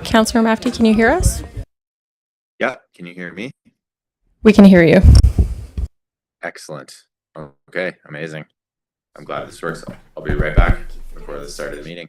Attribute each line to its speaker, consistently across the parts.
Speaker 1: Councillor Mafti, can you hear us?
Speaker 2: Yeah, can you hear me?
Speaker 1: We can hear you.
Speaker 2: Excellent. Okay, amazing. I'm glad this works. I'll be right back before the start of the meeting.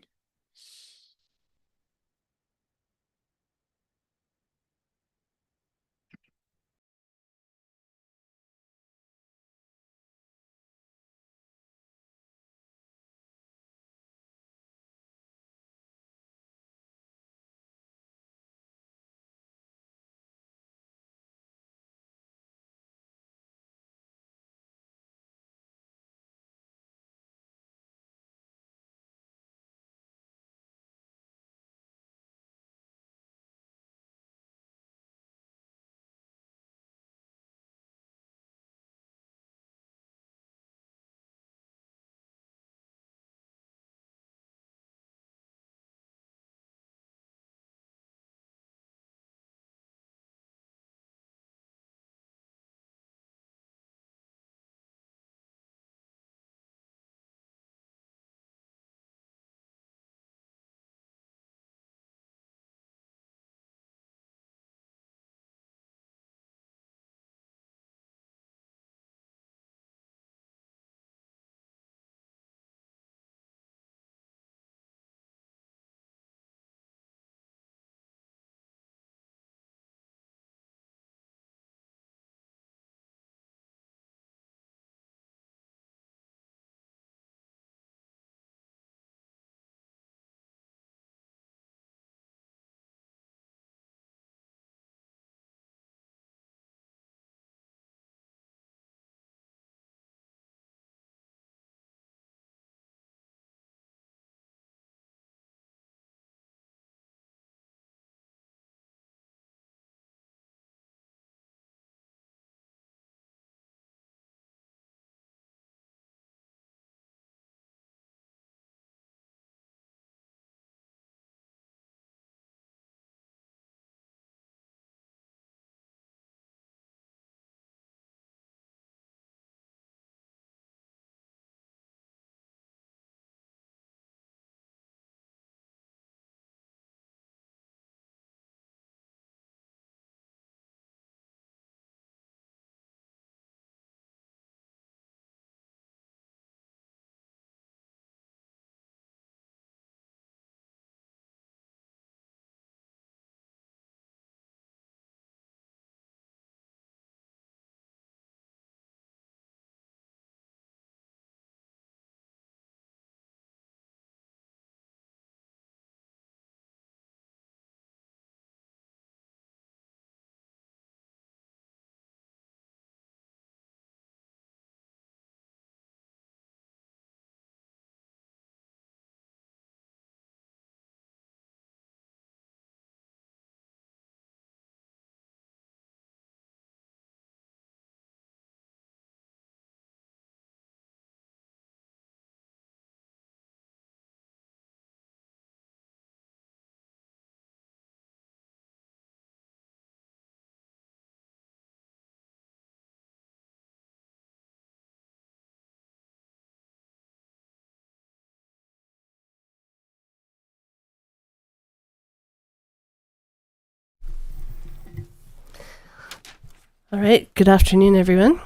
Speaker 3: All right, good afternoon, everyone.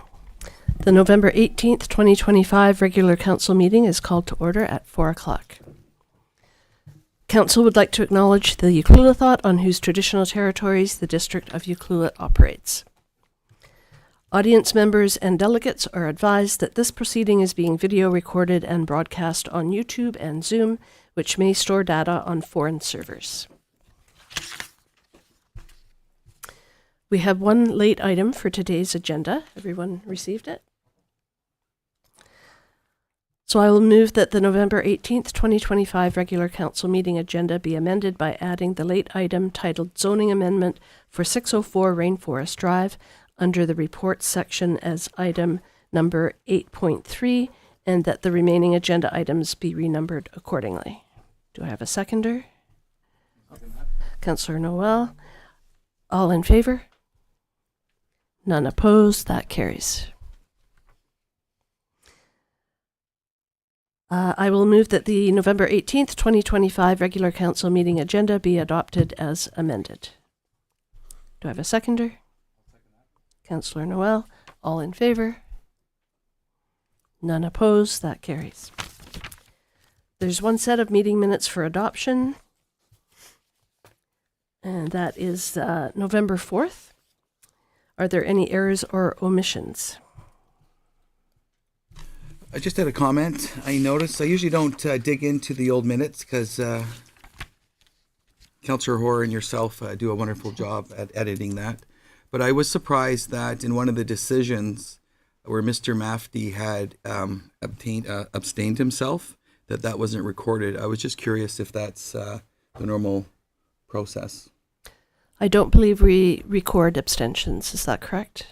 Speaker 3: The November 18th, 2025 regular council meeting is called to order at 4 o'clock. Council would like to acknowledge the Ucluelet on whose traditional territories the District of Ucluelet operates. Audience members and delegates are advised that this proceeding is being video recorded and broadcast on YouTube and Zoom, which may store data on foreign servers. We have one late item for today's agenda. Everyone received it? So I will move that the November 18th, 2025 regular council meeting agenda be amended by adding the late item titled Zoning Amendment for 604 Rainforest Drive under the reports section as item number 8.3, and that the remaining agenda items be renumbered accordingly. Do I have a seconder? Councillor Noel. All in favor? None opposed. That carries. I will move that the November 18th, 2025 regular council meeting agenda be adopted as amended. Do I have a seconder? Councillor Noel. All in favor? None opposed. That carries. There's one set of meeting minutes for adoption, and that is November 4th. Are there any errors or omissions?
Speaker 4: I just had a comment. I noticed I usually don't dig into the old minutes because Councillor Hoare and yourself do a wonderful job at editing that. But I was surprised that in one of the decisions where Mr. Mafti had abstained himself, that wasn't recorded. I was just curious if that's the normal process.
Speaker 3: I don't believe we record abstentions. Is that correct?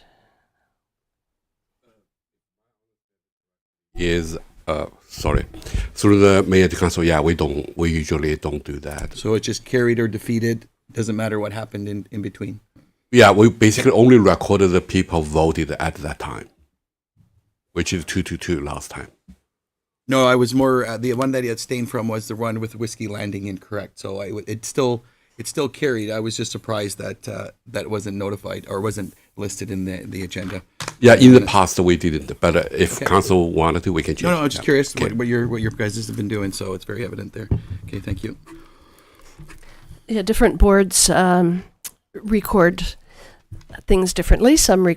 Speaker 5: Is sorry, through the mayor to council. Yeah, we usually don't do that.
Speaker 4: So it just carried or defeated. Doesn't matter what happened in between.
Speaker 5: Yeah, we basically only recorded the people voted at that time, which is 2-2 last time.
Speaker 4: No, I was more the one that he abstained from was the one with Whiskey Landing incorrect. So it still carried. I was just surprised that that wasn't notified or wasn't listed in the agenda.
Speaker 5: Yeah, in the past we didn't, but if
Speaker 4: Okay.
Speaker 5: council wanted to, we can change.
Speaker 4: No, I'm just curious
Speaker 5: Okay.
Speaker 4: what your guys have been doing. So it's very evident there. Okay, thank you.
Speaker 3: Yeah, different boards record things differently. Some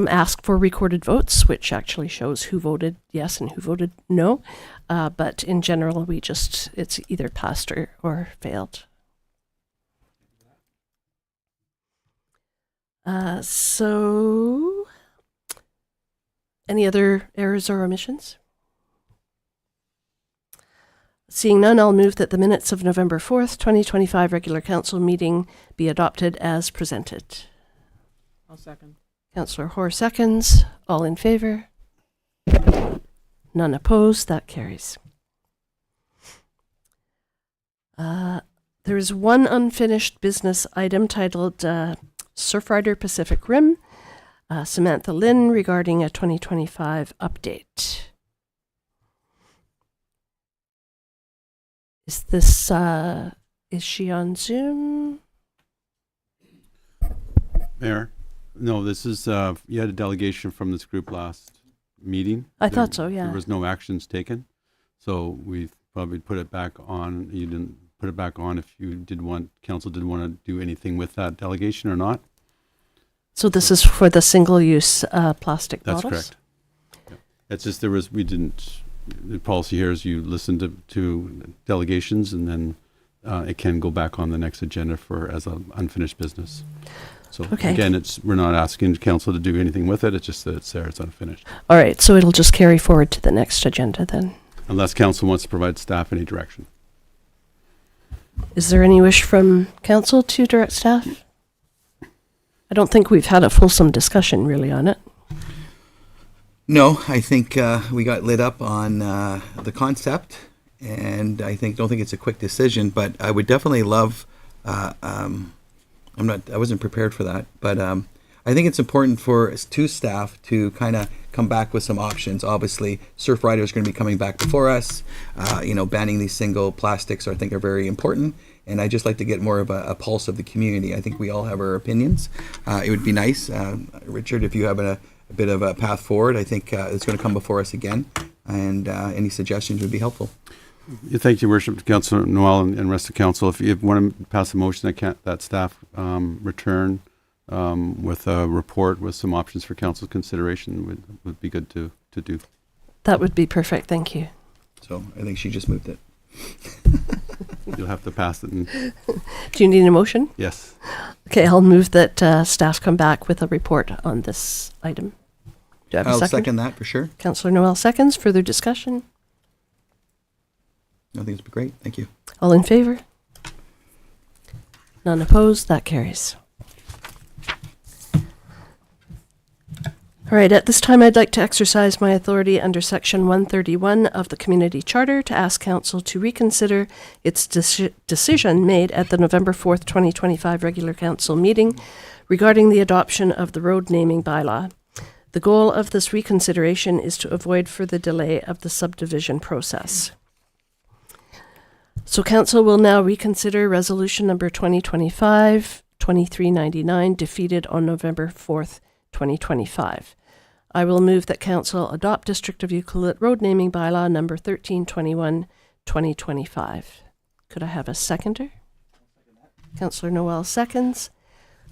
Speaker 3: ask for recorded votes, which actually shows who voted yes and who voted no. But in general, it's either passed or failed. So, any other errors or omissions? Seeing none, I'll move that the minutes of November 4th, 2025 regular council meeting be adopted as presented.
Speaker 6: I'll second.
Speaker 3: Councillor Hoare seconds. All in favor? None opposed. That carries. There is one unfinished business item titled Surfrider Pacific Rim. Samantha Lynn regarding a 2025 update. Is she on Zoom?
Speaker 6: Mayor, no, this is, you had a delegation from this group last meeting.
Speaker 3: I thought so, yeah.
Speaker 6: There was no actions taken, so we probably put it back on. You didn't put it back on if council didn't want to do anything with that delegation or not.
Speaker 3: So this is for the single-use plastic
Speaker 6: That's
Speaker 3: bottles?
Speaker 6: correct. Yeah. It's just the policy here is you listen to delegations and then it can go back on the next agenda as an unfinished business. So
Speaker 3: Okay.
Speaker 6: again, we're not asking council to do anything with it. It's just that it's there, it's unfinished.
Speaker 3: All right, so it'll just carry forward to the next agenda then.
Speaker 6: Unless council wants to provide staff any direction.
Speaker 3: Is there any wish from council to direct staff? I don't think we've had a fulsome discussion really on it.
Speaker 4: No, I think we got lit up on the concept, and I don't think it's a quick decision. But I would definitely love. I wasn't prepared for that, but I think it's important for two staff to kind of come back with some options. Obviously, Surfrider is going to be coming back before us. Banning these single plastics, I think, are very important. And I just like to get more of a pulse of the community. I think we all have our opinions. It would be nice, Richard, if you have a bit of a path forward. I think it's going to come before us again, and any suggestions would be helpful.
Speaker 6: Thank you, Worship, Councillor Noel and rest of council. If you want to pass a motion that staff return with a report with some options for council consideration would be good to do.
Speaker 3: That would be perfect, thank you.
Speaker 4: So I think she just moved it.
Speaker 6: You'll have to pass it.
Speaker 3: Do you need a motion?
Speaker 6: Yes.
Speaker 3: Okay, I'll move that staff come back with a report on this item. Do I have a
Speaker 4: I'll
Speaker 3: second?
Speaker 4: second that for sure.
Speaker 3: Councillor Noel seconds. Further discussion?
Speaker 4: I think it's great. Thank you.
Speaker 3: All in favor? None opposed? That carries. All right, at this time, I'd like to exercise my authority under Section 131 of the Community Charter to ask Council to reconsider its decision made at the November 4th, 2025 regular Council meeting regarding the adoption of the road naming bylaw. The goal of this reconsideration is to avoid further delay of the subdivision process. So council will now reconsider resolution number 2025-2399, defeated on November 4th, 2025. I will move that council adopt District of Euclid Road naming bylaw number 1321-2025. Could I have a seconder? Councillor Noel seconds.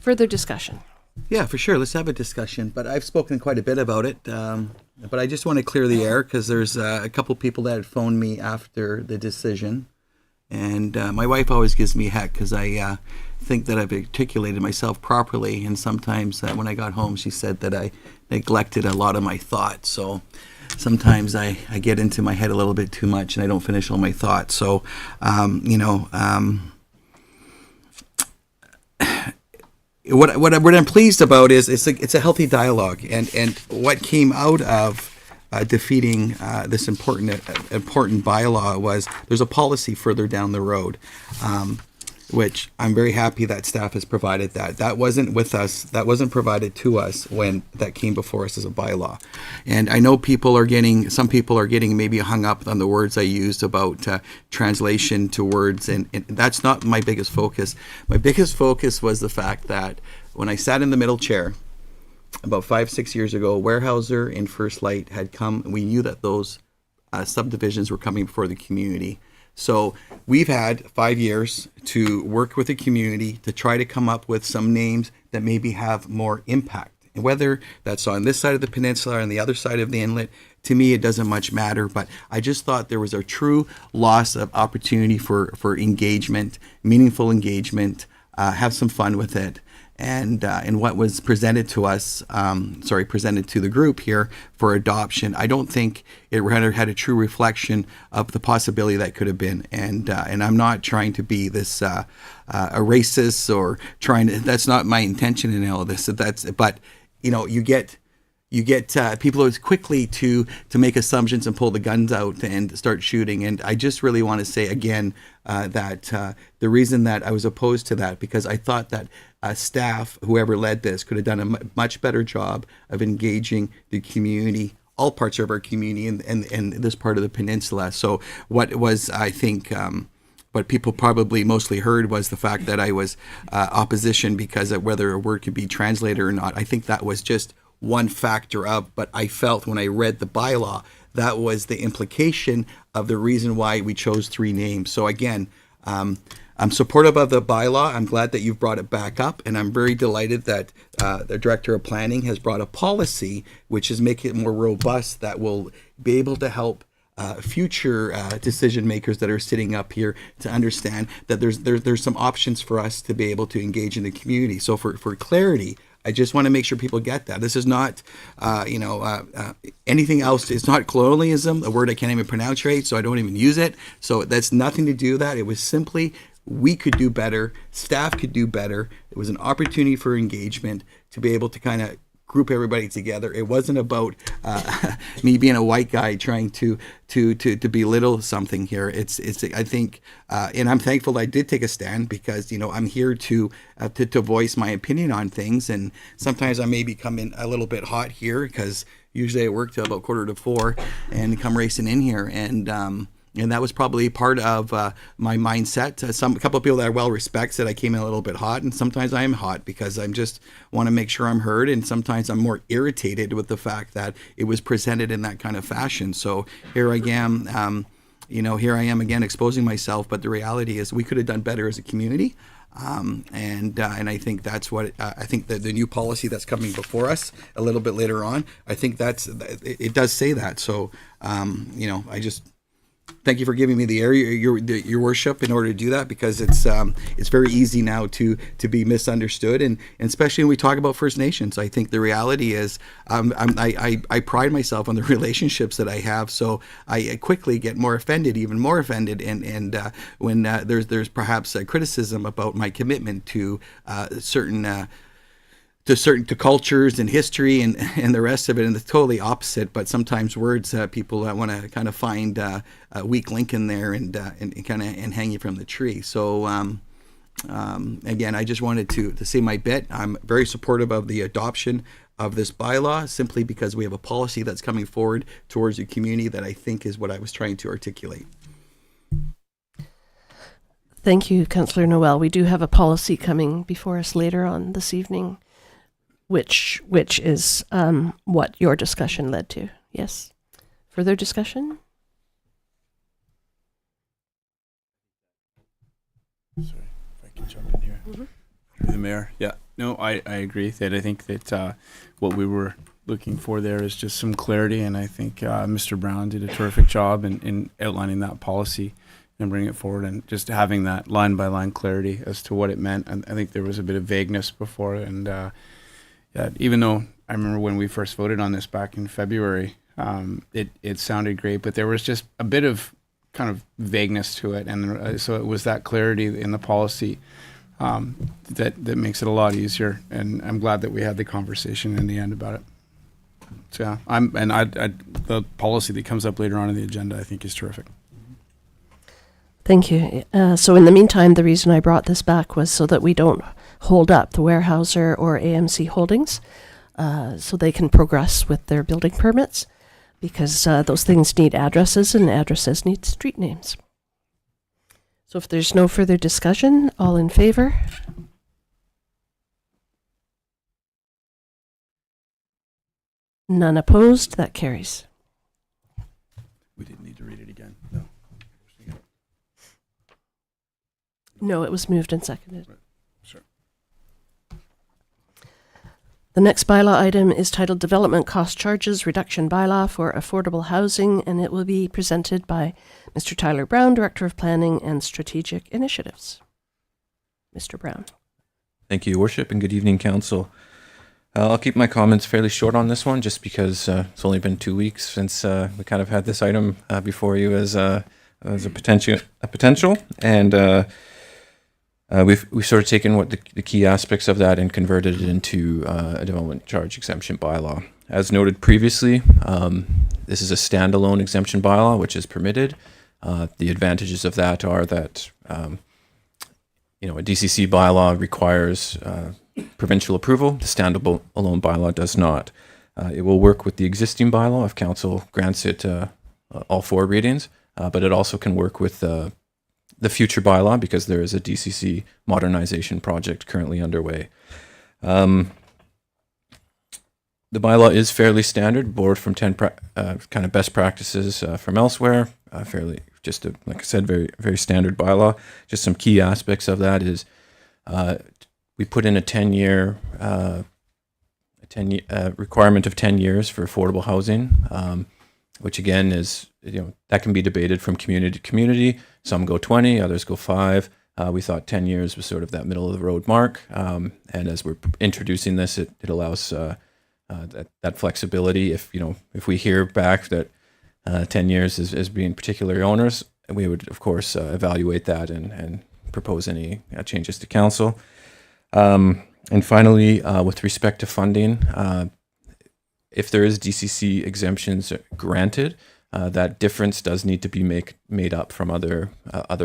Speaker 3: Further discussion.
Speaker 4: Yeah, for sure. Let's have a discussion. But I've spoken quite a bit about it. But I just want to clear the air because there's a couple people that had phoned me after the decision. And my wife always gives me heck because I think that I've articulated myself properly. And sometimes when I got home, she said that I neglected a lot of my thoughts. So sometimes I get into my head a little bit too much and I don't finish all my thoughts. So, what I'm pleased about is it's a healthy dialogue. And what came out of defeating this important bylaw was there's a policy further down the road, which I'm very happy that staff has provided that. That wasn't with us. That wasn't provided to us when that came before us as a bylaw. And I know some people are getting maybe hung up on the words I used about translation to words, and that's not my biggest focus. My biggest focus was the fact that when I sat in the middle chair, about 5-6 years ago, Weyerhaeuser and First Light had come, and we knew that those subdivisions were coming before the community. So we've had 5 years to work with the community to try to come up with some names that maybe have more impact. And whether that's on this side of the peninsula or on the other side of the inlet, to me, it doesn't much matter. But I just thought there was a true loss of opportunity for engagement, meaningful engagement, have some fun with it. And what was presented to us, presented to the group here for adoption, I don't think it had a true reflection of the possibility that could have been. And I'm not trying to be this a racist or trying to. That's not my intention in all of this. But you get people as quickly to make assumptions and pull the guns out and start shooting. And I just really want to say again that the reason that I was opposed to that, because I thought that staff, whoever led this, could have done a much better job of engaging the community, all parts of our community and this part of the peninsula. So what was, I think, what people probably mostly heard was the fact that I was opposition because of whether a word could be translated or not. I think that was just one factor of, but I felt when I read the bylaw, that was the implication of the reason why we chose 3 names. So again, I'm supportive of the bylaw. I'm glad that you've brought it back up, and I'm very delighted that the Director of Planning has brought a policy which is making it more robust that will be able to help future decision makers that are sitting up here to understand that there's some options for us to be able to engage in the community. So for clarity, I just want to make sure people get that. This is not, anything else. It's not colonialism, a word I can't even pronounce right, so I don't even use it. So that's nothing to do with that. It was simply we could do better, staff could do better. It was an opportunity for engagement to be able to kind of group everybody together. It wasn't about me being a white guy trying to belittle something here. It's I think, and I'm thankful I did take a stand because I'm here to voice my opinion on things, and sometimes I may be coming a little bit hot here because usually I work till about 3:45 and come racing in here, and that was probably part of my mindset. A couple of people that I well respect said I came in a little bit hot, and sometimes I am hot because I'm just want to make sure I'm heard, and sometimes I'm more irritated with the fact that it was presented in that kind of fashion. So here I am, here I am again exposing myself, but the reality is we could have done better as a community. And I think that's what I think that the new policy that's coming before us a little bit later on, I think it does say that. So I just thank you for giving me the area, your worship, in order to do that, because it's very easy now to be misunderstood, and especially when we talk about First Nations. I think the reality is I pride myself on the relationships that I have, so I quickly get even more offended, and when there's perhaps a criticism about my commitment to certain cultures and history and the rest of it, and the totally opposite. But sometimes words, people want to kind of find a weak link in there and kind of hang you from the tree. So again, I just wanted to say my bit. I'm very supportive of the adoption of this bylaw, simply because we have a policy that's coming forward towards the community that I think is what I was trying to articulate.
Speaker 3: Thank you, Councillor Noel. We do have a policy coming before us later on this evening, which is what your discussion led to. Yes. Further discussion?
Speaker 7: Sorry, if I can jump in here. Through the mayor. Yeah, no, I agree that I think that what we were looking for there is just some clarity, and I think Mr. Brown did a terrific job in outlining that policy and bringing it forward, and just having that line by line clarity as to what it meant. And I think there was a bit of vagueness before, and yeah, even though I remember when we first voted on this back in February, it sounded great, but there was just a bit of kind of vagueness to it, and so it was that clarity in the policy that makes it a lot easier. And I'm glad that we had the conversation in the end about it. So yeah, the policy that comes up later on in the agenda, I think, is terrific.
Speaker 3: Thank you. So in the meantime, the reason I brought this back was so that we don't hold up the Weyerhaeuser or AMC Holdings, so they can progress with their building permits, because those things need addresses, and addresses need street names. So if there's no further discussion, all in favor? None opposed? That carries.
Speaker 7: We didn't need to read it again. No.
Speaker 3: No, it was moved and seconded.
Speaker 7: Sure.
Speaker 3: The next bylaw item is titled Development Cost Charges Reduction Bylaw for Affordable Housing, and it will be presented by Mr. Tyler Brown, Director of Planning and Strategic Initiatives. Mr. Brown.
Speaker 8: Thank you, Your Worship, and good evening, Council. I'll keep my comments fairly short on this one, just because it's only been 2 weeks since we kind of had this item before you as a potential, and we've sort of taken what the key aspects of that and converted it into a development charge exemption bylaw. As noted previously, this is a standalone exemption bylaw, which is permitted. The advantages of that are that a DCC bylaw requires provincial approval. The standalone bylaw does not. It will work with the existing bylaw if Council grants it all 4 readings, but it also can work with the future bylaw, because there is a DCC modernization project currently underway. The bylaw is fairly standard, borrowed from 10 kind of best practices from elsewhere. Like I said, very, very standard bylaw. Just some key aspects of that is we put in a 10-year requirement of 10 years for affordable housing, which again is, that can be debated from community to community. Some go 20, others go 5. We thought 10 years was sort of that middle of the road mark. And as we're introducing this, it allows that flexibility. If we hear back that 10 years is being particularly onerous, we would, of course, evaluate that and propose any changes to Council. And finally, with respect to funding, if there is DCC exemptions granted, that difference does need to be made up from other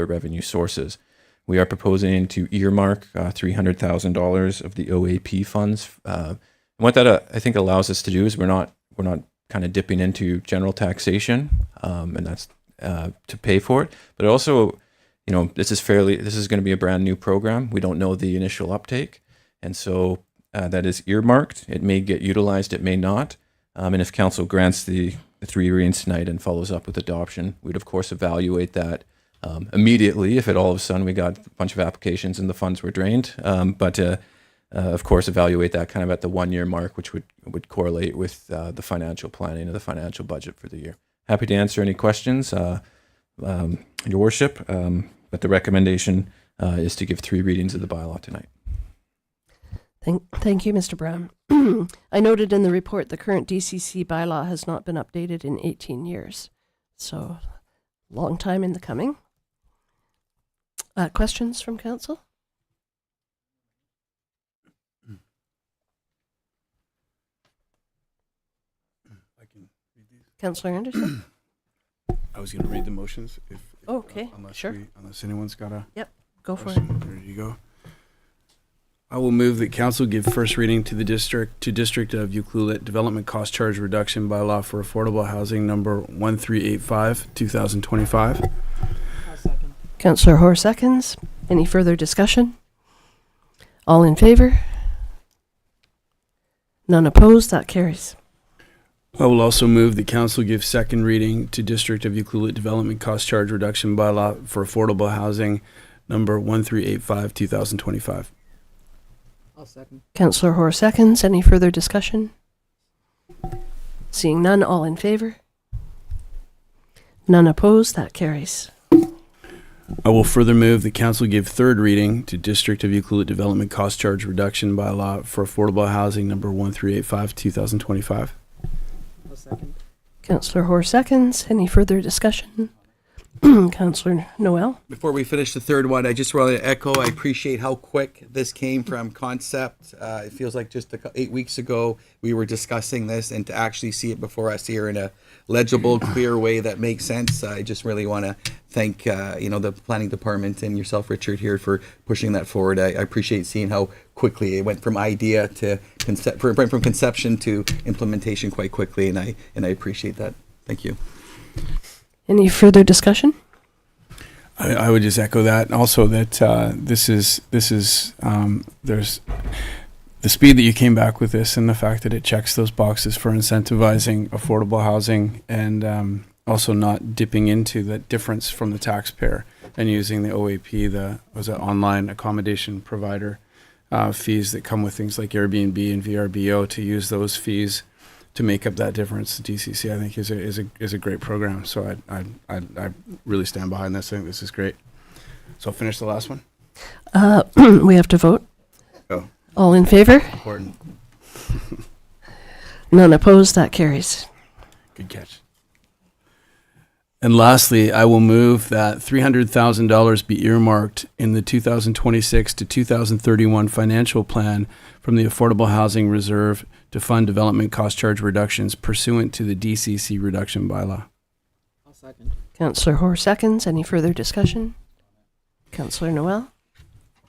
Speaker 8: revenue sources. We are proposing to earmark $300,000 of the OAP funds. And what that I think allows us to do is we're not kind of dipping into general taxation, and that's to pay for it. But also, this is going to be a brand new program. We don't know the initial uptake, and so that is earmarked. It may get utilized, it may not. And if Council grants the 3 readings tonight and follows up with adoption, we'd of course evaluate that immediately if all of a sudden we got a bunch of applications and the funds were drained. But of course evaluate that kind of at the 1-year mark, which would correlate with the financial planning of the financial budget for the year. Happy to answer any questions, Your Worship, but the recommendation is to give 3 readings of the bylaw tonight.
Speaker 3: Thank you, Mr. Brown. I noted in the report the current DCC bylaw has not been updated in 18 years. So, long time in the coming. Questions from Council?
Speaker 7: I can read these.
Speaker 3: Councillor Anderson?
Speaker 7: I was going to read the motions.
Speaker 3: Okay, sure.
Speaker 7: Unless anyone's got a
Speaker 3: Go for it.
Speaker 7: question. There you go. I will move that council give first reading to the District of Ucluelet Development Cost Charge Reduction Bylaw for Affordable Housing number 1385, 2025.
Speaker 3: Councillor Hoare seconds. Any further discussion? All in favor? None opposed? That carries.
Speaker 7: I will also move that council give second reading to District of Ucluelet Development Cost Charge Reduction Bylaw for Affordable Housing number 1385, 2025.
Speaker 3: Councillor Hoare seconds. Any further discussion? Seeing none, all in favor? None opposed? That carries.
Speaker 7: I will further move that council give third reading to District of Ucluelet Development Cost Charge Reduction Bylaw for Affordable Housing number 1385, 2025.
Speaker 3: Councillor Hoare seconds. Any further discussion? Councillor Noel?
Speaker 4: Before we finish the third one, I just want to echo, I appreciate how quick this came from concept. It feels like just 8 weeks ago we were discussing this, and to actually see it before us here in a legible, clear way that makes sense. I just really want to thank the planning department and yourself, Richard, here for pushing that forward. I appreciate seeing how quickly it went from idea to from conception to implementation quite quickly, and I appreciate that. Thank you.
Speaker 3: Any further discussion?
Speaker 7: I would just echo that. Also, that there's the speed that you came back with this, and the fact that it checks those boxes for incentivizing affordable housing, and also not dipping into the difference from the taxpayer and using the OAP, the online accommodation provider fees that come with things like Airbnb and VRBO, to use those fees to make up that difference. The DCC, I think, is a great program. So I really stand behind this. I think this is great. So I'll finish the last one.
Speaker 3: We have to vote.
Speaker 7: Oh,
Speaker 3: All in favor?
Speaker 7: important.
Speaker 3: None opposed? That carries.
Speaker 7: Good catch. And lastly, I will move that $300,000 be earmarked in the 2026 to 2031 financial plan from the Affordable Housing Reserve to fund development cost charge reductions pursuant to the DCC reduction bylaw.
Speaker 3: Councillor Hoare seconds. Any further discussion? Councillor Noel?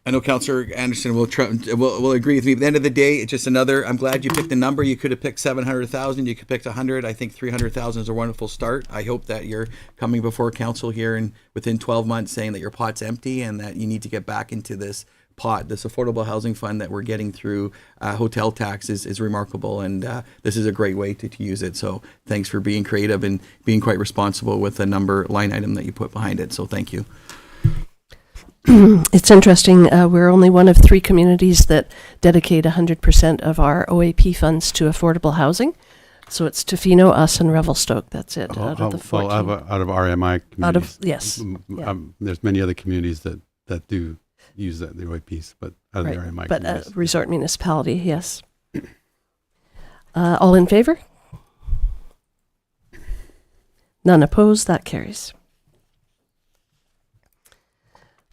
Speaker 4: I know Councillor Anderson will agree with me. At the end of the day, it's just another. I'm glad you picked a number. You could have picked 700,000. You could pick 100. I think 300,000 is a wonderful start. I hope that you're coming before council here and within 12 months saying that your pot's empty and that you need to get back into this pot. This affordable housing fund that we're getting through hotel tax is remarkable, and this is a great way to use it. So thanks for being creative and being quite responsible with the line item that you put behind it. So thank you.
Speaker 3: It's interesting. We're only one of 3 communities that dedicate 100% of our OAP funds to affordable housing. So it's Tofino, us, and Revelstoke. That's it. Out of the 14.
Speaker 6: Out of RMI communities.
Speaker 3: Yes. Yeah.
Speaker 6: There's many other communities that do use the OAPs, but out of
Speaker 3: Right.
Speaker 6: the RMI
Speaker 3: But
Speaker 6: communities.
Speaker 3: resort municipality, yes. All in favor? None opposed? That carries.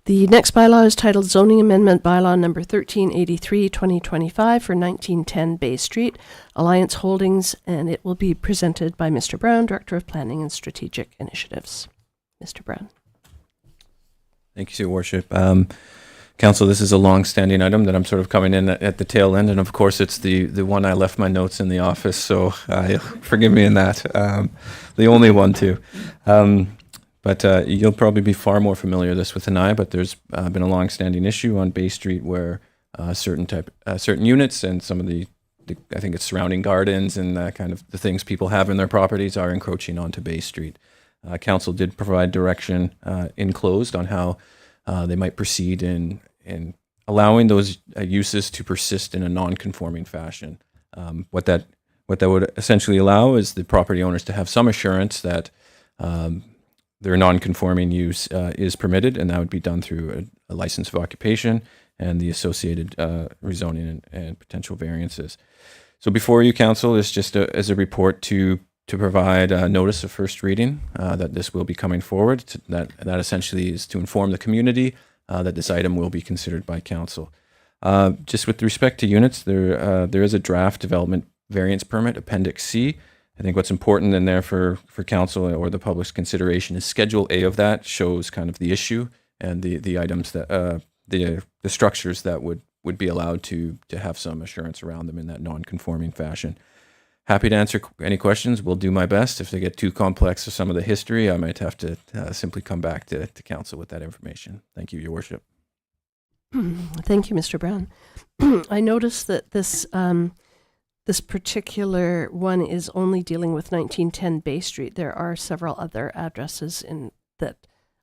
Speaker 3: The next bylaw is titled Zoning Amendment Bylaw Number 1383, 2025 for 1910 Bay Street, Alliance Holdings, and it will be presented by Mr. Brown, Director of Planning and Strategic Initiatives. Mr. Brown.
Speaker 8: Thank you, Your Worship. Council, this is a long-standing item that I'm sort of coming in at the tail end, and of course it's the one I left my notes in the office, so forgive me in that. The only one too. But you'll probably be far more familiar with this than I, but there's been a long-standing issue on Bay Street where certain units and some of the I think it's surrounding gardens and kind of the things people have in their properties are encroaching onto Bay Street. Council did provide direction enclosed on how they might proceed in allowing those uses to persist in a non-conforming fashion. What that would essentially allow is the property owners to have some assurance that their non-conforming use is permitted, and that would be done through a license of occupation and the associated rezoning and potential variances. So before you, Council, is just as a report to provide a notice of first reading that this will be coming forward. That essentially is to inform the community that this item will be considered by Council. Just with respect to units, there is a draft development variance permit, Appendix C. I think what's important in there for Council or the public's consideration is Schedule A of that shows kind of the issue and the items that the structures that would would be allowed to have some assurance around them in that non-conforming fashion. Happy to answer any questions. We'll do my best. If they get too complex for some of the history, I might have to simply come back to council with that information. Thank you, Your Worship.
Speaker 3: Thank you, Mr. Brown. I noticed that this this particular one is only dealing with 1910 Bay Street. There are several other addresses that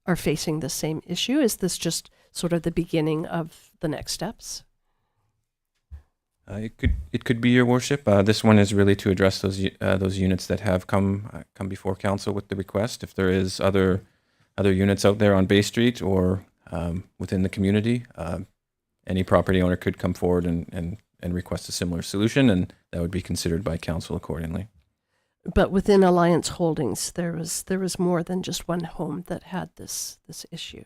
Speaker 3: are facing the same issue. Is this just sort of the beginning of the next steps?
Speaker 8: It could be, Your Worship. This one is really to address those units that have come before council with the request. If there is other units out there on Bay Street or within the community, any property owner could come forward and request a similar solution, and that would be considered by council accordingly.
Speaker 3: But within Alliance Holdings, there was more than just one home that had this issue.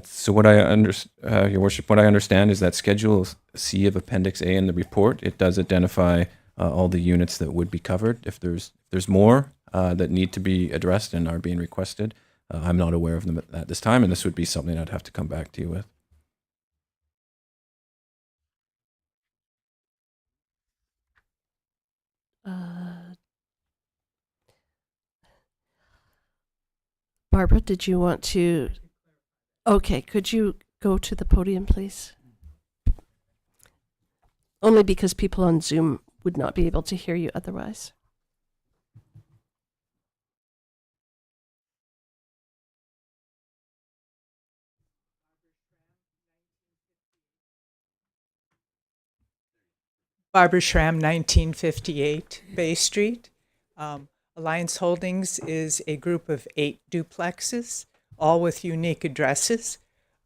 Speaker 8: So what Your Worship, what I understand is that Schedule C of Appendix A in the report, it does identify all the units that would be covered. If there's more that need to be addressed and are being requested, I'm not aware of them at this time, and this would be something I'd have to come back to you with.
Speaker 3: Barbara, did you want to? Okay, could you go to the podium, please? Only because people on Zoom would not be able to hear you otherwise.
Speaker 9: Barbara Schramm, 1958 Bay Street. Alliance Holdings is a group of 8 duplexes, all with unique addresses,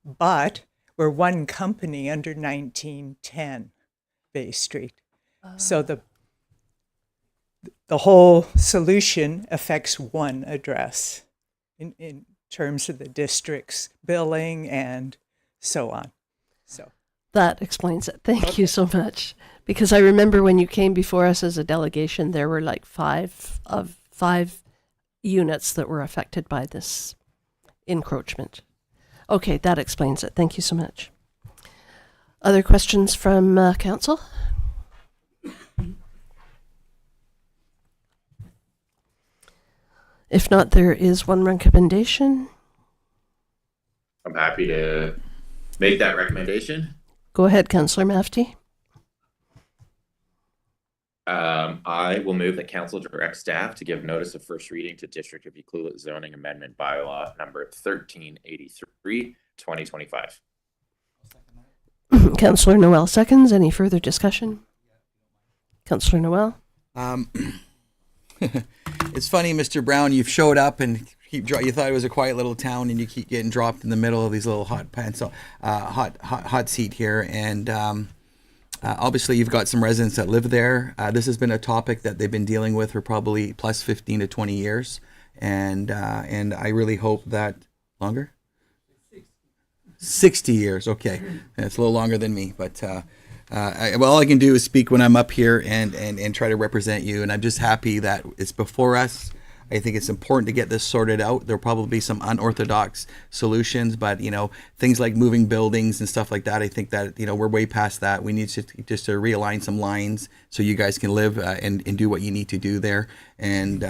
Speaker 9: but we're one company under 1910 Bay Street. So the whole solution affects one address in terms of the district's billing and so on. So
Speaker 3: that explains it. Thank you so much. Because I remember when you came before us as a delegation, there were like 5 units that were affected by this encroachment. Okay, that explains it. Thank you so much. Other questions from council? If not, there is one recommendation.
Speaker 2: I'm happy to make that recommendation.
Speaker 3: Go ahead, Councillor Mafty.
Speaker 2: I will move that council direct staff to give notice of first reading to District of Ucluelet zoning amendment bylaw number 1383, 2025.
Speaker 3: Councillor Noel seconds. Any further discussion? Councillor Noel?
Speaker 4: It's funny, Mr. Brown, you've showed up and you thought it was a quiet little town, and you keep getting dropped in the middle of these little hot seat here. And obviously, you've got some residents that live there. This has been a topic that they've been dealing with for probably plus 15 to 20 years. And I really hope that longer. 60 years, okay. It's a little longer than me, but all I can do is speak when I'm up here and try to represent you. And I'm just happy that it's before us. I think it's important to get this sorted out. There'll probably be some unorthodox solutions, but things like moving buildings and stuff like that, I think that we're way past that. We need to just to realign some lines so you guys can live and do what you need to do there. And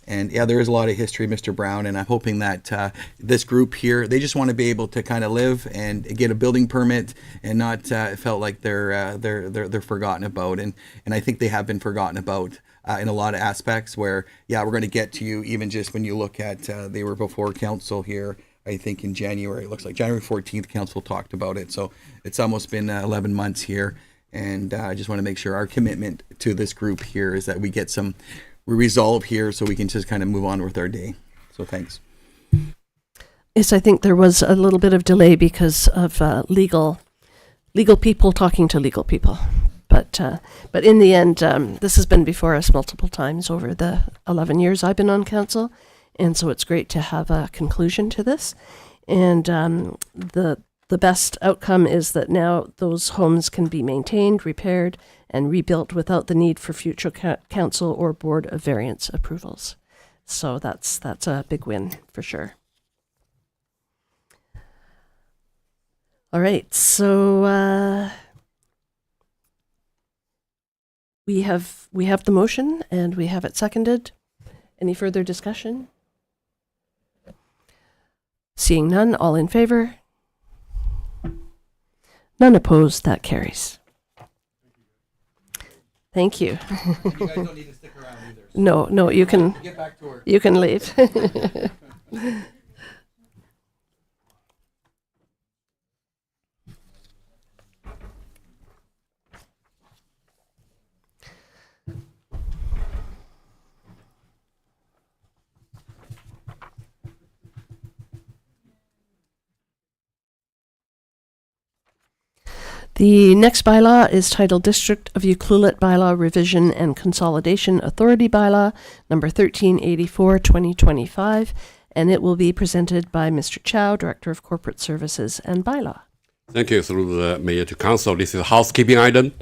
Speaker 4: yeah, there is a lot of history, Mr. Brown, and I'm hoping that this group here, they just want to be able to kind of live and get a building permit and not felt like they're forgotten about. And I think they have been forgotten about in a lot of aspects where, yeah, we're going to get to you even just when you look at, they were before council here, I think in January, it looks like January 14th, council talked about it. So it's almost been 11 months here. And I just want to make sure our commitment to this group here is that we get some resolve here so we can just kind of move on with our day. So thanks.
Speaker 3: Yes, I think there was a little bit of delay because of legal people talking to legal people. But in the end, this has been before us multiple times over the 11 years I've been on council. And so it's great to have a conclusion to this. And the best outcome is that now those homes can be maintained, repaired, and rebuilt without the need for future council or board of variance approvals. So that's a big win for sure. All right, so we have the motion and we have it seconded. Any further discussion? Seeing none, all in favor? None opposed, that carries. Thank you.
Speaker 4: You guys don't need to stick around either.
Speaker 3: No, you can
Speaker 4: Get back to work.
Speaker 3: you can leave. The next bylaw is titled District of Ucluelet Bylaw Revision and Consolidation Authority Bylaw, number 1384, 2025, and it will be presented by Mr. Chow, Director of Corporate Services and Bylaw.
Speaker 5: Thank you, through the mayor to council. This is a housekeeping item.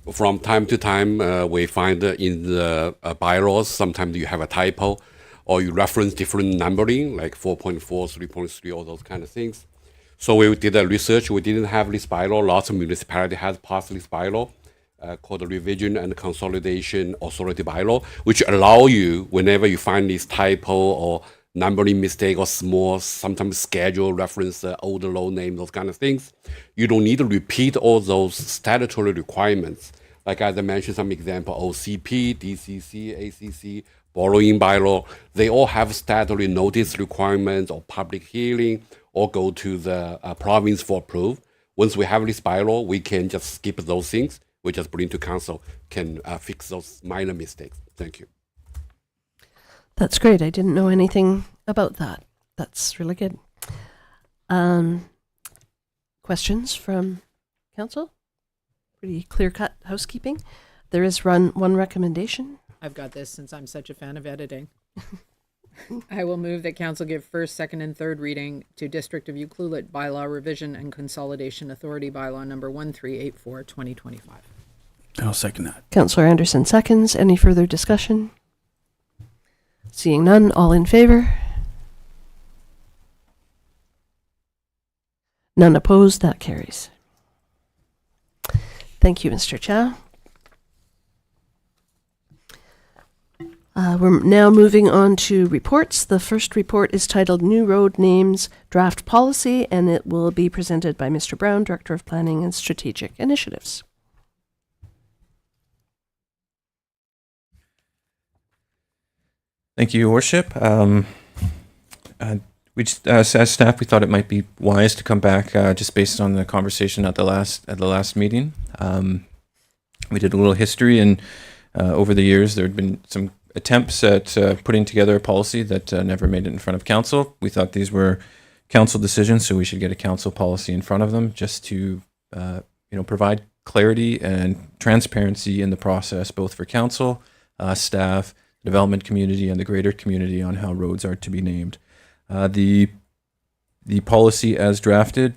Speaker 5: From time to time, we find in the bylaws, sometimes you have a typo or you reference different numbering, like 4.4, 3.3, all those kind of things. So we did a research. We didn't have this bylaw. Lots of municipalities have passed this bylaw called the Revision and Consolidation Authority Bylaw, which allow you, whenever you find this typo or numbering mistake or small, sometimes schedule reference, old low name, those kind of things, you don't need to repeat all those statutory requirements. Like as I mentioned, some example, OCP, DCC, ACC, borrowing bylaw, they all have statutory notice requirements or public hearing, or go to the province for approval. Once we have this bylaw, we can just skip those things. We just bring to council, can fix those minor mistakes. Thank you.
Speaker 3: That's great. I didn't know anything about that. That's really good. Questions from council? Pretty clear-cut housekeeping. There is one recommendation.
Speaker 10: I've got this since I'm such a fan of editing. I will move that council give first, second, and third reading to District of Ucluelet Bylaw Revision and Consolidation Authority Bylaw number 1384, 2025.
Speaker 7: I'll second that.
Speaker 3: Councillor Anderson seconds. Any further discussion? Seeing none, all in favor? None opposed, that carries. Thank you, Mr. Chow. We're now moving on to reports. The first report is titled New Road Names Draft Policy, and it will be presented by Mr. Brown, Director of Planning and Strategic Initiatives.
Speaker 8: Thank you, Your Worship. We just, as staff, we thought it might be wise to come back just based on the conversation at the last meeting. We did a little history, and over the years there had been some attempts at putting together a policy that never made it in front of council. We thought these were council decisions, so we should get a council policy in front of them just to provide clarity and transparency in the process, both for council, staff, development community, and the greater community on how roads are to be named. The policy as drafted,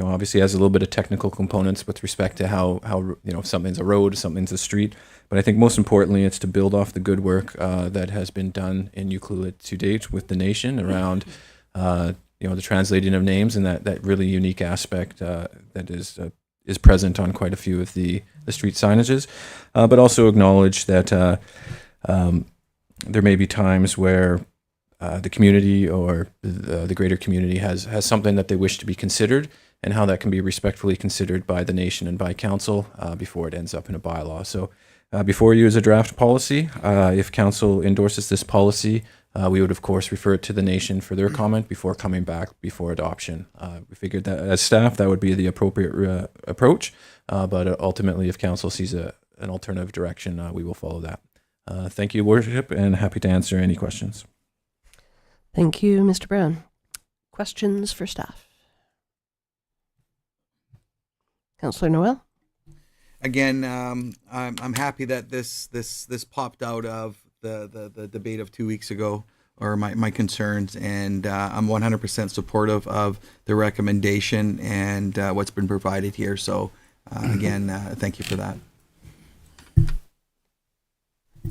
Speaker 8: obviously has a little bit of technical components with respect to how something's a road, something's a street. But I think most importantly, it's to build off the good work that has been done in Ucluelet to date with the nation around, the translating of names and that really unique aspect that is present on quite a few of the street signages. But also acknowledge that there may be times where the community or the greater community has something that they wish to be considered, and how that can be respectfully considered by the nation and by council before it ends up in a bylaw. So before you is a draft policy. If council endorses this policy, we would of course refer it to the nation for their comment before coming back before adoption. We figured that as staff that would be the appropriate approach, but ultimately if council sees an alternative direction, we will follow that. Thank you, Worship, and happy to answer any questions.
Speaker 3: Thank you, Mr. Brown. Questions for staff? Councillor Noel?
Speaker 4: Again, I'm happy that this popped out of the debate of 2 weeks ago, or my concerns, and I'm 100% supportive of the recommendation and what's been provided here. So again, thank you for that.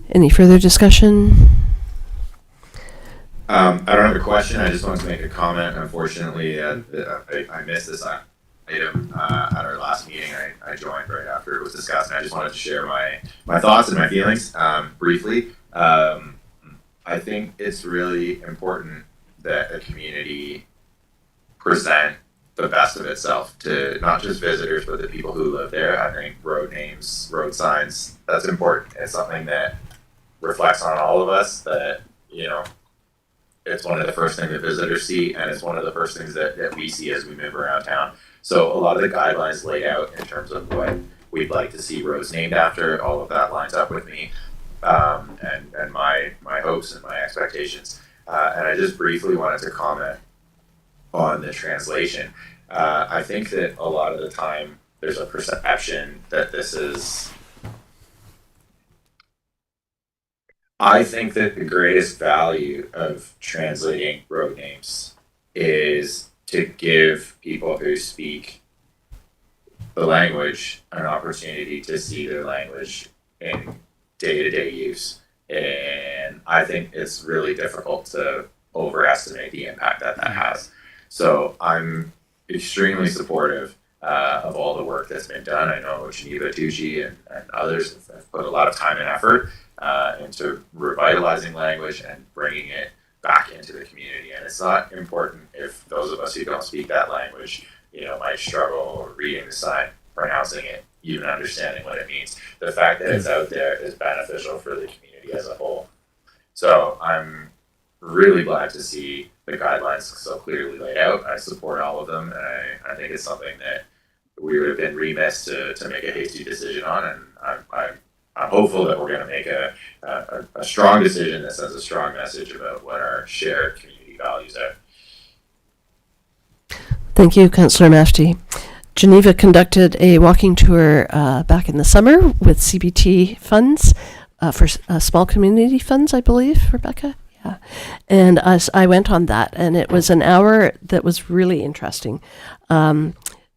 Speaker 3: Any further discussion?
Speaker 2: I don't have a question. I just wanted to make a comment. Unfortunately, I missed this item at our last meeting. I joined right after it was discussed, and I just wanted to share my thoughts and my feelings briefly. I think it's really important that a community present the best of itself to not just visitors, but the people who live there. I think road names, road signs, that's important. It's something that reflects on all of us, that, you know, it's one of the first things that visitors see, and it's one of the first things that we see as we move around town. So a lot of the guidelines laid out in terms of what we'd like to see roads named after, all of that lines up with me, and my hopes and my expectations. And I just briefly wanted to comment on the translation. I think that a lot of the time there's a perception that this is. I think that the greatest value of translating road names is to give people who speak the language an opportunity to see their language in day-to-day use. And I think it's really difficult to overestimate the impact that has. So I'm extremely supportive of all the work that's been done. I know Geneva Tucci and others have put a lot of time and effort into revitalizing language and bringing it back into the community. And it's not important if those of us who don't speak that language, you know, might struggle reading the sign, pronouncing it, even understanding what it means. The fact that it's out there is beneficial for the community as a whole. So I'm really glad to see the guidelines so clearly laid out. I support all of them, and I think it's something that we would have been remiss to make a hasty decision on, and I'm hopeful that we're going to make a strong decision that sends a strong message about what our shared community values are.
Speaker 3: Thank you, Councillor Mafty. Geneva conducted a walking tour back in the summer with CBT funds for small community funds, I believe, Rebecca. Yeah. And I went on that, and it was an hour that was really interesting.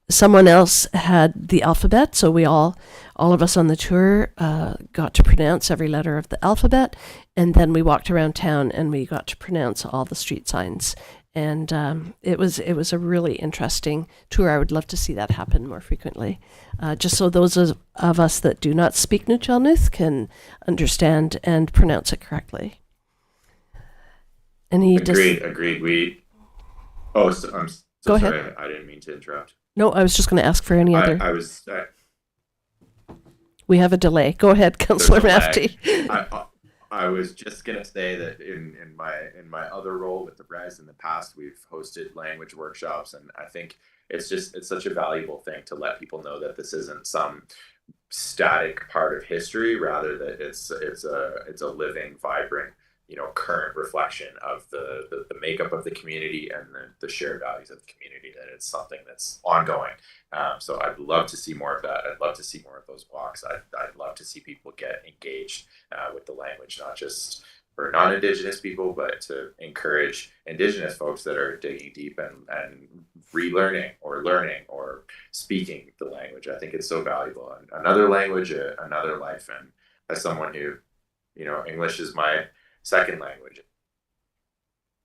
Speaker 3: Someone else had the alphabet, so we all of us on the tour got to pronounce every letter of the alphabet, and then we walked around town and we got to pronounce all the street signs. And it was a really interesting tour. I would love to see that happen more frequently, just so those of us that do not speak Nuu-chah-nulth can understand and pronounce it correctly.
Speaker 2: Agreed. I'm so
Speaker 3: Go
Speaker 2: sorry.
Speaker 3: ahead.
Speaker 2: I didn't mean to interrupt.
Speaker 3: No, I was just going to ask for any other.
Speaker 2: I
Speaker 3: We have a delay. Go ahead, Councillor Mafty.
Speaker 2: I was just gonna say that in my other role with the Res in the past, we've hosted language workshops, and I think it's such a valuable thing to let people know that this isn't some static part of history, rather that it's a living, vibrant, you know, current reflection of the makeup of the community and the shared values of the community, that it's something that's ongoing. So I'd love to see more of that. I'd love to see more of those walks. I'd love to see people get engaged with the language, not just for non-Indigenous people, but to encourage Indigenous folks that are digging deep and relearning or learning or speaking the language. I think it's so valuable. Another language, another life. And as someone who, you know, English is my second language,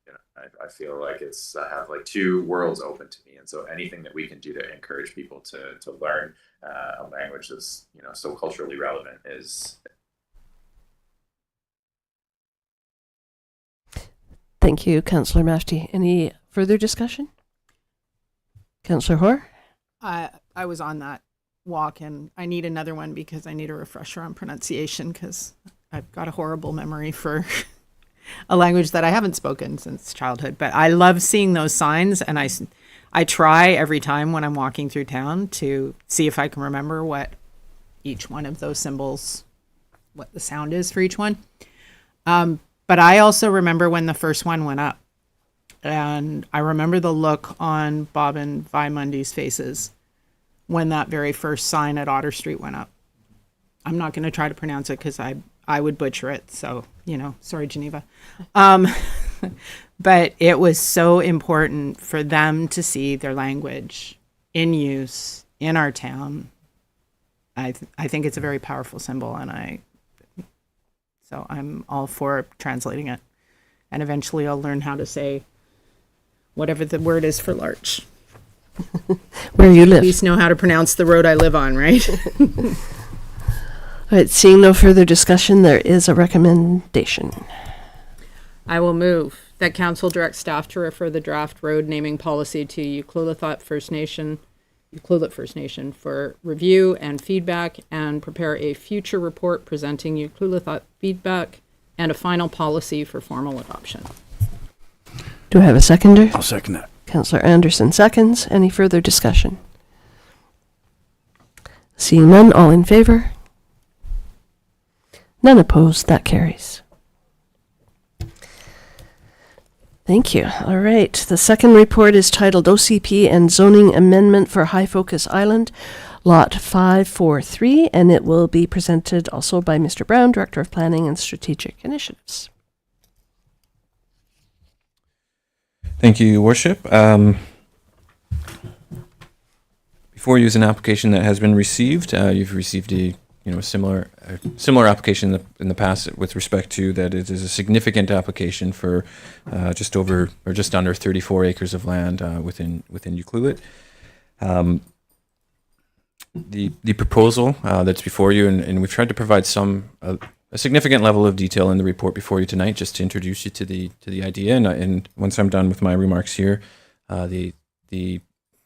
Speaker 2: you know, I feel like I have like two worlds open to me, and so anything that we can do to encourage people to learn a language that's, you know, so culturally relevant is.
Speaker 3: Thank you, Councillor Mafty. Any further discussion? Councillor Hoare?
Speaker 10: I was on that walk, and I need another one because I need a refresher on pronunciation, because I've got a horrible memory for a language that I haven't spoken since childhood. But I love seeing those signs, and I try every time when I'm walking through town to see if I can remember what each one of those symbols, what the sound is for each one. But I also remember when the first one went up, and I remember the look on Bob and Vi Mundy's faces when that very first sign at Otter Street went up. I'm not going to try to pronounce it because I would butcher it. So, you know, sorry, Geneva. But it was so important for them to see their language in use in our town. I think it's a very powerful symbol, and so I'm all for translating it. and eventually I'll learn how to say whatever the word is for larch.
Speaker 3: Where you
Speaker 10: At
Speaker 3: live.
Speaker 10: least know how to pronounce the road I live on, right?
Speaker 3: All right, seeing no further discussion, there is a recommendation.
Speaker 10: I will move that council direct staff to refer the draft road naming policy to Ucluelet First Nation for review and feedback, and prepare a future report presenting Ucluelet feedback and a final policy for formal adoption.
Speaker 3: Do I have a seconder?
Speaker 7: I'll second that.
Speaker 3: Councillor Anderson seconds. Any further discussion? Seeing none, all in favor? None opposed. That carries. Thank you. All right. The second report is titled OCP and Zoning Amendment for High Focus Island, Lot 543, and it will be presented also by Mr. Brown, Director of Planning and Strategic Initiatives.
Speaker 8: Thank you, Your Worship. Before you use an application that has been received, you've received a similar application in the past with respect to that it is a significant application for just under 34 acres of land within Ucluelet. The proposal that's before you, and we've tried to provide a significant level of detail in the report before you tonight, just to introduce you to the idea. And once I'm done with my remarks here, the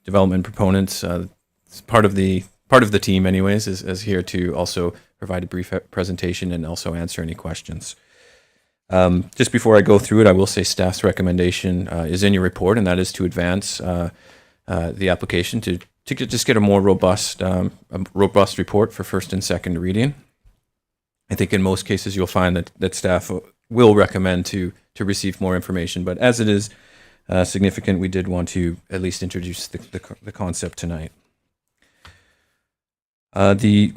Speaker 8: development proponents, part of the team, anyways, is here to also provide a brief presentation and also answer any questions. Just before I go through it, I will say staff's recommendation is in your report, and that is to advance the application to just get a more robust report for first and second reading. I think in most cases you'll find that staff will recommend to receive more information, but as it is significant, we did want to at least introduce the concept tonight. The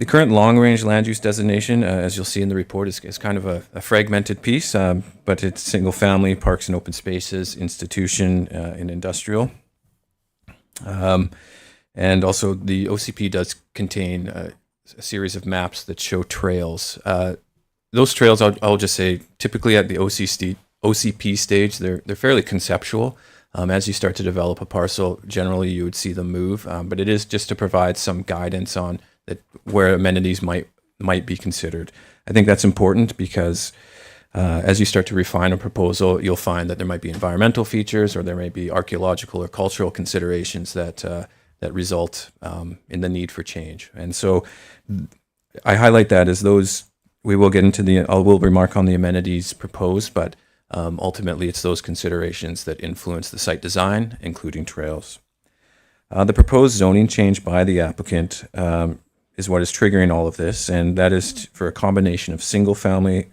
Speaker 8: current long-range land use designation, as you'll see in the report, is kind of a fragmented piece, but it's single-family, parks and open spaces, institution, and industrial. And also the OCP does contain a series of maps that show trails. Those trails, I'll just say, typically at the OCP stage, they're fairly conceptual. As you start to develop a parcel, generally you would see them move, but it is just to provide some guidance on where amenities might be considered. I think that's important because as you start to refine a proposal, you'll find that there might be environmental features, or there may be archaeological or cultural considerations that result in the need for change. And so I highlight that as those. We will get into we'll remark on the amenities proposed, but ultimately, it's those considerations that influence the site design, including trails. The proposed zoning change by the applicant is what is triggering all of this, and that is for a combination of single-family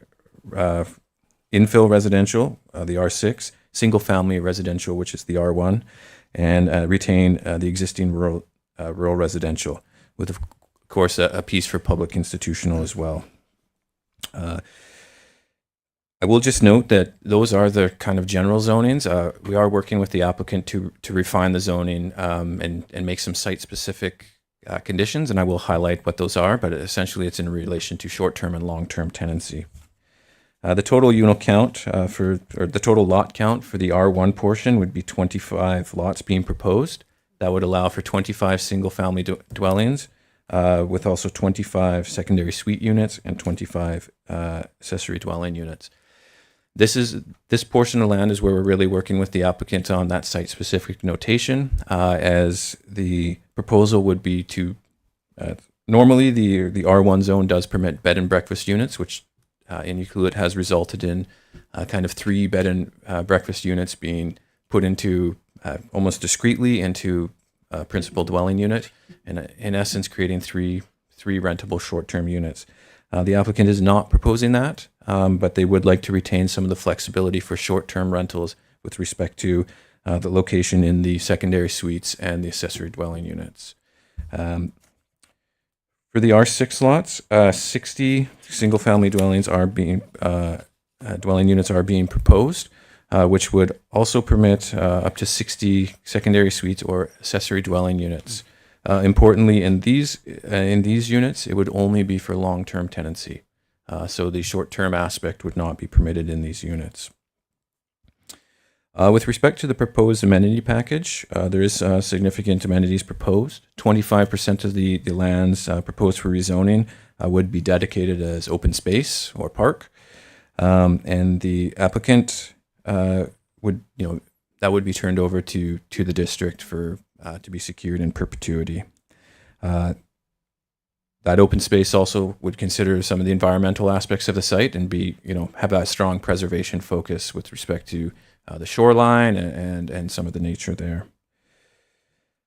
Speaker 8: infill residential, the R6, single-family residential, which is the R1, and retain the existing rural residential, with, of course, a piece for public institutional as well. I will just note that those are the kind of general zonings. We are working with the applicant to refine the zoning and make some site-specific conditions, and I will highlight what those are, but essentially it's in relation to short-term and long-term tenancy. The total unit count or the total lot count for the R1 portion would be 25 lots being proposed. That would allow for 25 single-family dwellings, with also 25 secondary suite units and 25 accessory dwelling units. This portion of land is where we're really working with the applicant on that site-specific notation, as the proposal would be to normally the R1 zone does permit bed and breakfast units, which in Ucluelet has resulted in kind of 3 bed and breakfast units being put into almost discreetly into a principal dwelling unit, and in essence creating three rentable short-term units. The applicant is not proposing that, but they would like to retain some of the flexibility for short-term rentals with respect to the location in the secondary suites and the accessory dwelling units. For the R6 lots, 60 single-family dwelling units are being proposed, which would also permit up to 60 secondary suites or accessory dwelling units. Importantly, in these units, it would only be for long-term tenancy. So the short-term aspect would not be permitted in these units. With respect to the proposed amenity package, there is significant amenities proposed. 25% of the lands proposed for rezoning would be dedicated as open space or park. And the applicant would, that would be turned over to the district for to be secured in perpetuity. That open space also would consider some of the environmental aspects of the site and be, have that strong preservation focus with respect to the shoreline and some of the nature there.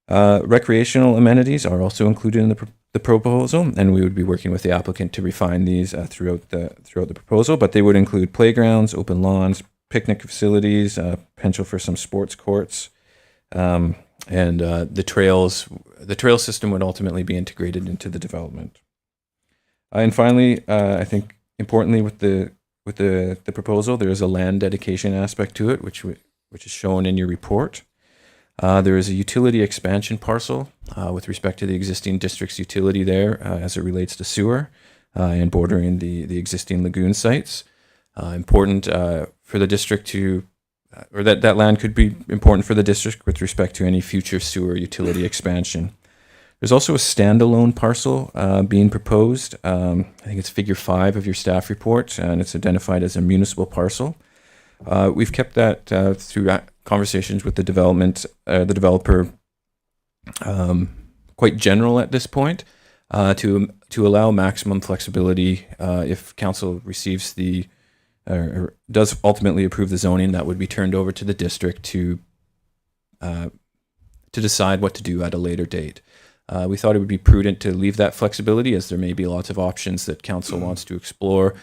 Speaker 8: Recreational amenities are also included in the proposal, and we would be working with the applicant to refine these throughout the proposal. But they would include playgrounds, open lawns, picnic facilities, potential for some sports courts, and the trails. The trail system would ultimately be integrated into the development. And finally, I think importantly with the proposal, there is a land dedication aspect to it, which is shown in your report. There is a utility expansion parcel with respect to the existing district's utility there as it relates to sewer and bordering the existing lagoon sites. Important for the district to, or that land could be important for the district with respect to any future sewer utility expansion. There's also a standalone parcel being proposed. I think it's figure 5 of your staff report, and it's identified as a municipal parcel. We've kept that through conversations with the developer, quite general at this point, to allow maximum flexibility if council receives or does ultimately approve the zoning. That would be turned over to the district to decide what to do at a later date. We thought it would be prudent to leave that flexibility, as there may be lots of options that council wants to explore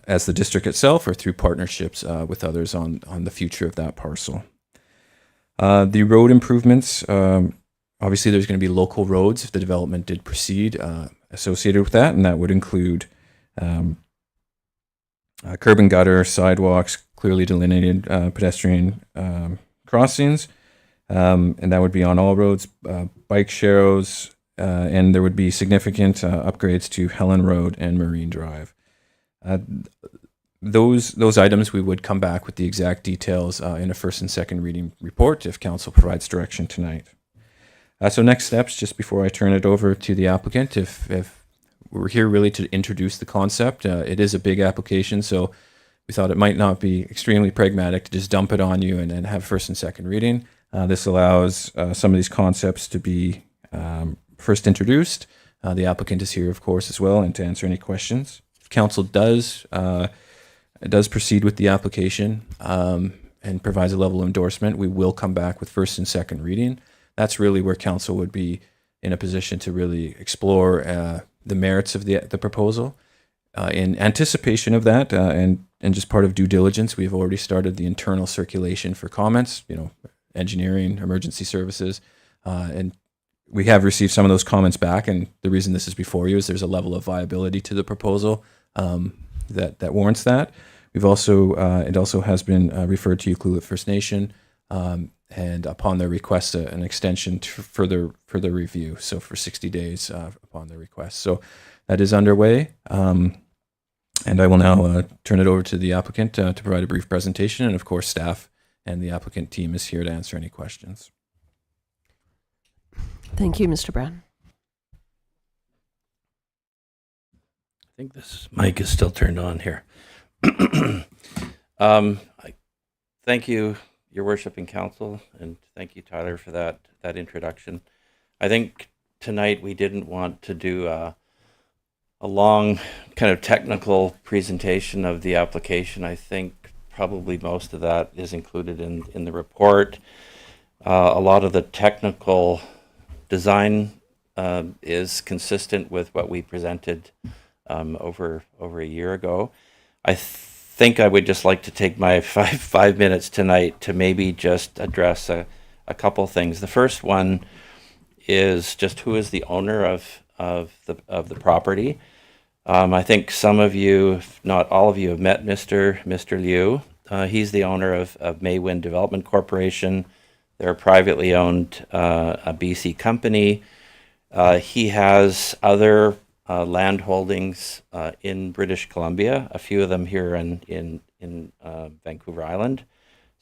Speaker 8: as the district itself or through partnerships with others on the future of that parcel. The road improvements, obviously there's going to be local roads if the development did proceed associated with that, and that would include curb and gutter, sidewalks, clearly delineated pedestrian crossings, and that would be on all roads, bike sharrows, and there would be significant upgrades to Helen Road and Marine Drive. Those items we would come back with the exact details in a first and second reading report if council provides direction tonight. So next steps, just before I turn it over to the applicant, if we're here really to introduce the concept, it is a big application, so we thought it might not be extremely pragmatic to just dump it on you and have first and second reading. This allows some of these concepts to be first introduced. The applicant is here, of course, as well, and to answer any questions. If council does proceed with the application and provides a level of endorsement, we will come back with first and second reading. That's really where council would be in a position to really explore the merits of the proposal. In anticipation of that, and just part of due diligence, we've already started the internal circulation for comments, engineering, emergency services, and we have received some of those comments back. And the reason this is before you is there's a level of viability to the proposal that warrants that. We've also it also has been referred to Ucluelet First Nation, and upon their request, an extension to further review. So for 60 days upon their request. So that is underway. And I will now turn it over to the applicant to provide a brief presentation. And of course, staff and the applicant team is here to answer any questions.
Speaker 3: Thank you, Mr. Brown.
Speaker 11: I think this mic is still turned on here. Thank you, Your Worship and Council, and thank you, Tyler, for that introduction. I think tonight we didn't want to do a long kind of technical presentation of the application. I think probably most of that is included in the report. A lot of the technical design is consistent with what we presented over a year ago. I think I would just like to take my five minutes tonight to maybe just address a couple things. The first one is just who is the owner of the property. I think some of you, if not all of you, have met Mr. Liu. He's the owner of Maywind Development Corporation. They're a privately owned a BC company. He has other land holdings in British Columbia, a few of them here in Vancouver Island.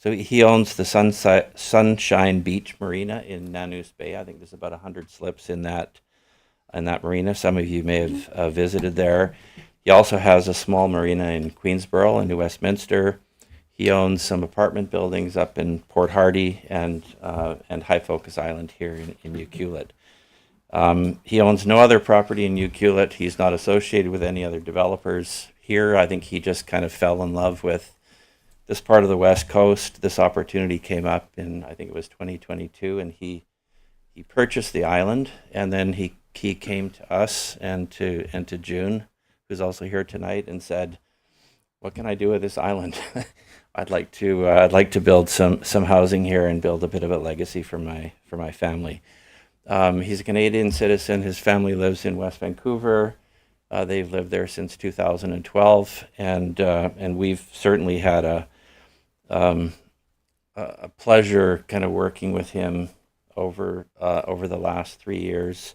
Speaker 11: So he owns the Sunshine Beach Marina in Nanu's Bay. I think there's about 100 slips in that marina. Some of you may have visited there. He also has a small marina in Queensborough and New Westminster. He owns some apartment buildings up in Port Hardy and High Focus Island here in Ucluelet. He owns no other property in Ucluelet. He's not associated with any other developers here. I think he just kind of fell in love with this part of the West Coast. This opportunity came up in, I think it was 2022, and he purchased the island, and then he came to us and to June, who's also here tonight, and said, "What can I do with this island? I'd like to build some housing here and build a bit of a legacy for my family." He's a Canadian citizen. His family lives in West Vancouver. They've lived there since 2012, and we've certainly had a pleasure kind of working with him over the last 3 years.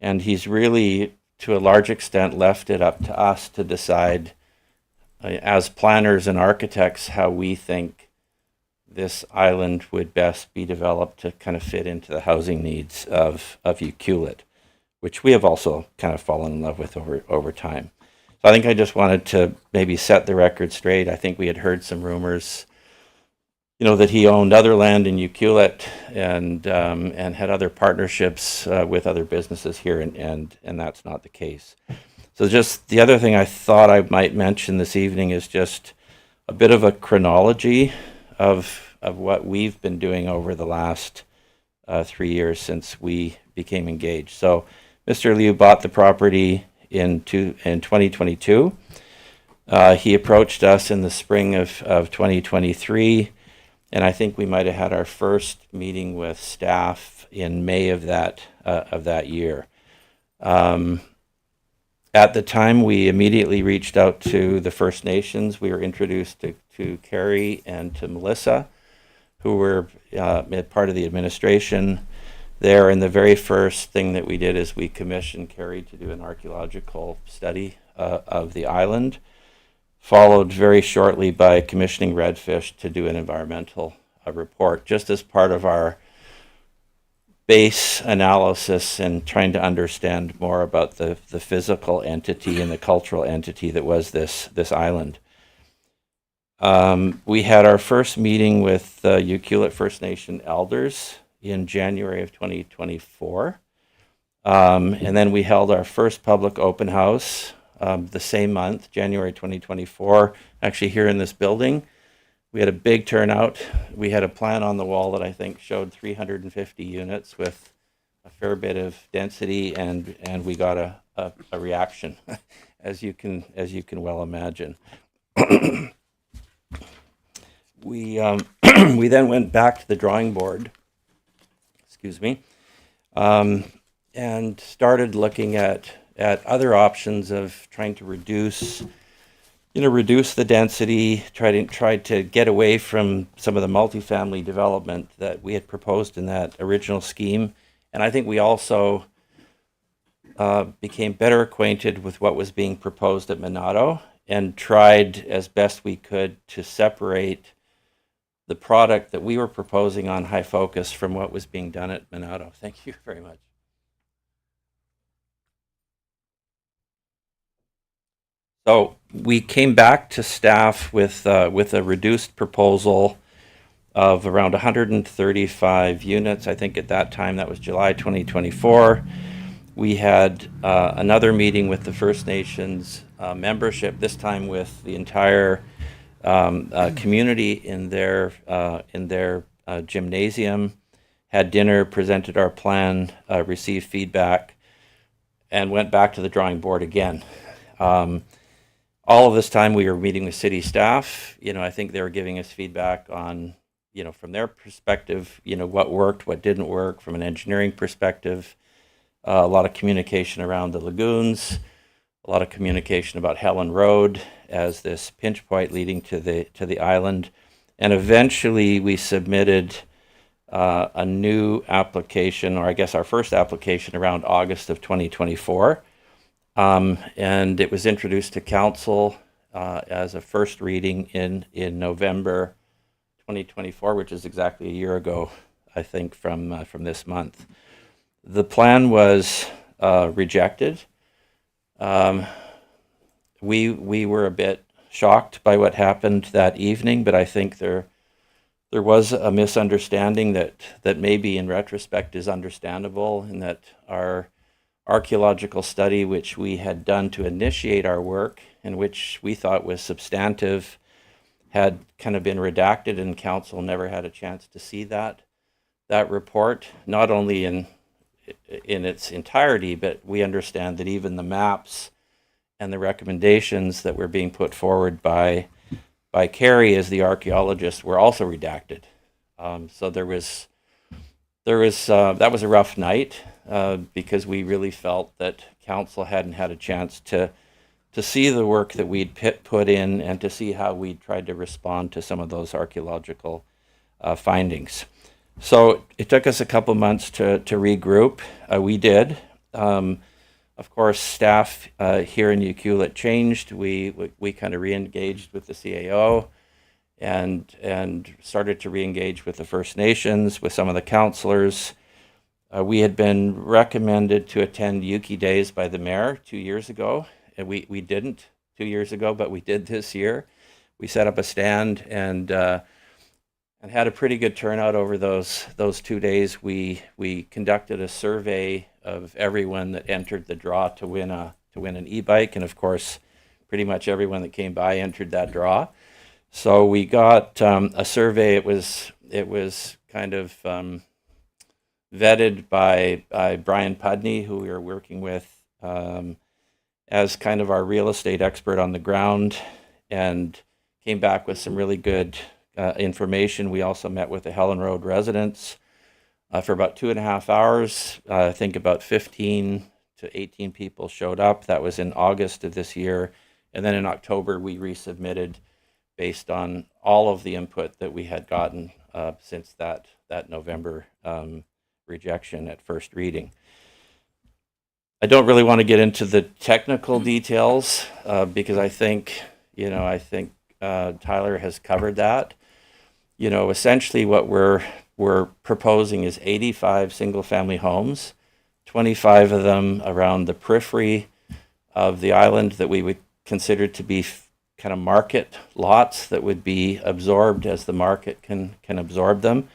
Speaker 11: And he's really, to a large extent, left it up to us to decide, as planners and architects, how we think this island would best be developed to kind of fit into the housing needs of Ucluelet, which we have also kind of fallen in love with over time. So I think I just wanted to maybe set the record straight. I think we had heard some rumors, that he owned other land in Ucluelet and had other partnerships with other businesses here, and that's not the case. So just the other thing I thought I might mention this evening is just a bit of a chronology of what we've been doing over the last 3 years since we became engaged. So Mr. Liu bought the property in 2022. He approached us in the spring of 2023, and I think we might have had our first meeting with staff in May of that year. At the time, we immediately reached out to the First Nations. We were introduced to Carrie and to Melissa, who were part of the administration there. And the very first thing that we did is we commissioned Carrie to do an archaeological study of the island, followed very shortly by commissioning Redfish to do an environmental report, just as part of our base analysis and trying to understand more about the physical entity and the cultural entity that was this island. We had our first meeting with Ucluelet First Nation elders in January of 2024. And then we held our first public open house the same month, January 2024, actually here in this building. We had a big turnout. We had a plan on the wall that I think showed 350 units with a fair bit of density, and we got a reaction, as you can well imagine. We then went back to the drawing board, and started looking at other options of trying to reduce the density, tried to get away from some of the multifamily development that we had proposed in that original scheme. And I think we also became better acquainted with what was being proposed at Monado and tried as best we could to separate the product that we were proposing on High Focus from what was being done at Monado. Thank you very much. So we came back to staff with a reduced proposal of around 135 units. I think at that time, that was July 2024. We had another meeting with the First Nations membership, this time with the entire community in their gymnasium, had dinner, presented our plan, received feedback, and went back to the drawing board again. All of this time we were meeting with city staff. I think they were giving us feedback on, from their perspective, what worked, what didn't work from an engineering perspective. A lot of communication around the lagoons, a lot of communication about Helen Road as this pinch point leading to the island. And eventually we submitted a new application, or I guess our first application, around August of 2024. And it was introduced to council as a first reading in November 2024, which is exactly a year ago, I think, from this month. The plan was rejected. We were a bit shocked by what happened that evening, but I think there was a misunderstanding that maybe in retrospect is understandable, in that our archaeological study, which we had done to initiate our work and which we thought was substantive, had kind of been redacted, and council never had a chance to see that report, not only in its entirety, but we understand that even the maps and the recommendations that were being put forward by Carrie as the archaeologist were also redacted. So that was a rough night because we really felt that council hadn't had a chance to see the work that we'd put in and to see how we tried to respond to some of those archaeological findings. So it took us a couple months to regroup. We did. Of course, staff here in Ucluelet changed. We kind of re-engaged with the CAO and started to re-engage with the First Nations, with some of the councillors. We had been recommended to attend Yuki Days by the mayor 2 years ago. And we didn't 2 years ago, but we did this year. We set up a stand and had a pretty good turnout over those 2 days. We conducted a survey of everyone that entered the draw to win an e-bike, and of course, pretty much everyone that came by entered that draw. So we got a survey. It was kind of vetted by Brian Pudney, who we were working with as kind of our real estate expert on the ground, and came back with some really good information. We also met with the Helen Road residents for about 2.5 hours. I think about 15 to 18 people showed up. That was in August of this year. And then in October, we resubmitted based on all of the input that we had gotten since that November rejection at first reading. I don't really want to get into the technical details because I think Tyler has covered that. Essentially what we're proposing is 85 single-family homes, 25 of them around the periphery of the island that we would consider to be kind of market lots that would be absorbed as the market can absorb them.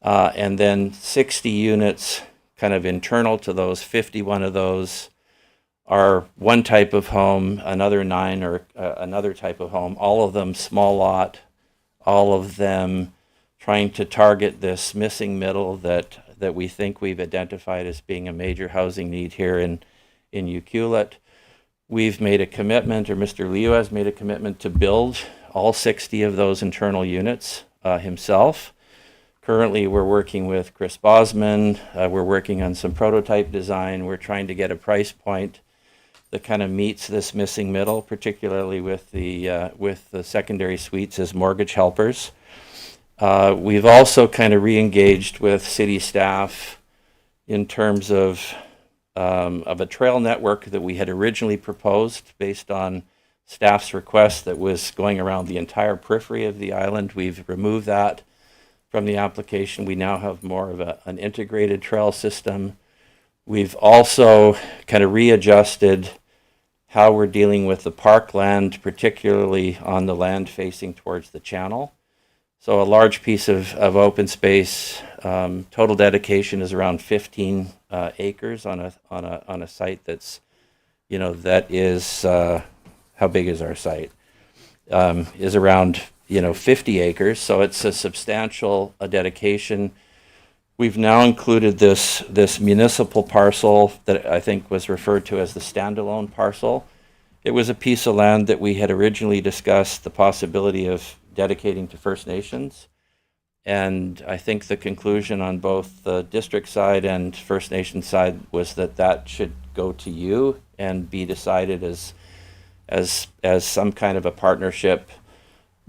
Speaker 11: And then 60 units kind of internal to those. 51 of those are one type of home, another 9 or another type of home, all of them small lot, all of them trying to target this missing middle that we think we've identified as being a major housing need here in Ucluelet. We've made a commitment, or Mr. Leo has made a commitment to build all 60 of those internal units himself. Currently, we're working with Chris Bosman. We're working on some prototype design. We're trying to get a price point that kind of meets this missing middle, particularly with the secondary suites as mortgage helpers. We've also kind of re-engaged with city staff in terms of a trail network that we had originally proposed based on staff's request that was going around the entire periphery of the island. We've removed that from the application. We now have more of an integrated trail system. We've also kind of readjusted how we're dealing with the parkland, particularly on the land facing towards the channel. So a large piece of open space, total dedication is around 15 acres on a site that's, that is, how big is our site? Is around 50 acres, so it's a substantial dedication. We've now included this municipal parcel that I think was referred to as the standalone parcel. It was a piece of land that we had originally discussed the possibility of dedicating to First Nations, and I think the conclusion on both the district side and First Nation side was that should go to you and be decided as some kind of a partnership.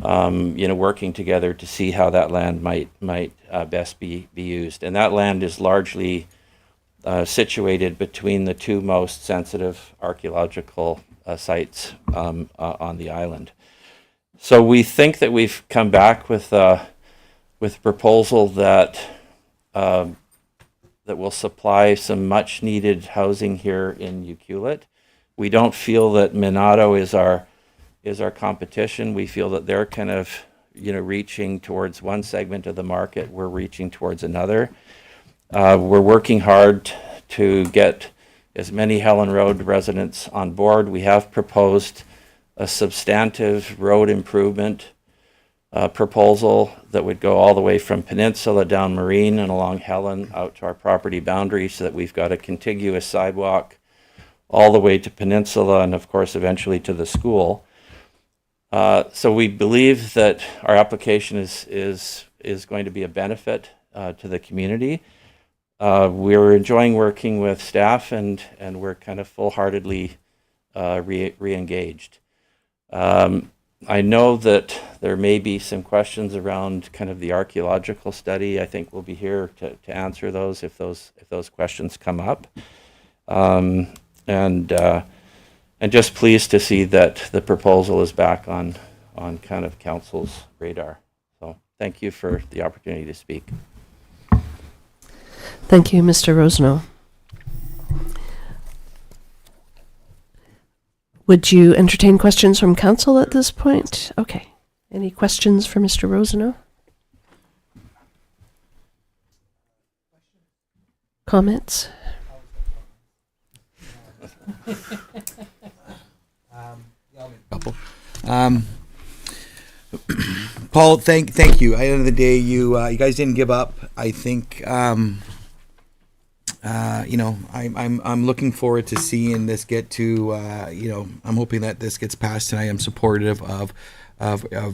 Speaker 11: Working together to see how that land might best be used. And that land is largely situated between the two most sensitive archaeological sites on the island. So we think that we've come back with a with a proposal that that will supply some much needed housing here in Ucluelet. We don't feel that Minato is our competition. We feel that they're kind of, reaching towards one segment of the market. We're reaching towards another. We're working hard to get as many Helen Road residents on board. We have proposed a substantive road improvement proposal that would go all the way from Peninsula down Marine and along Helen out to our property boundary, so that we've got a contiguous sidewalk all the way to Peninsula and of course eventually to the school. So we believe that our application is going to be a benefit to the community. We're enjoying working with staff, and we're kind of full-heartedly re-engaged. I know that there may be some questions around kind of the archaeological study. I think we'll be here to answer those if those questions come up. And just pleased to see that the proposal is back on kind of council's radar. So thank you for the opportunity to speak.
Speaker 3: Thank you, Mr. Roseno. Would you entertain questions from council at this point? Okay. Any questions for Mr. Roseno? Comments?
Speaker 4: Couple. Paul, thank you. At the end of the day, you guys didn't give up. I think I'm looking forward to seeing this get to I'm hoping that this gets passed tonight. I'm supportive of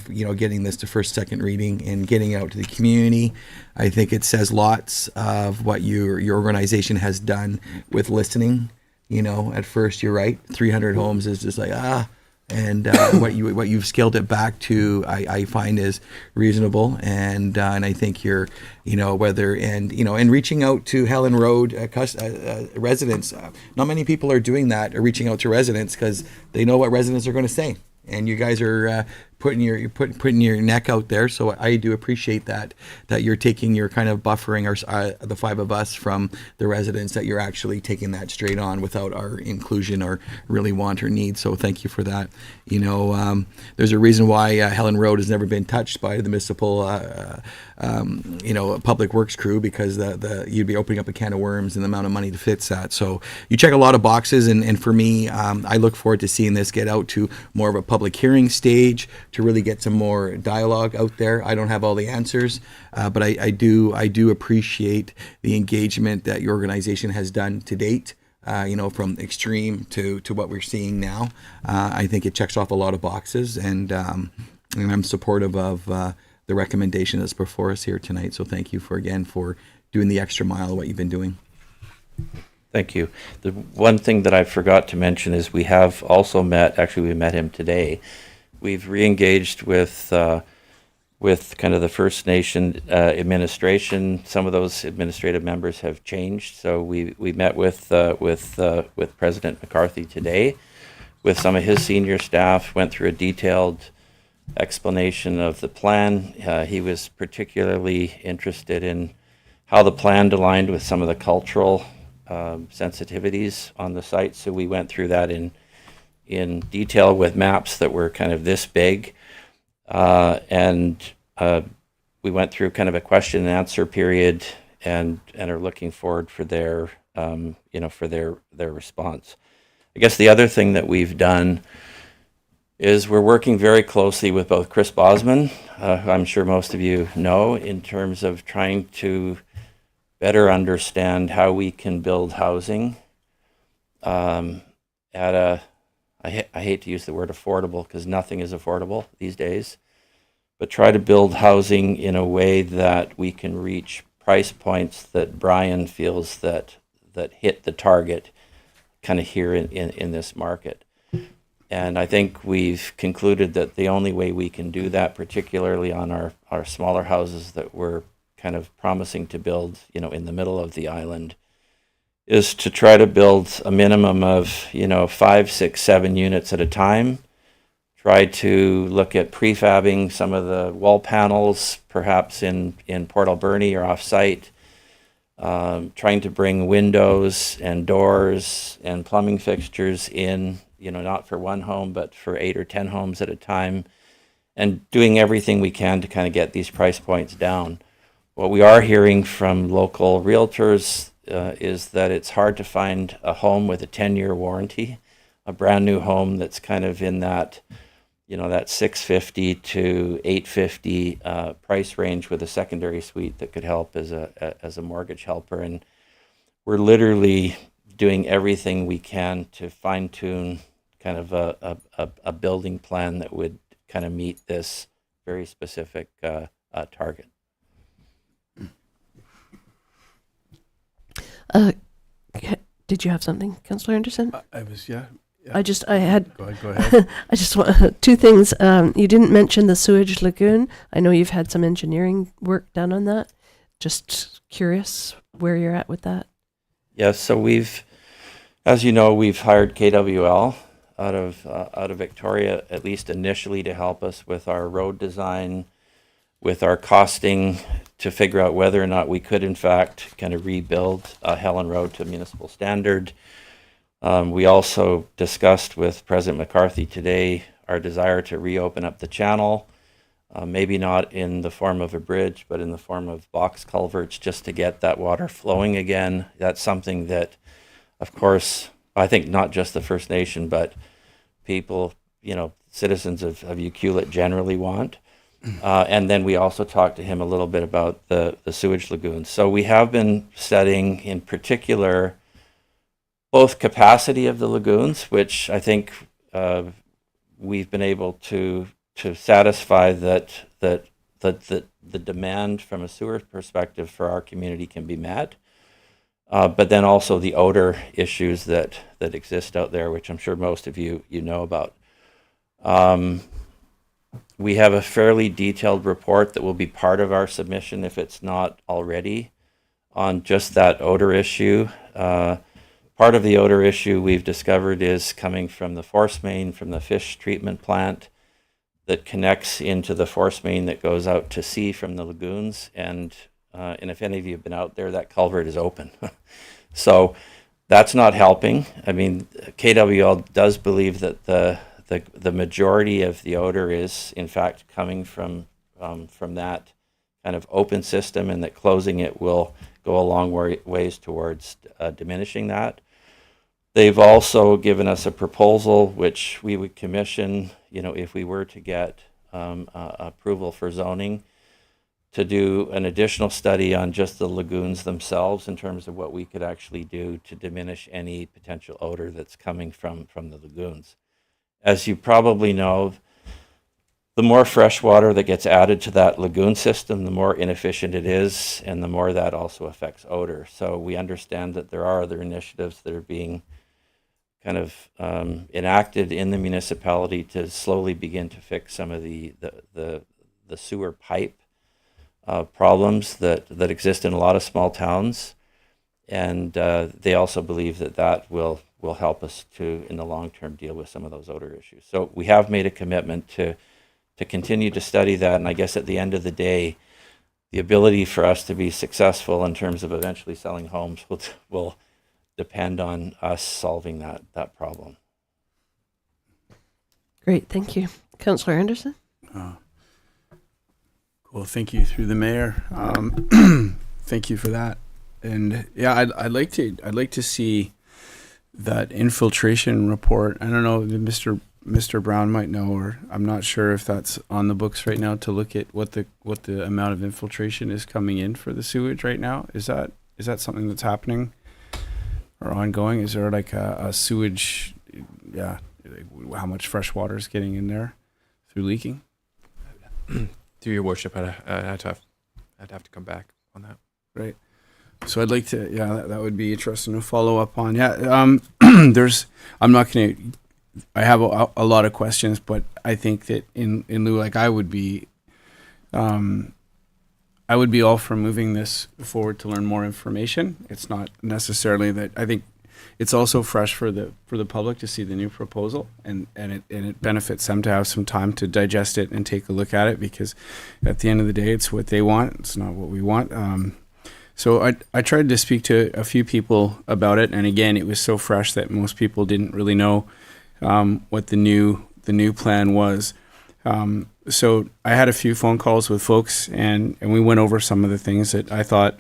Speaker 4: getting this to first, second reading and getting it out to the community. I think it says lots of what your organization has done with listening. At first you're right, 300 homes is just like and what you've scaled it back to, I find is reasonable, and I think you're and reaching out to Helen Road residents. Not many people are doing that, or reaching out to residents, because they know what residents are going to say, and you guys are putting your neck out there. So I do appreciate that you're taking your kind of buffering the five of us from the residents, that you're actually taking that straight on without our inclusion or really want or need. So thank you for that. There's a reason why Helen Road has never been touched by the municipal public works crew, because you'd be opening up a can of worms and the amount of money to fix that. So you check a lot of boxes, and for me, I look forward to seeing this get out to more of a public hearing stage, to really get some more dialogue out there. I don't have all the answers, but I do appreciate the engagement that your organization has done to date. From extreme to what we're seeing now. I think it checks off a lot of boxes, and I'm supportive of the recommendation that's before us here tonight. So thank you for doing the extra mile of what you've been doing.
Speaker 11: Thank you. The one thing that I forgot to mention is we have also met him today. We've re-engaged with kind of the First Nation administration. Some of those administrative members have changed. So we met with President McCarthy today, with some of his senior staff, went through a detailed explanation of the plan. He was particularly interested in how the plan aligned with some of the cultural sensitivities on the site. So we went through that in detail with maps that were kind of this big. And we went through kind of a question and answer period, and are looking forward for their response. I guess the other thing that we've done is we're working very closely with both Chris Bosman, who I'm sure most of you know, in terms of trying to better understand how we can build housing I hate to use the word affordable, because nothing is affordable these days, but try to build housing in a way that we can reach price points that Brian feels that hit the target kind of here in this market. And I think we've concluded that the only way we can do that, particularly on our smaller houses that we're kind of promising to build, in the middle of the island, is to try to build a minimum of, 5, 6, 7 units at a time, try to look at prefabbing some of the wall panels, perhaps in Port Alberni or off-site, trying to bring windows and doors and plumbing fixtures in, not for one home, but for 8 or 10 homes at a time, and doing everything we can to kind of get these price points down. What we are hearing from local realtors is that it's hard to find a home with a 10-year warranty, a brand new home that's kind of in that, that $650 to $850 price range with a secondary suite that could help as a mortgage helper. And we're literally doing everything we can to fine tune kind of a building plan that would kind of meet this very specific target.
Speaker 3: Did you have something, Councillor Anderson?
Speaker 6: I was, yeah.
Speaker 3: I had.
Speaker 6: Go ahead.
Speaker 3: I just want two things. You didn't mention the sewage lagoon. I know you've had some engineering work done on that. Just curious where you're at with that.
Speaker 11: Yes, so we've hired KWL out of Victoria, at least initially, to help us with our road design, with our costing, to figure out whether or not we could, in fact, kind of rebuild Helen Road to municipal standard. We also discussed with President McCarthy today our desire to reopen up the channel, maybe not in the form of a bridge, but in the form of box culverts, just to get that water flowing again. That's something that, of course, I think not just the First Nation, but people, citizens of Ucluelet generally want. And then we also talked to him a little bit about the sewage lagoons. So we have been studying, in particular, both capacity of the lagoons, which I think we've been able to satisfy that the demand from a sewer perspective for our community can be met, but then also the odor issues that exist out there, which I'm sure most of you know about. We have a fairly detailed report that will be part of our submission, if it's not already, on just that odor issue. Part of the odor issue we've discovered is coming from the force main from the fish treatment plant that connects into the force main that goes out to sea from the lagoons. And if any of you have been out there, that culvert is open. So that's not helping. I mean, KWL does believe that the majority of the odor is, in fact, coming from that kind of open system, and that closing it will go a long ways towards diminishing that. They've also given us a proposal which we would commission, if we were to get approval for zoning, to do an additional study on just the lagoons themselves in terms of what we could actually do to diminish any potential odor that's coming from the lagoons. As you probably know, the more fresh water that gets added to that lagoon system, the more inefficient it is, and the more that also affects odor. So we understand that there are other initiatives that are being kind of enacted in the municipality to slowly begin to fix some of the sewer pipe problems that exist in a lot of small towns. And they also believe that will help us to, in the long term, deal with some of those odor issues. So we have made a commitment to continue to study that. And I guess at the end of the day, the ability for us to be successful in terms of eventually selling homes will depend on us solving that problem.
Speaker 3: Great, thank you. Councillor Anderson?
Speaker 7: Cool, thank you through the mayor. Thank you for that. And yeah, I'd like to see that infiltration report. I don't know, Mr. Brown might know, or I'm not sure if that's on the books right now, to look at what the amount of infiltration is coming in for the sewage right now. Is that something that's happening or ongoing? Is there like a sewage, how much fresh water is getting in there through leaking?
Speaker 8: Through your worship, I'd have to come back on that.
Speaker 7: Right. So I'd like to, that would be interesting to follow up on. I have a lot of questions, but I think that in lieu, like I would be all for moving this forward to learn more information. It's not necessarily that I think it's also fresh for the public to see the new proposal, and it benefits them to have some time to digest it and take a look at it, because at the end of the day, it's what they want. It's not what we want. So I tried to speak to a few people about it, and again, it was so fresh that most people didn't really know what the new plan was. So I had a few phone calls with folks, and we went over some of the things that I thought,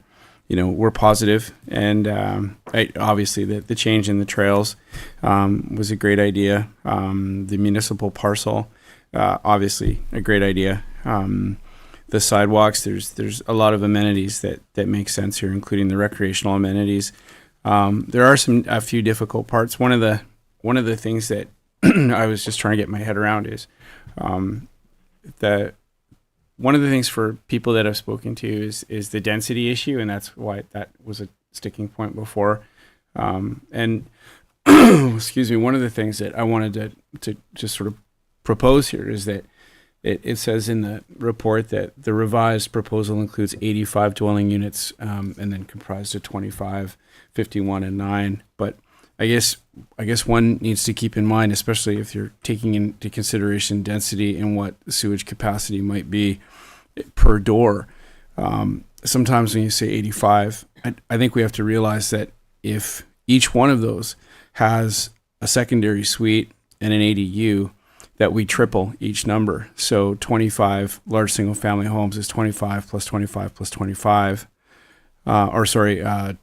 Speaker 7: were positive. And obviously the change in the trails was a great idea. The municipal parcel, obviously a great idea. The sidewalks, there's a lot of amenities that make sense here, including the recreational amenities. There are a few difficult parts. One of the things that I was just trying to get my head around is that one of the things for people that I've spoken to is the density issue, and that's why that was a sticking point before. And excuse me, one of the things that I wanted to just sort of propose here is that it says in the report that the revised proposal includes 85 dwelling units, and then comprised of 25, 51, and 9. But I guess one needs to keep in mind, especially if you're taking into consideration density and what sewage capacity might be per door. Sometimes when you say 85, I think we have to realize that if each one of those has a secondary suite and an ADU, that we triple each number. So 25 large single family homes is 25 plus 25 plus 25. 25,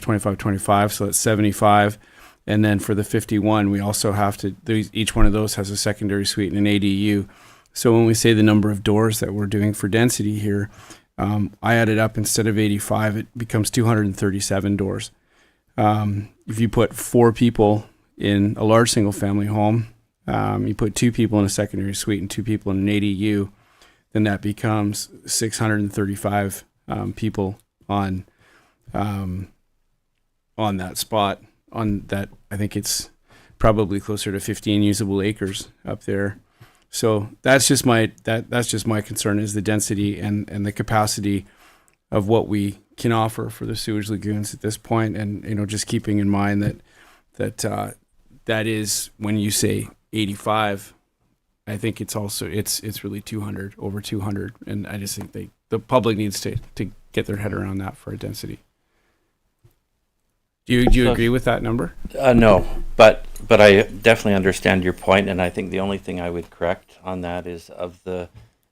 Speaker 7: 25, 25. So that's 75. And then for the 51, we also have to, each one of those has a secondary suite and an ADU. So when we say the number of doors that we're doing for density here, I added up, instead of 85, it becomes 237 doors. If you put 4 people in a large single family home, you put 2 people in a secondary suite and 2 people in an ADU, then that becomes 635 people on that spot. On that, I think it's probably closer to 15 usable acres up there. So that's just my concern, is the density and the capacity of what we can offer for the sewage lagoons at this point. And just keeping in mind that is, when you say 85, I think it's also it's really 200, over 200, and I just think the public needs to get their head around that for a density. Do you agree with that number?
Speaker 11: No, but I definitely understand your point, and I think the only thing I would correct on that is, of the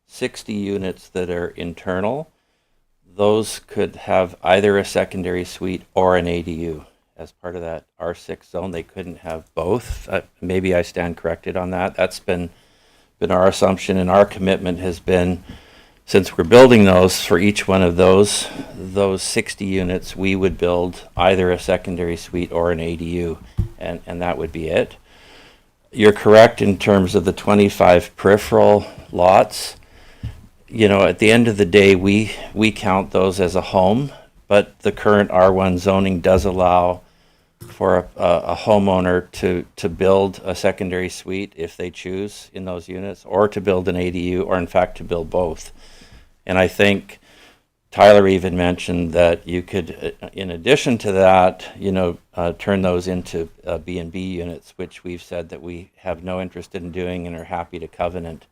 Speaker 11: 60 units that are internal, those could have either a secondary suite or an ADU as part of that R6 zone. They couldn't have both. Maybe I stand corrected on that. That's been our assumption, and our commitment has been, since we're building those, for each one of those 60 units, we would build either a secondary suite or an ADU, and that would be it. You're correct in terms of the 25 peripheral lots. At the end of the day, we count those as a home, but the current R1 zoning does allow for a homeowner to build a secondary suite if they choose in those units, or to build an ADU, or in fact to build both. And I think Tyler even mentioned that you could, in addition to that, turn those into B&B units, which we've said that we have no interest in doing and are happy to covenant,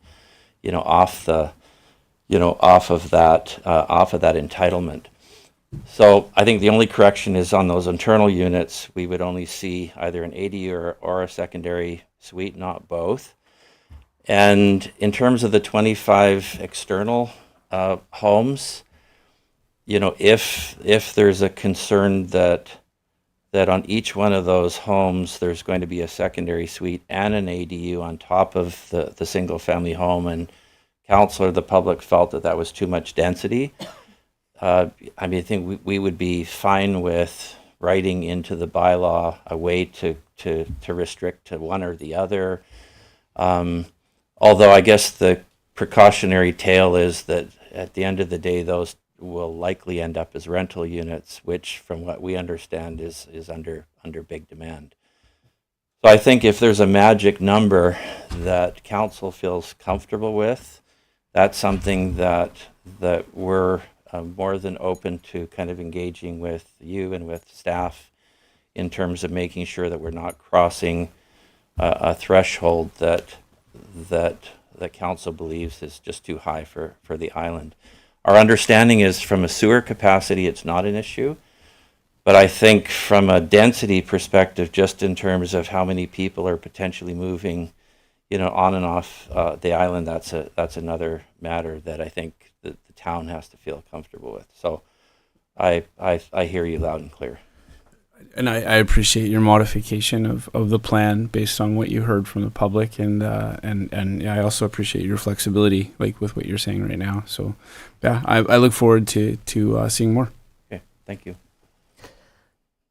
Speaker 11: off of that entitlement. So I think the only correction is on those internal units, we would only see either an ADU or a secondary suite, not both. And in terms of the 25 external homes, if there's a concern that on each one of those homes there's going to be a secondary suite and an ADU on top of the single family home, and council or the public felt that was too much density, I think we would be fine with writing into the bylaw a way to restrict to one or the other. Although I guess the precautionary tale is that at the end of the day, those will likely end up as rental units, which, from what we understand, is under big demand. So I think if there's a magic number that council feels comfortable with, that's something that we're more than open to kind of engaging with you and with staff in terms of making sure that we're not crossing a threshold that the council believes is just too high for the island. Our understanding is from a sewer capacity, it's not an issue. But I think from a density perspective, just in terms of how many people are potentially moving, on and off the island, that's another matter that I think the town has to feel comfortable with. So I hear you loud and clear.
Speaker 7: And I appreciate your modification of the plan based on what you heard from the public, and I also appreciate your flexibility, like with what you're saying right now. So, yeah, I look forward to seeing more.
Speaker 11: Okay, thank you.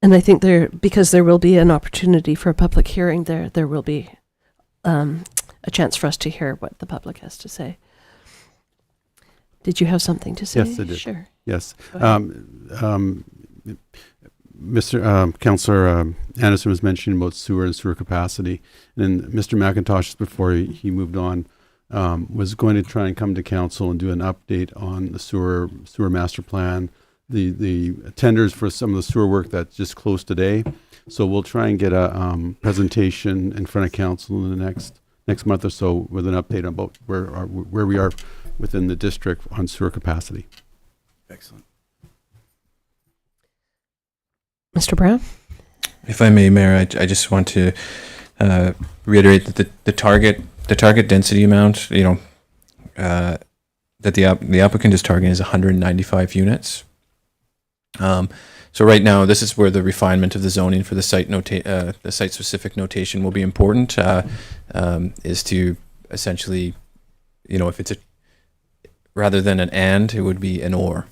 Speaker 3: And I think because there will be an opportunity for a public hearing, there will be a chance for us to hear what the public has to say. Did you have something to say?
Speaker 6: Yes, I did.
Speaker 3: Sure.
Speaker 6: Yes.
Speaker 3: Go ahead.
Speaker 6: Mr. Councillor Anderson was mentioning about sewer and sewer capacity, and then Mr. McIntosh, before he moved on, was going to try and come to council and do an update on the sewer master plan, the tenders for some of the sewer work that's just closed today. So we'll try and get a presentation in front of council in the next month or so with an update about where we are within the district on sewer capacity.
Speaker 7: Excellent.
Speaker 3: Mr. Brown?
Speaker 8: If I may, Mayor, I just want to reiterate that the target density amount, that the applicant is targeting is 195 units. So right now, this is where the refinement of the zoning for the site specific notation will be important. Is to essentially, if it's rather than an and, it would be an or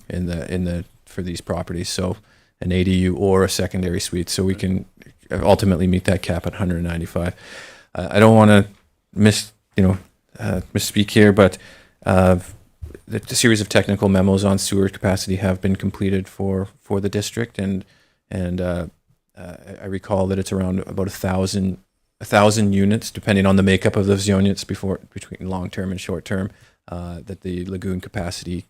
Speaker 8: for these properties. So an ADU or a secondary suite, so we can ultimately meet that cap at 195. I don't want to misspeak here, but the series of technical memos on sewer capacity have been completed for the district, and I recall that it's around about 1,000 units, depending on the makeup of those units between long term and short term, that the lagoon capacity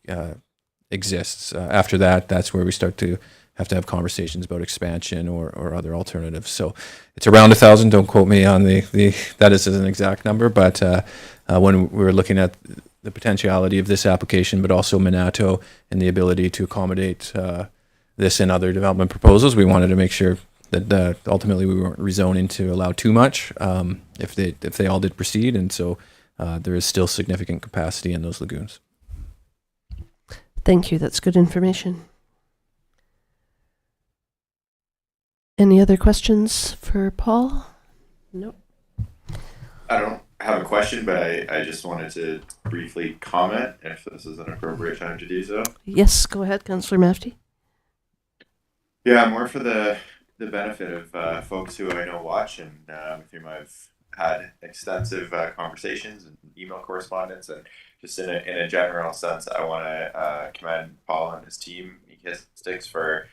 Speaker 8: exists. After that, that's where we start to have conversations about expansion or other alternatives. So it's around 1,000. Don't quote me on that is an exact number, but when we were looking at the potentiality of this application, but also Minato and the ability to accommodate this and other development proposals, we wanted to make sure that ultimately we weren't rezoning to allow too much if they all did proceed, and so there is still significant capacity in those lagoons.
Speaker 3: Thank you. That's good information. Any other questions for Paul? No.
Speaker 2: I don't have a question, but I just wanted to briefly comment if this is an appropriate time to do so.
Speaker 3: Yes, go ahead, Councillor Mafty.
Speaker 2: Yeah, more for the benefit of folks who I know watch and with whom I've had extensive conversations and email correspondence, and just in a general sense, I want to commend Paul and his team, Ecostics, for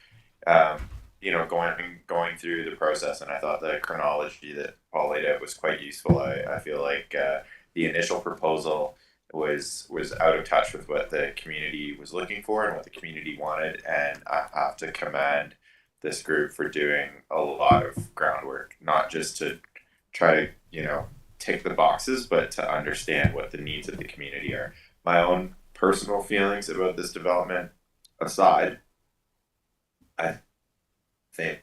Speaker 2: going through the process. And I thought the chronology that Paul laid out was quite useful. I feel like the initial proposal was out of touch with what the community was looking for and what the community wanted, and I have to commend this group for doing a lot of groundwork, not just to try to tick the boxes, but to understand what the needs of the community are. My own personal feelings about this development aside, I think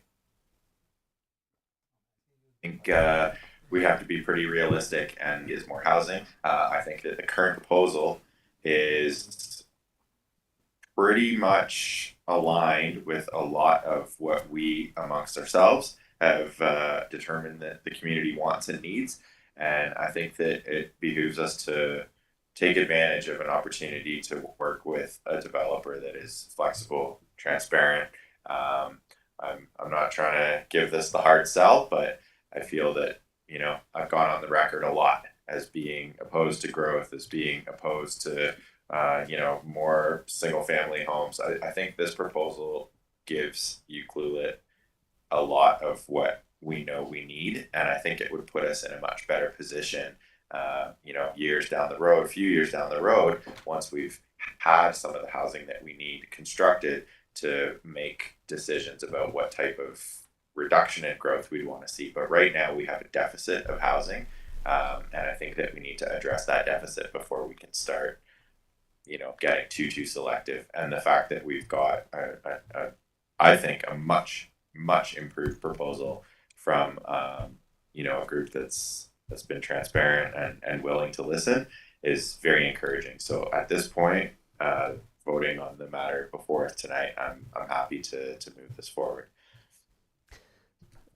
Speaker 2: we have to be pretty realistic and is more housing. I think that the current proposal is pretty much aligned with a lot of what we amongst ourselves have determined that the community wants and needs. And I think that it behooves us to take advantage of an opportunity to work with a developer that is flexible, transparent. I'm not trying to give this the hard sell, but I feel that, I've gone on the record a lot as being opposed to growth, as being opposed to, more single family homes. I think this proposal gives UClueLit a lot of what we know we need, and I think it would put us in a much better position, a few years down the road, once we've had some of the housing that we need constructed, to make decisions about what type of reduction in growth we'd want to see. But right now we have a deficit of housing, and I think that we need to address that deficit before we can start, getting too selective. And the fact that we've got I think a much improved proposal from a group that's been transparent and willing to listen is very encouraging. So at this point, voting on the matter before us tonight, I'm happy to move this forward.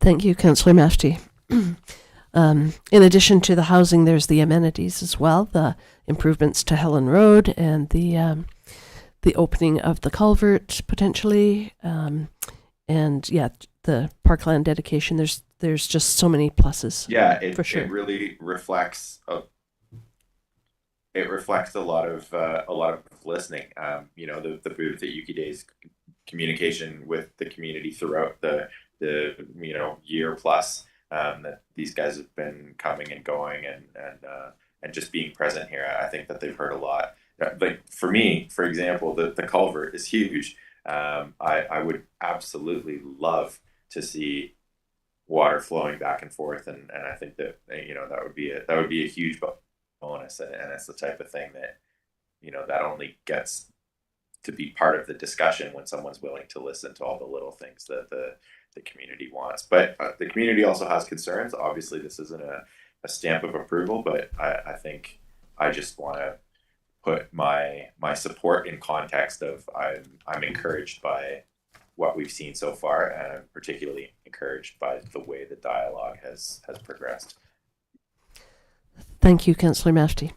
Speaker 3: Thank you, Councillor Mafty. In addition to the housing, there's the amenities as well, the improvements to Helen Road and the opening of the culvert potentially, and the parkland dedication. There's just so many pluses.
Speaker 2: Yeah,
Speaker 3: for sure.
Speaker 2: It really reflects a lot of listening. The booth at Yuki Days, communication with the community throughout the year plus that these guys have been coming and going and just being present here. I think that they've heard a lot. Like for me, for example, the culvert is huge. I would absolutely love to see water flowing back and forth, and I think that that would be a huge bonus, and it's the type of thing that that only gets to be part of the discussion when someone's willing to listen to all the little things that the community wants. But the community also has concerns. Obviously, this isn't a stamp of approval, but I think I just want to put my support in context of I'm encouraged by what we've seen so far, and I'm particularly encouraged by the way the dialogue has progressed.
Speaker 3: Thank you, Councillor Mafty.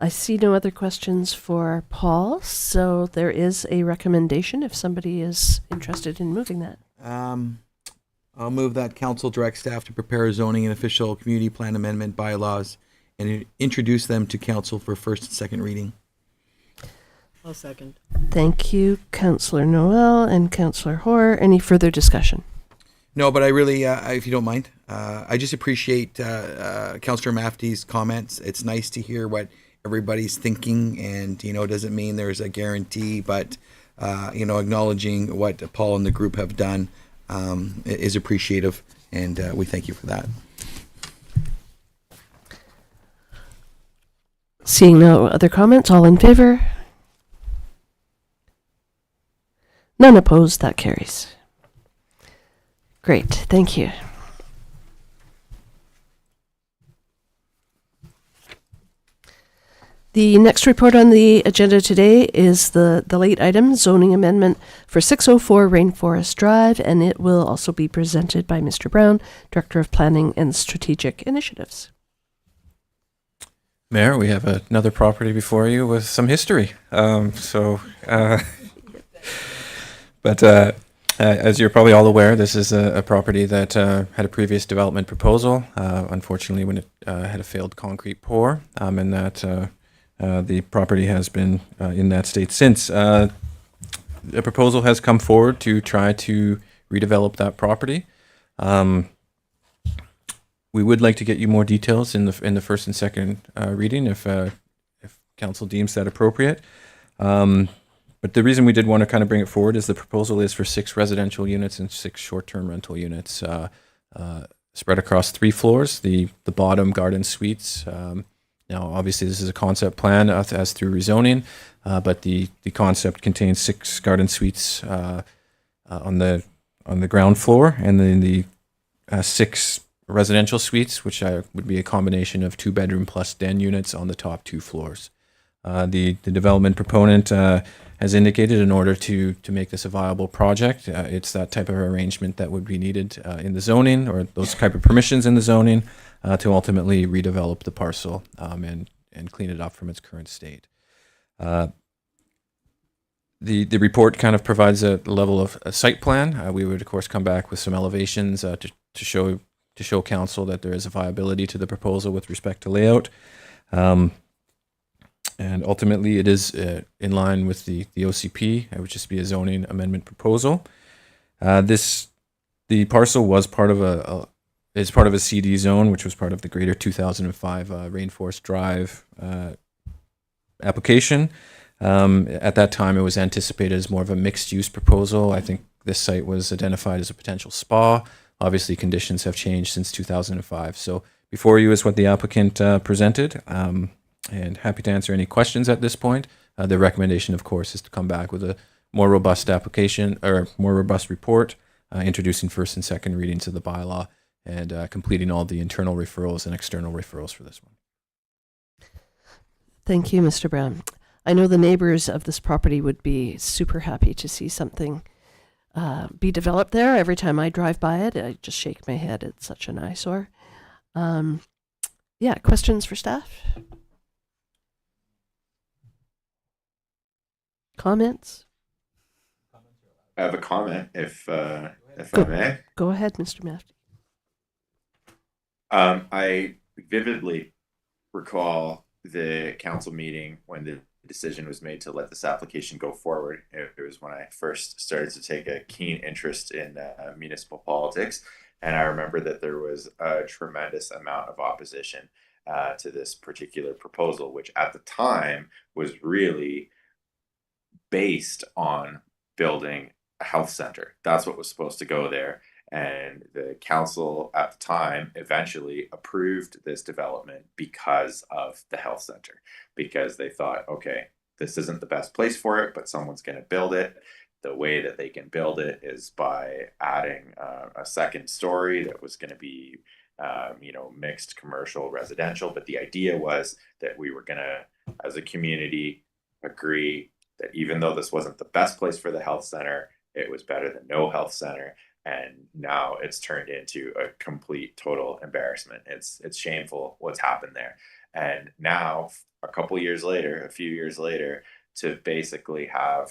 Speaker 3: I see no other questions for Paul, so there is a recommendation if somebody is interested in moving that.
Speaker 4: I'll move that council direct staff to prepare a zoning and official community plan amendment bylaws and introduce them to council for first and second reading.
Speaker 10: I'll second.
Speaker 3: Thank you, Councillor Noel and Councillor Hoare. Any further discussion?
Speaker 4: No, but I really, if you don't mind, I just appreciate Councillor Mafty's comments. It's nice to hear what everybody's thinking, and it doesn't mean there's a guarantee, but acknowledging what Paul and the group have done is appreciative, and we thank you for that.
Speaker 3: Seeing no other comments, all in favor? None opposed, that carries. Great, thank you. The next report on the agenda today is the late item, zoning amendment for 604 Rainforest Drive, and it will also be presented by Mr. Brown, Director of Planning and Strategic Initiatives.
Speaker 8: Mayor, we have another property before you with some history. But as you're probably all aware, this is a property that had a previous development proposal. Unfortunately, when it had a failed concrete pour, and that the property has been in that state since. A proposal has come forward to try to redevelop that property. We would like to get you more details in the first and second reading if council deems that appropriate. But the reason we did want to kind of bring it forward is the proposal is for 6 residential units and 6 short-term rental units spread across 3 floors. The bottom garden suites. Now, obviously, this is a concept plan as through rezoning, but the concept contains 6 garden suites on the ground floor, and then the 6 residential suites, which would be a combination of 2-bedroom plus den units on the top 2 floors. The development proponent has indicated in order to make this a viable project, it's that type of arrangement that would be needed in the zoning, or those type of permissions in the zoning, to ultimately redevelop the parcel and clean it up from its current state. The report kind of provides a level of a site plan. We would of course come back with some elevations to show council that there is a viability to the proposal with respect to layout. And ultimately, it is in line with the OCP. It would just be a zoning amendment proposal. The parcel was part of a CD zone, which was part of the greater 2005 Rainforest Drive application. At that time, it was anticipated as more of a mixed-use proposal. I think this site was identified as a potential spa. Obviously, conditions have changed since 2005. So before you is what the applicant presented, and happy to answer any questions at this point. The recommendation, of course, is to come back with a more robust application or more robust report, introducing first and second readings of the bylaw and completing all the internal referrals and external referrals for this one.
Speaker 3: Thank you, Mr. Brown. I know the neighbors of this property would be super happy to see something be developed there. Every time I drive by it, I just shake my head. It's such an eyesore. Yeah, questions for staff? Comments?
Speaker 2: I have a comment, if I
Speaker 3: Go.
Speaker 2: may.
Speaker 3: Go ahead, Mr. Mafty.
Speaker 2: I vividly recall the council meeting when the decision was made to let this application go forward. It was when I first started to take a keen interest in municipal politics, and I remember that there was a tremendous amount of opposition to this particular proposal, which at the time was really based on building a health center. That's what was supposed to go there. And the council at the time eventually approved this development because of the health center, because they thought, okay, this isn't the best place for it, but someone's going to build it. The way that they can build it is by adding a second story that was going to be, mixed commercial residential. But the idea was that we were going to, as a community, agree that even though this wasn't the best place for the health center, it was better than no health center. And now it's turned into a complete, total embarrassment. It's shameful what's happened there. And now, a few years later, to basically have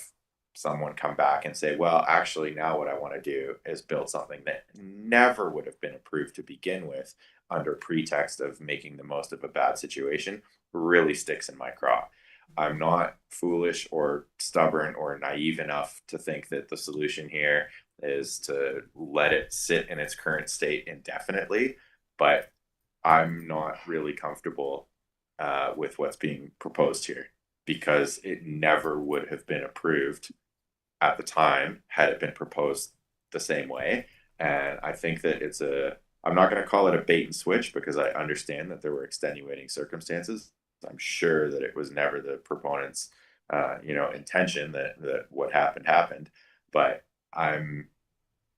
Speaker 2: someone come back and say, well, actually, now what I want to do is build something that never would have been approved to begin with under pretext of making the most of a bad situation, really sticks in my craw. I'm not foolish or stubborn or naive enough to think that the solution here is to let it sit in its current state indefinitely, but I'm not really comfortable with what's being proposed here, because it never would have been approved at the time had it been proposed the same way. And I think that I'm not going to call it a bait and switch, because I understand that there were extenuating circumstances. I'm sure that it was never the proponent's, intention that what happened. But I'm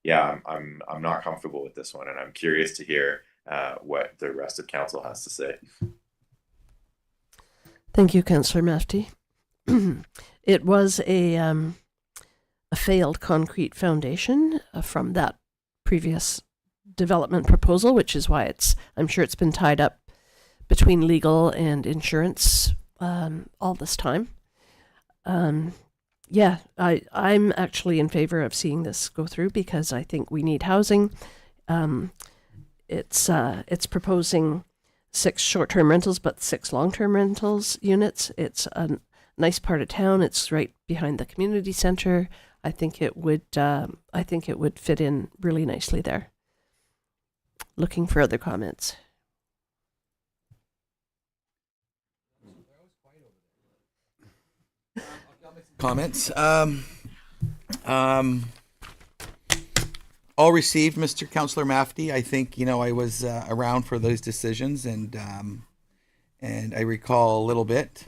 Speaker 2: not comfortable with this one, and I'm curious to hear what the rest of council has to say.
Speaker 3: Thank you, Councillor Mafty. It was a failed concrete foundation from that previous development proposal, which is why I'm sure it's been tied up between legal and insurance all this time. I'm actually in favor of seeing this go through, because I think we need housing. It's proposing 6 short-term rentals, but 6 long-term rentals units. It's a nice part of town. It's right behind the community center. I think it would fit in really nicely there. Looking for other comments.
Speaker 4: Comments. All received, Mr. Councillor Mafty. I think I was around for those decisions, and I recall a little bit.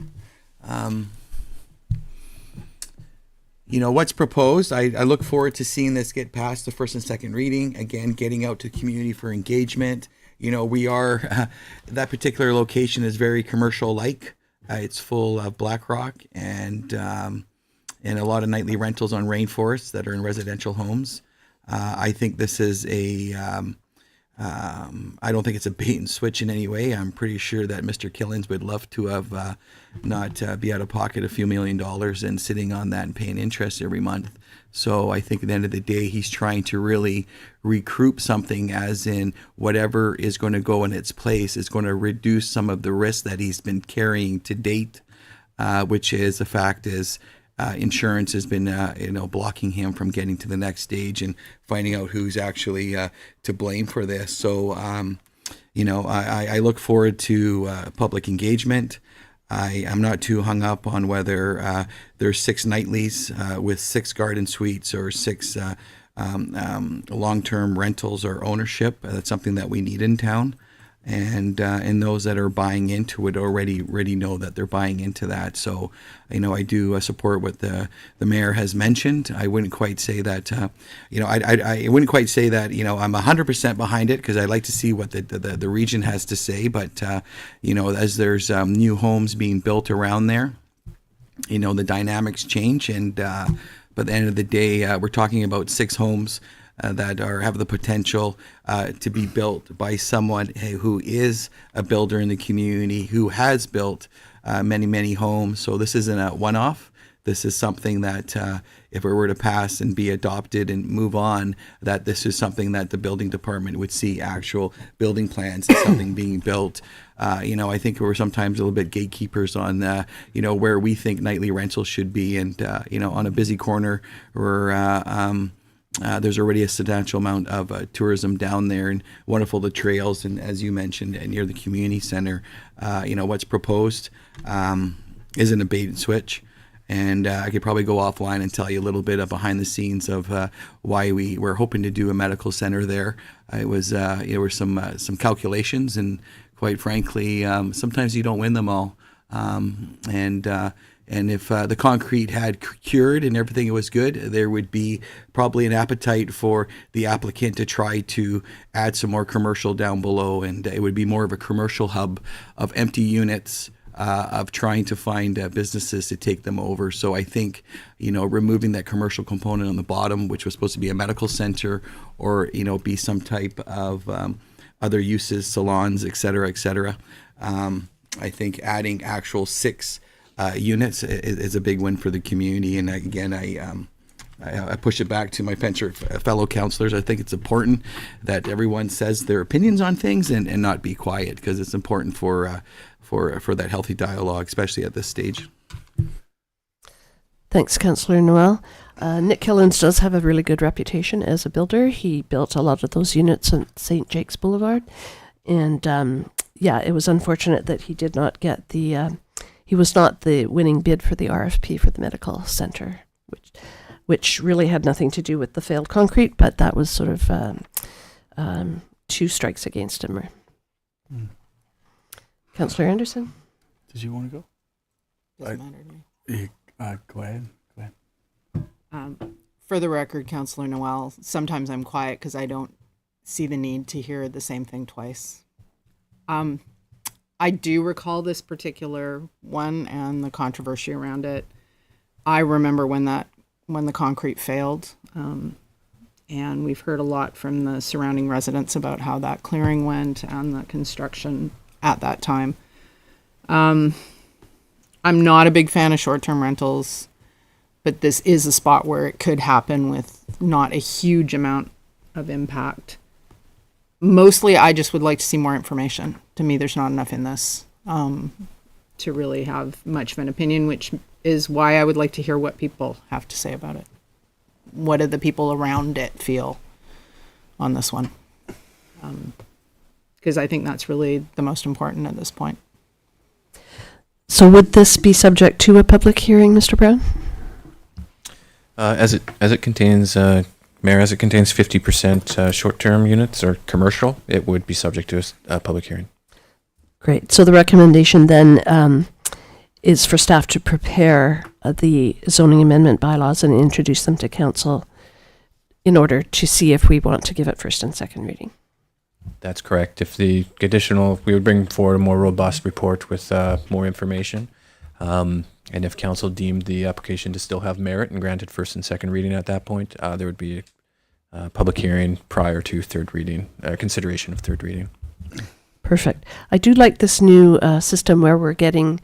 Speaker 4: What's proposed. I look forward to seeing this get past the first and second reading. Again, getting out to community for engagement. We are that particular location is very commercial-like. It's full of BlackRock and a lot of nightly rentals on rainforests that are in residential homes. I think this is I don't think it's a bait and switch in any way. I'm pretty sure that Mr. Killens would love to have not be out of pocket a few $1 million and sitting on that and paying interest every month. So I think at the end of the day, he's trying to really recruit something, as in whatever is going to go in its place is going to reduce some of the risk that he's been carrying to date, which is the fact is insurance has been blocking him from getting to the next stage and finding out who's actually to blame for this. So I look forward to public engagement. I am not too hung up on whether there's 6 nightlies with 6 garden suites or 6 long-term rentals or ownership. That's something that we need in town. And those that are buying into it already know that they're buying into that. So, I do support what the mayor has mentioned. I wouldn't quite say that, I wouldn't quite say that, I'm 100% behind it, because I'd like to see what the region has to say. But, as there's new homes being built around there, the dynamics change. And but at the end of the day, we're talking about 6 homes that have the potential to be built by someone who is a builder in the community, who has built many homes. So this isn't a one-off. This is something that if it were to pass and be adopted and move on, that this is something that the building department would see actual building plans and something being built. I think we're sometimes a little bit gatekeepers on, where we think nightly rentals should be. And, on a busy corner where there's already a substantial amount of tourism down there, and wonderful the trails, and as you mentioned, and near the community center, what's proposed isn't a bait and switch. And I could probably go offline and tell you a little bit of behind the scenes of why we were hoping to do a medical center there. It was there were some calculations, and quite frankly, sometimes you don't win them all. And if the concrete had cured and everything was good, there would be probably an appetite for the applicant to try to add some more commercial down below. And it would be more of a commercial hub of empty units, of trying to find businesses to take them over. So I think, removing that commercial component on the bottom, which was supposed to be a medical center, or, be some type of other uses, salons, et cetera, I think adding actual 6 units is a big win for the community. And again, I push it back to my fellow councillors. I think it's important that everyone says their opinions on things and not be quiet, because it's important for that healthy dialogue, especially at this stage.
Speaker 3: Thanks, Councillor Noel. Nick Killens does have a really good reputation as a builder. He built a lot of those units on St. Jake's Boulevard. And it was unfortunate that he did not get he was not the winning bid for the RFP for the medical center, which really had nothing to do with the failed concrete, but that was sort of 2 strikes against him. Councillor Anderson?
Speaker 7: Did you want to go?
Speaker 10: Doesn't matter to me.
Speaker 7: Go ahead.
Speaker 10: For the record, Councillor Noel, sometimes I'm quiet because I don't see the need to hear the same thing twice. I do recall this particular one and the controversy around it. I remember when the concrete failed, and we've heard a lot from the surrounding residents about how that clearing went and the construction at that time. I'm not a big fan of short-term rentals, but this is a spot where it could happen with not a huge amount of impact. Mostly, I just would like to see more information. To me, there's not enough in this to really have much of an opinion, which is why I would like to hear what people have to say about it. What do the people around it feel on this one? Because I think that's really the most important at this point.
Speaker 3: So would this be subject to a public hearing, Mr. Brown?
Speaker 8: As it contains, Mayor, as it contains 50% short-term units or commercial, it would be subject to a public hearing.
Speaker 3: Great. So the recommendation then is for staff to prepare the zoning amendment bylaws and introduce them to council in order to see if we want to give it first and second reading.
Speaker 8: That's correct. If the additional, we would bring forward a more robust report with more information. And if council deemed the application to still have merit and granted first and second reading at that point, there would be a public hearing prior to third reading, consideration of third reading.
Speaker 3: Perfect. I do like this new system where we're getting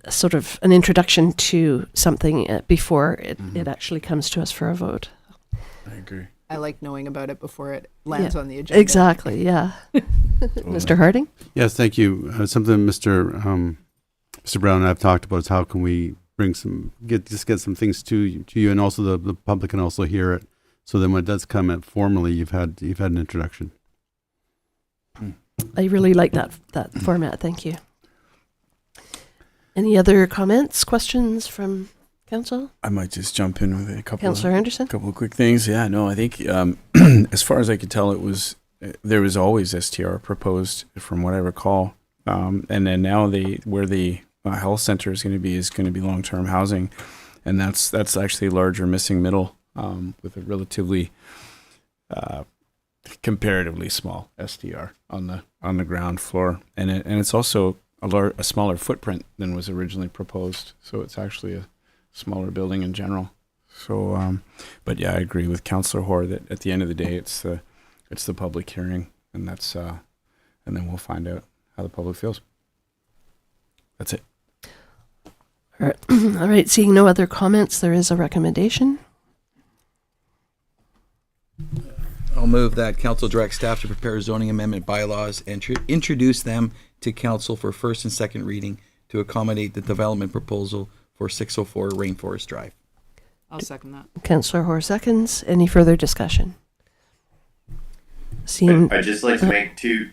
Speaker 3: sort of an introduction to something before it actually comes to us for a vote.
Speaker 7: I agree.
Speaker 10: I like knowing about it before it lands on the agenda.
Speaker 3: Exactly, yeah. Mr. Harding?
Speaker 6: Yes, thank you. Something Mr. Brown and I have talked about is how can we bring get some things to you, and also the public can also hear it. So then when it does come out formally, you've had an introduction.
Speaker 3: I really like that format. Thank you. Any other comments, questions from council?
Speaker 7: I might just jump in with a
Speaker 3: Councillor Anderson?
Speaker 7: couple of quick things. Yeah, no, I think as far as I could tell, there was always STR proposed, from what I recall, and then now where the health center is going to be long-term housing, and that's actually larger missing middle with a relatively comparatively small STR on the ground floor, and it's also a smaller footprint than was originally proposed. So it's actually a smaller building in general. So, but yeah, I agree with Councillor Hoare that at the end of the day, it's the public hearing, and that's and then we'll find out how the public feels. That's it.
Speaker 3: All right. All right. Seeing no other comments, there is a recommendation.
Speaker 4: I'll move that council direct staff to prepare zoning amendment bylaws and introduce them to council for first and second reading to accommodate the development proposal for 604 Rainforest Drive.
Speaker 10: I'll second that.
Speaker 3: Councillor Hoare seconds. Any further discussion? Seeing.
Speaker 2: I'd just like to make two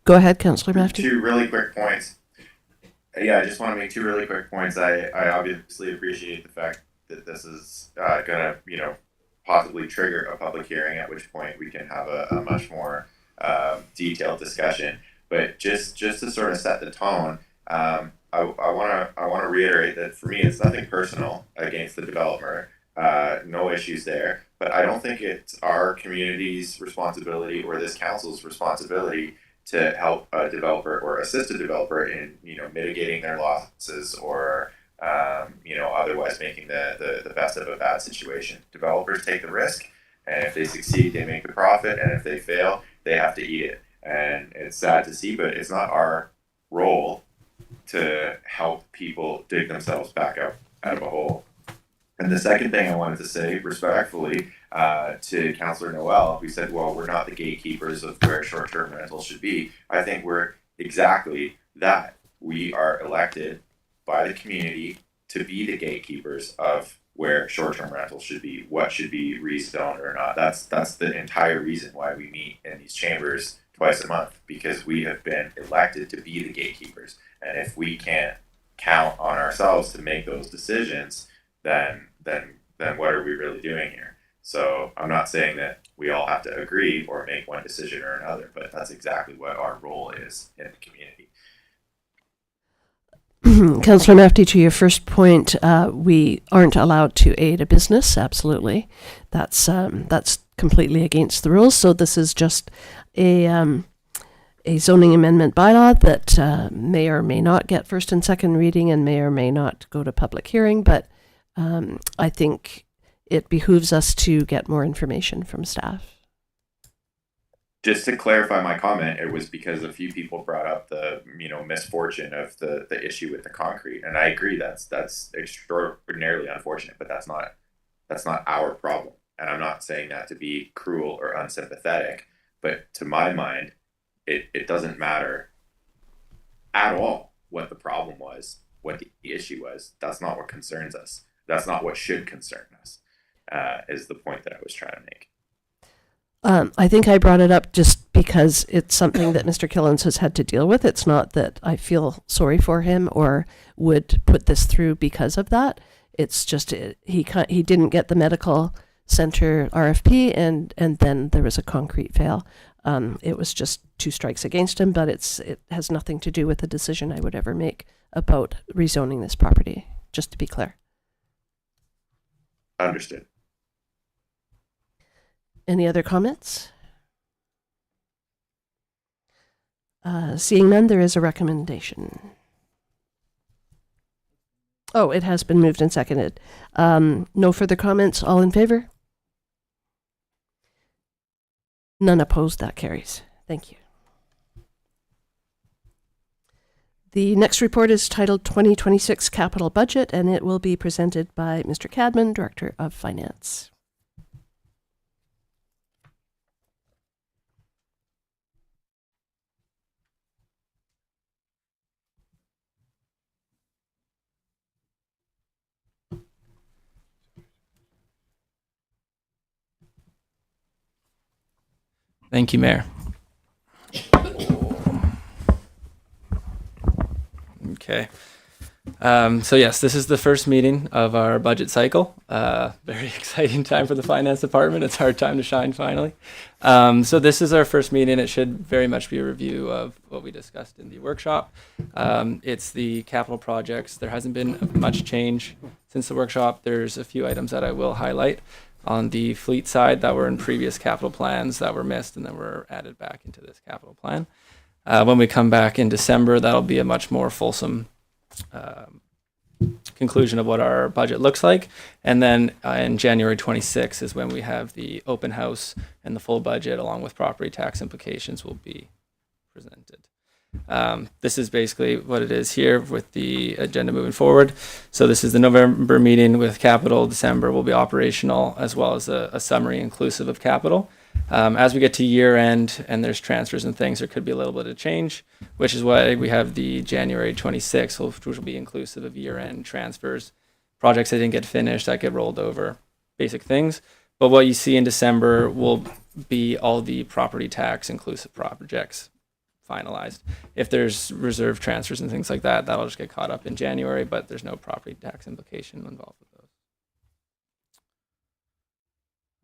Speaker 3: Go ahead, Councillor Mafty.
Speaker 2: two really quick points. Yeah, I just want to make two really quick points. I obviously appreciate the fact that this is gonna, possibly trigger a public hearing, at which point we can have a much more detailed discussion. But just to sort of set the tone, I want to reiterate that for me, it's nothing personal against the developer. No issues there. But I don't think it's our community's responsibility or this council's responsibility to help a developer or assist a developer in mitigating their losses or otherwise making the best of a bad situation. Developers take the risk, and if they succeed, they make the profit, and if they fail, they have to eat it. And it's sad to see, but it's not our role to help people dig themselves back out of a hole. And the second thing I wanted to say respectfully to Councillor Noel, who said, well, we're not the gatekeepers of where short-term rentals should be. I think we're exactly that. We are elected by the community to be the gatekeepers of where short-term rentals should be, what should be rezoned or not. That's the entire reason why we meet in these chambers twice a month, because we have been elected to be the gatekeepers. And if we can't count on ourselves to make those decisions, then what are we really doing here? So I'm not saying that we all have to agree or make one decision or another, but that's exactly what our role is in the community.
Speaker 3: Councillor Mafty, to your first point, we aren't allowed to aid a business. Absolutely, that's completely against the rules. So this is just a zoning amendment bylaw that may or may not get first and second reading and may or may not go to public hearing. But I think it behooves us to get more information from staff.
Speaker 2: Just to clarify my comment, it was because a few people brought up the misfortune of the issue with the concrete, and I agree that's extraordinarily unfortunate, but that's not our problem. And I'm not saying that to be cruel or unsympathetic, but to my mind, it doesn't matter at all what the problem was, what the issue was. That's not what concerns us. That's not what should concern us, is the point that I was trying to make.
Speaker 3: I think I brought it up just because it's something that Mr. Killens has had to deal with. It's not that I feel sorry for him or would put this through because of that. It's just he didn't get the medical center RFP, and then there was a concrete fail. It was just two strikes against him, but it has nothing to do with the decision I would ever make about rezoning this property, just to be clear.
Speaker 2: Understood.
Speaker 3: Any other comments? Seeing none, there is a recommendation. Oh, it has been moved and seconded. No further comments. All in favor? None opposed. That carries. Thank you. The next report is titled 2026 Capital Budget, and it will be presented by Mr. Cadman, Director of Finance.
Speaker 12: Thank you, Mayor. Okay. So yes, this is the first meeting of our budget cycle. Very exciting time for the finance department. It's our time to shine finally. So this is our first meeting. It should very much be a review of what we discussed in the workshop. It's the capital projects. There hasn't been much change since the workshop. There's a few items that I will highlight on the fleet side that were in previous capital plans that were missed and then were added back into this capital plan. When we come back in December, that'll be a much more fulsome conclusion of what our budget looks like. And then in January 26th is when we have the open house and the full budget along with property tax implications will be presented. This is basically what it is here with the agenda moving forward. So this is the November meeting with capital. December will be operational as well as a summary inclusive of capital. As we get to year end and there's transfers and things, there could be a little bit of change, which is why we have the January 26th, which will be inclusive of year end transfers, projects that didn't get finished that get rolled over, basic things. But what you see in December will be all the property tax inclusive projects finalized. If there's reserve transfers and things like that, that'll just get caught up in January, but there's no property tax implication involved with those.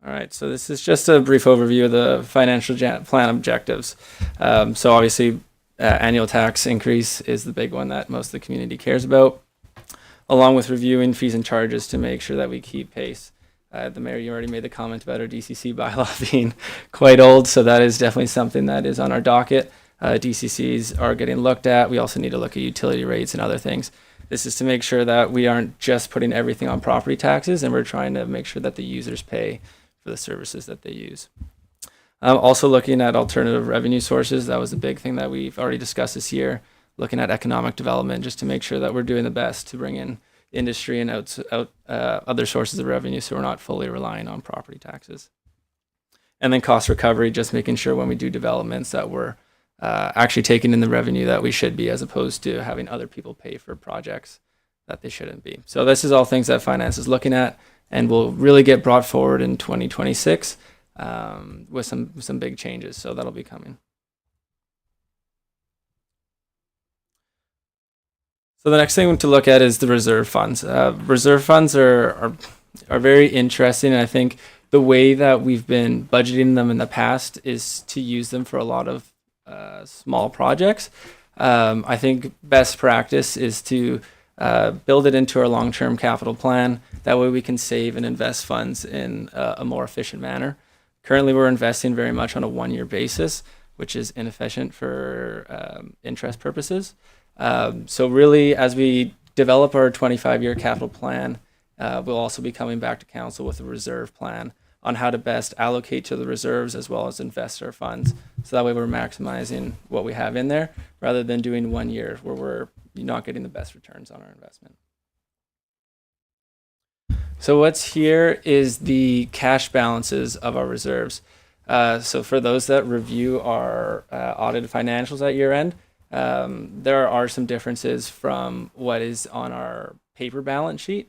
Speaker 12: All right, so this is just a brief overview of the financial plan objectives. So obviously, annual tax increase is the big one that most of the community cares about, along with reviewing fees and charges to make sure that we keep pace. The mayor, you already made the comment about our DCC bylaw being quite old, so that is definitely something that is on our docket. DCCs are getting looked at. We also need to look at utility rates and other things. This is to make sure that we aren't just putting everything on property taxes, and we're trying to make sure that the users pay for the services that they use. Also looking at alternative revenue sources. That was a big thing that we've already discussed this year. Looking at economic development just to make sure that we're doing the best to bring in industry and other sources of revenue so we're not fully relying on property taxes. And then cost recovery, just making sure when we do developments that we're actually taking in the revenue that we should be, as opposed to having other people pay for projects that they shouldn't be. So this is all things that finance is looking at and will really get brought forward in 2026 with some big changes. So that'll be coming. So the next thing to look at is the reserve funds. Reserve funds are very interesting, and I think the way that we've been budgeting them in the past is to use them for a lot of small projects. I think best practice is to build it into our long-term capital plan. That way we can save and invest funds in a more efficient manner. Currently, we're investing very much on a one-year basis, which is inefficient for interest purposes. So really, as we develop our 25-year capital plan, we'll also be coming back to council with a reserve plan on how to best allocate to the reserves as well as invest our funds. So that way we're maximizing what we have in there rather than doing 1 year where we're not getting the best returns on our investment. So what's here is the cash balances of our reserves. So for those that review our audited financials at year end, there are some differences from what is on our paper balance sheet.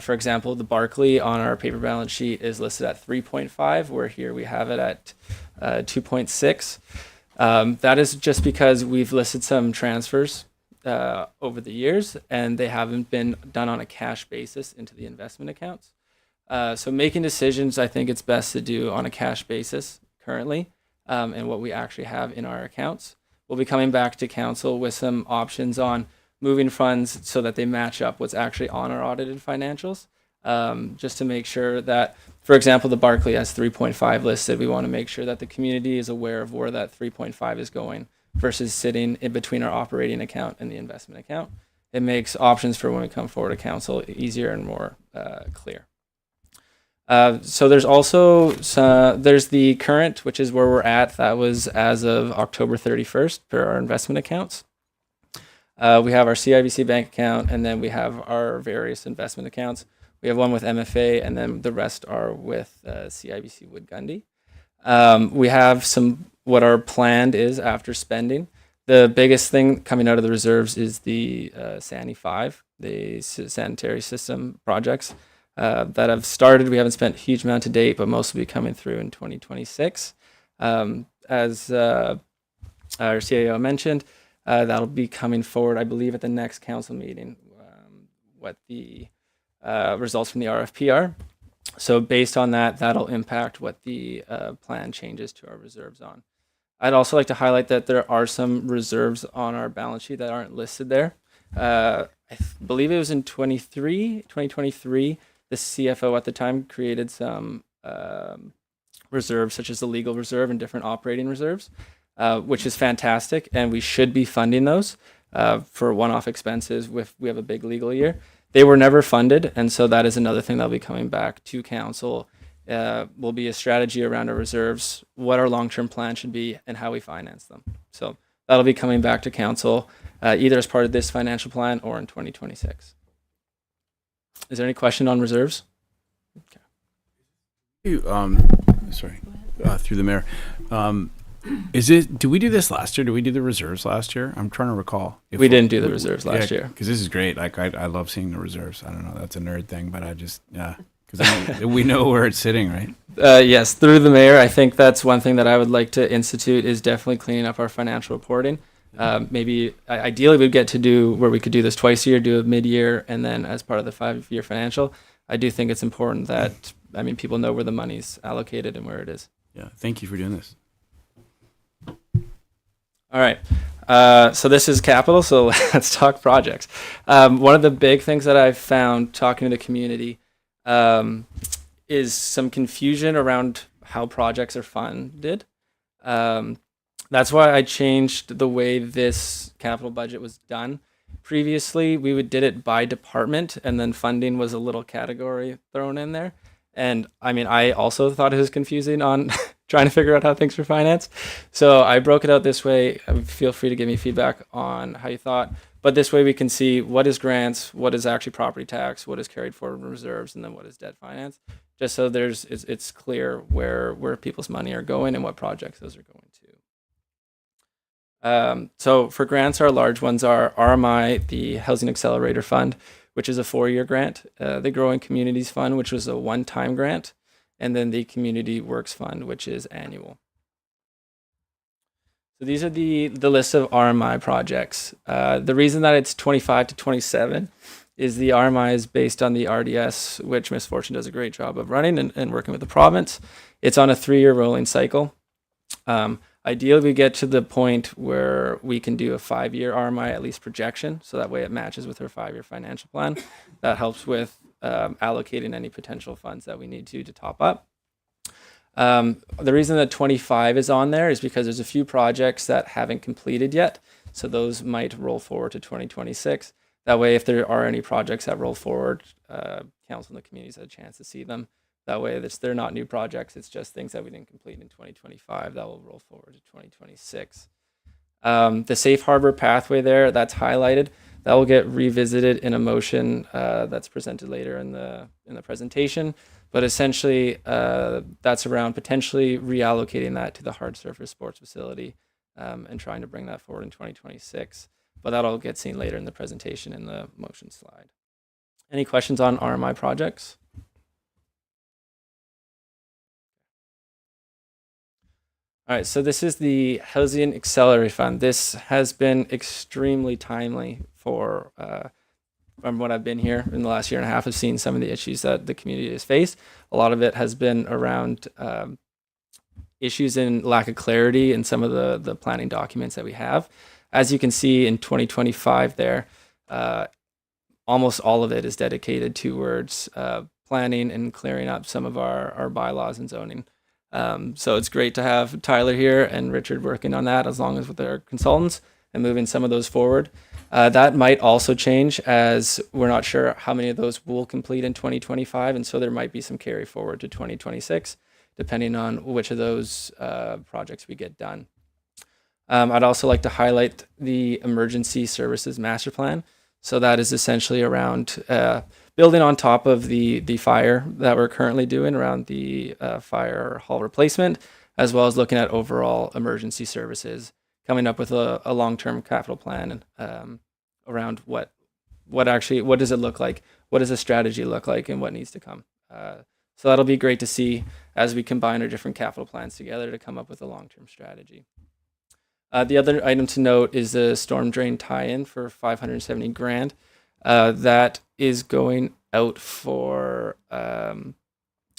Speaker 12: For example, the Barclay on our paper balance sheet is listed at 3.5, where here we have it at 2.6. That is just because we've listed some transfers over the years, and they haven't been done on a cash basis into the investment accounts. So making decisions, I think it's best to do on a cash basis currently, and what we actually have in our accounts. We'll be coming back to council with some options on moving funds so that they match up what's actually on our audited financials, just to make sure that, for example, the Barclay has 3.5 listed. We want to make sure that the community is aware of where that 3.5 is going versus sitting in between our operating account and the investment account. It makes options for when we come forward to council easier and more clear. So there's also there's the current, which is where we're at. That was as of October 31st for our investment accounts. We have our CIBC bank account, and then we have our various investment accounts. We have one with MFA, and then the rest are with CIBC Wood Gundy. We have some what our planned is after spending. The biggest thing coming out of the reserves is the SANI 5, the sanitary system projects that have started. We haven't spent a huge amount to date, but most will be coming through in 2026. As our CAO mentioned, that'll be coming forward, I believe, at the next council meeting. what the results from the RFP are. So based on that, that'll impact what the plan changes to our reserves on. I'd also like to highlight that there are some reserves on our balance sheet that aren't listed there. Believe it was in 2023, the CFO at the time created some reserves, such as the legal reserve and different operating reserves, which is fantastic, and we should be funding those for one-off expenses if we have a big legal year. They were never funded, and so that is another thing that'll be coming back to council. Will be a strategy around our reserves, what our long-term plan should be, and how we finance them. So that'll be coming back to council either as part of this financial plan or in 2026. Is there any question on reserves?
Speaker 7: Sorry, through the mayor. Did we do this last year? Did we do the reserves last year? I'm trying to recall.
Speaker 12: We didn't do the reserves last year.
Speaker 7: Because this is great. Like, I love seeing the reserves. I don't know. That's a nerd thing, but I just, because we know where it's sitting, right?
Speaker 12: Yes, through the mayor, I think that's one thing that I would like to institute is definitely cleaning up our financial reporting. Maybe ideally we'd get to do where we could do this twice a year, do a mid-year, and then as part of the 5-year financial. I do think it's important that, people know where the money's allocated and where it is.
Speaker 7: Yeah, thank you for doing this.
Speaker 12: All right. So this is capital, so let's talk projects. One of the big things that I've found talking to the community is some confusion around how projects are funded. That's why I changed the way this capital budget was done. Previously, we did it by department, and then funding was a little category thrown in there. And I also thought it was confusing on trying to figure out how things were financed. So I broke it out this way. Feel free to give me feedback on how you thought. But this way we can see what is grants, what is actually property tax, what is carried forward in reserves, and then what is debt finance. Just so it's clear where people's money are going and what projects those are going to. So for grants, our large ones are RMI, the Housing Accelerator Fund, which is a 4-year grant, the Growing Communities Fund, which was a one-time grant, and then the Community Works Fund, which is annual. So these are the list of RMI projects. The reason that it's 25 to 27 is the RMI is based on the RDS, which Ms. Fortune does a great job of running and working with the province. It's on a 3-year rolling cycle. Ideally, we get to the point where we can do a 5-year RMI, at least projection, so that way it matches with our 5-year financial plan. That helps with allocating any potential funds that we need to top up. The reason that 25 is on there is because there's a few projects that haven't completed yet, so those might roll forward to 2026. That way, if there are any projects that roll forward, council and the communities have a chance to see them. That way, they're not new projects. It's just things that we didn't complete in 2025 that will roll forward to 2026. The safe harbor pathway there, that's highlighted. That will get revisited in a motion that's presented later in the presentation. But essentially, that's around potentially reallocating that to the hard surface sports facility and trying to bring that forward in 2026. But that'll get seen later in the presentation in the motion slide. Any questions on RMI projects? All right, so this is the Housing Accelerator Fund. This has been extremely timely for, from what I've been here in the last year and a half, I've seen some of the issues that the community has faced. A lot of it has been around issues in lack of clarity in some of the planning documents that we have. As you can see in 2025 there, almost all of it is dedicated towards planning and clearing up some of our bylaws and zoning. So it's great to have Tyler here and Richard working on that, as long as with their consultants and moving some of those forward. That might also change, as we're not sure how many of those will complete in 2025, and so there might be some carry forward to 2026, depending on which of those projects we get done. I'd also like to highlight the Emergency Services Master Plan. So that is essentially around building on top of the fire that we're currently doing around the fire hall replacement, as well as looking at overall emergency services, coming up with a long-term capital plan around what does it look like, what does a strategy look like, and what needs to come. So that'll be great to see as we combine our different capital plans together to come up with a long-term strategy. The other item to note is the storm drain tie-in for $570,000. That is going out for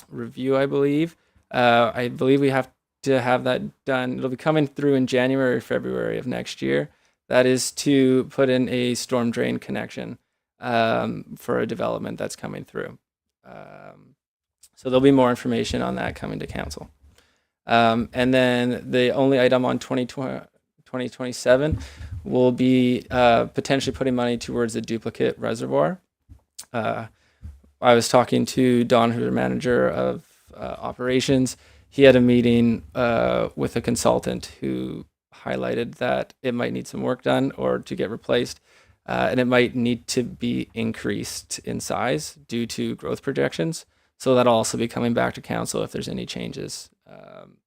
Speaker 12: review, I believe. I believe we have to have that done. It'll be coming through in January or February of next year. That is to put in a storm drain connection for a development that's coming through. So there'll be more information on that coming to council. And then the only item on 2027 will be potentially putting money towards a duplicate reservoir. I was talking to Don, who's the manager of operations. He had a meeting with a consultant who highlighted that it might need some work done or to get replaced, and it might need to be increased in size due to growth projections. So that'll also be coming back to council if there's any changes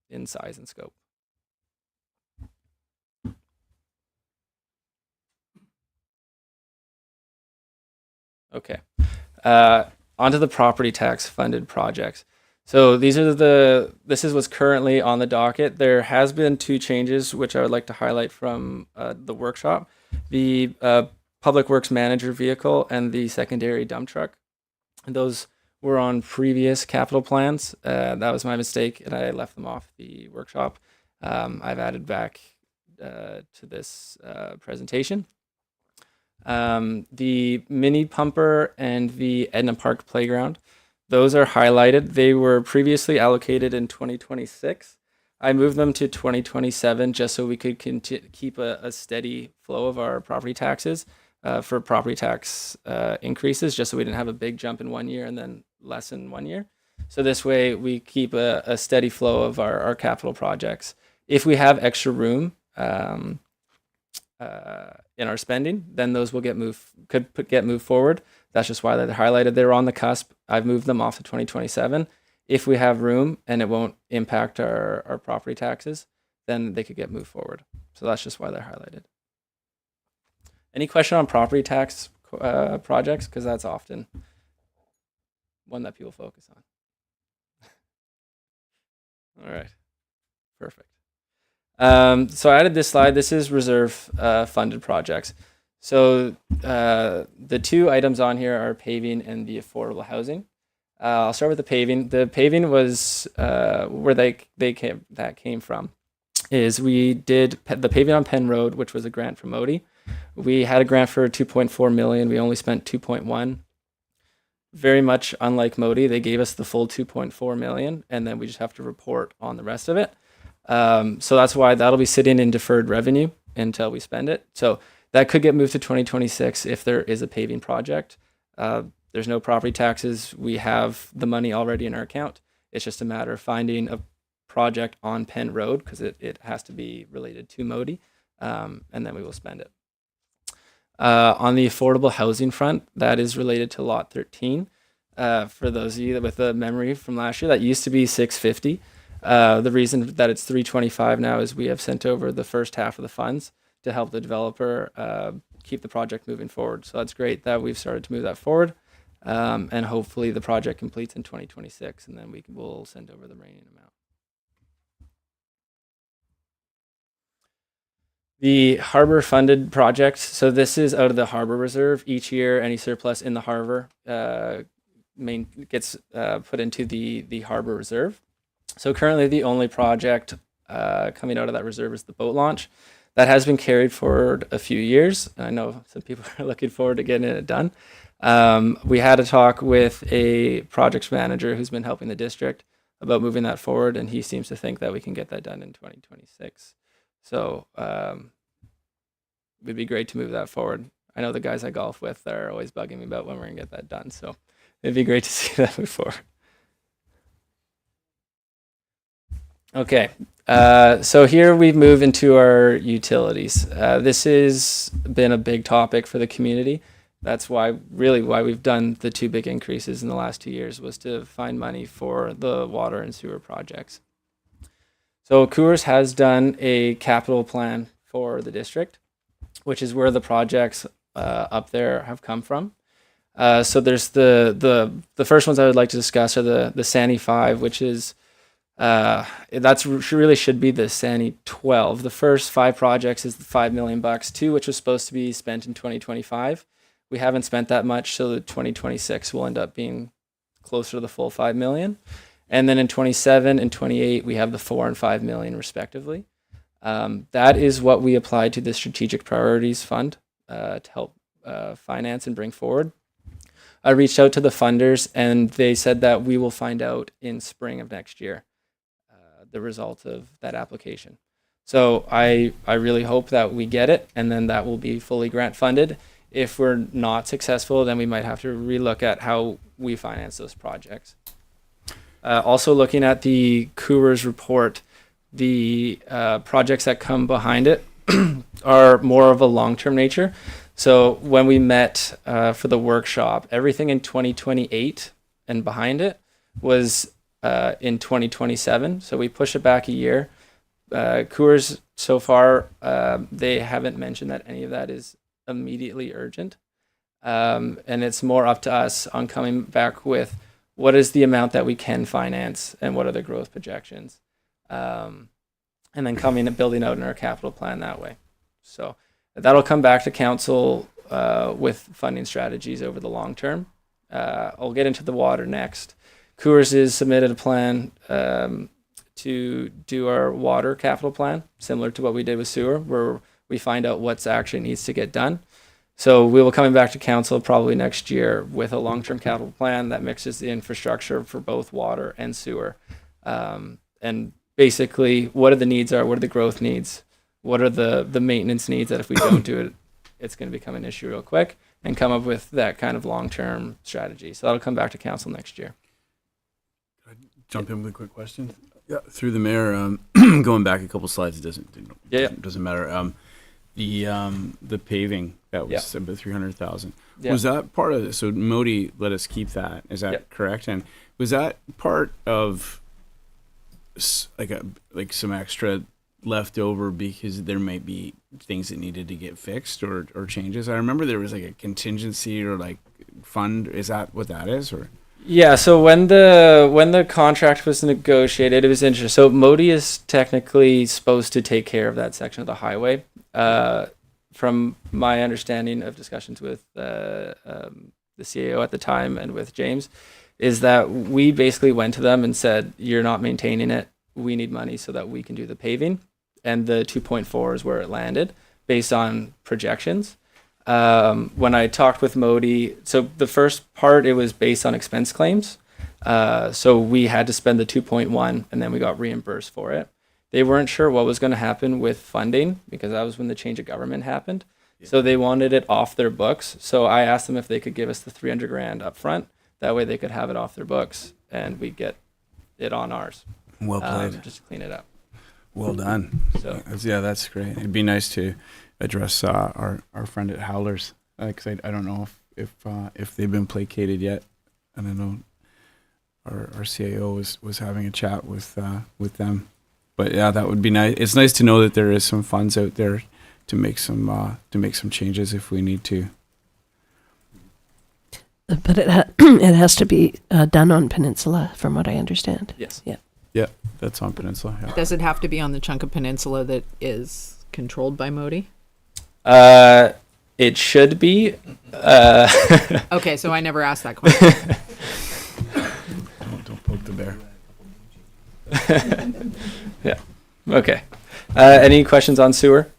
Speaker 12: in size and scope. Okay. Onto the property tax funded projects. So this is what's currently on the docket. There has been 2 changes, which I would like to highlight from the workshop. The Public Works Manager vehicle and the secondary dump truck. And those were on previous capital plans. That was my mistake, and I left them off the workshop. I've added back to this presentation. The mini pumper and the Edna Park playground, those are highlighted. They were previously allocated in 2026. I moved them to 2027 just so we could keep a steady flow of our property taxes for property tax increases, just so we didn't have a big jump in 1 year and then less in 1 year. So this way we keep a steady flow of our capital projects. If we have extra room in our spending, then those will get moved forward. That's just why they're highlighted. They're on the cusp. I've moved them off to 2027. If we have room and it won't impact our property taxes, then they could get moved forward. So that's just why they're highlighted. Any question on property tax projects? Because that's often one that people focus on. All right, perfect. So I added this slide. This is reserve funded projects. So the 2 items on here are paving and the affordable housing. I'll start with the paving. The paving was where that came from. Is we did the paving on Penn Road, which was a grant from Modi. We had a grant for 2.4 million. We only spent 2.1. Very much unlike Modi, they gave us the full 2.4 million, and then we just have to report on the rest of it. So that's why that'll be sitting in deferred revenue until we spend it. So that could get moved to 2026 if there is a paving project. There's no property taxes. We have the money already in our account. It's just a matter of finding a project on Penn Road because it has to be related to Modi, and then we will spend it. On the affordable housing front, that is related to Lot 13. For those of you with the memory from last year, that used to be 650. The reason that it's 325 now is we have sent over the first half of the funds to help the developer keep the project moving forward. So that's great that we've started to move that forward. And hopefully the project completes in 2026, and then we will send over the remaining amount. The harbor funded project. So this is out of the harbor reserve. Each year, any surplus in the harbor gets put into the harbor reserve. So currently the only project coming out of that reserve is the boat launch. That has been carried forward a few years. I know some people are looking forward to getting it done. We had a talk with a projects manager who's been helping the district about moving that forward, and he seems to think that we can get that done in 2026. So it'd be great to move that forward. I know the guys I golf with are always bugging me about when we're gonna get that done. So it'd be great to see that move forward. Okay, so here we move into our utilities. This has been a big topic for the community. That's why we've done the 2 big increases in the last 2 years was to find money for the water and sewer projects. So Coors has done a capital plan for the district, which is where the projects up there have come from. So there's the first ones I would like to discuss are the Sani 5, which is really should be the Sani 12. The first 5 projects is the $5 million, 2 which was supposed to be spent in 2025. We haven't spent that much, so the 2026 will end up being closer to the full 5 million. And then in 27 and 28, we have the 4 and 5 million respectively. That is what we applied to the Strategic Priorities Fund to help finance and bring forward. I reached out to the funders and they said that we will find out in spring of next year the result of that application. So I really hope that we get it and then that will be fully grant funded. If we're not successful, then we might have to relook at how we finance those projects. Also looking at the Coors report, the projects that come behind it are more of a long-term nature. So when we met for the workshop, everything in 2028 and behind it was in 2027. So we push it back a year. Coors, so far, they haven't mentioned that any of that is immediately urgent. And it's more up to us on coming back with what is the amount that we can finance and what are the growth projections. And then coming and building out in our capital plan that way. So that'll come back to council with funding strategies over the long term. I'll get into the water next. Coors has submitted a plan to do our water capital plan, similar to what we did with sewer, where we find out what's actually needs to get done. So we will coming back to council probably next year with a long-term capital plan that mixes the infrastructure for both water and sewer. And basically, what are the needs are, what are the growth needs, what are the maintenance needs that if we don't do it, it's going to become an issue real quick, and come up with that kind of long-term strategy. So that'll come back to council next year.
Speaker 7: Jump in with a quick question. Yeah, through the mayor, going back a couple slides, it doesn't matter. The paving that was about 300,000.
Speaker 12: Yeah.
Speaker 7: Was that part of it? So Modi let us keep that. Is that correct? And was that part of like some extra left over because there might be things that needed to get fixed or changes? I remember there was like a contingency or like fund. Is that what that is? Or
Speaker 12: yeah, so when the contract was negotiated, it was interesting. So Modi is technically supposed to take care of that section of the highway. From my understanding of discussions with the CAO at the time and with James, is that we basically went to them and said, you're not maintaining it. We need money so that we can do the paving. And the 2.4 is where it landed based on projections. When I talked with Modi, so the first part, it was based on expense claims. So we had to spend the 2.1 and then we got reimbursed for it. They weren't sure what was going to happen with funding because that was when the change of government happened. Yeah. So they wanted it off their books. So I asked them if they could give us the 300 grand up front. That way they could have it off their books and we get it on ours.
Speaker 7: Well played.
Speaker 12: Just to clean it up.
Speaker 7: Well done. So yeah, that's great. It'd be nice to address our friend at Howlers because I don't know if they've been placated yet, and I know our CAO was having a chat with them. But yeah, that would be nice. It's nice to know that there is some funds out there to make some changes if we need to.
Speaker 3: But it has to be done on Peninsula, from what I understand.
Speaker 12: Yes.
Speaker 3: Yeah.
Speaker 7: Yeah, that's on Peninsula. Yeah.
Speaker 10: Does it have to be on the chunk of peninsula that is controlled by Modi?
Speaker 12: It should be.
Speaker 10: Okay, so I never asked that question.
Speaker 7: Don't poke the bear.
Speaker 12: Yeah. Okay. Any questions on sewer?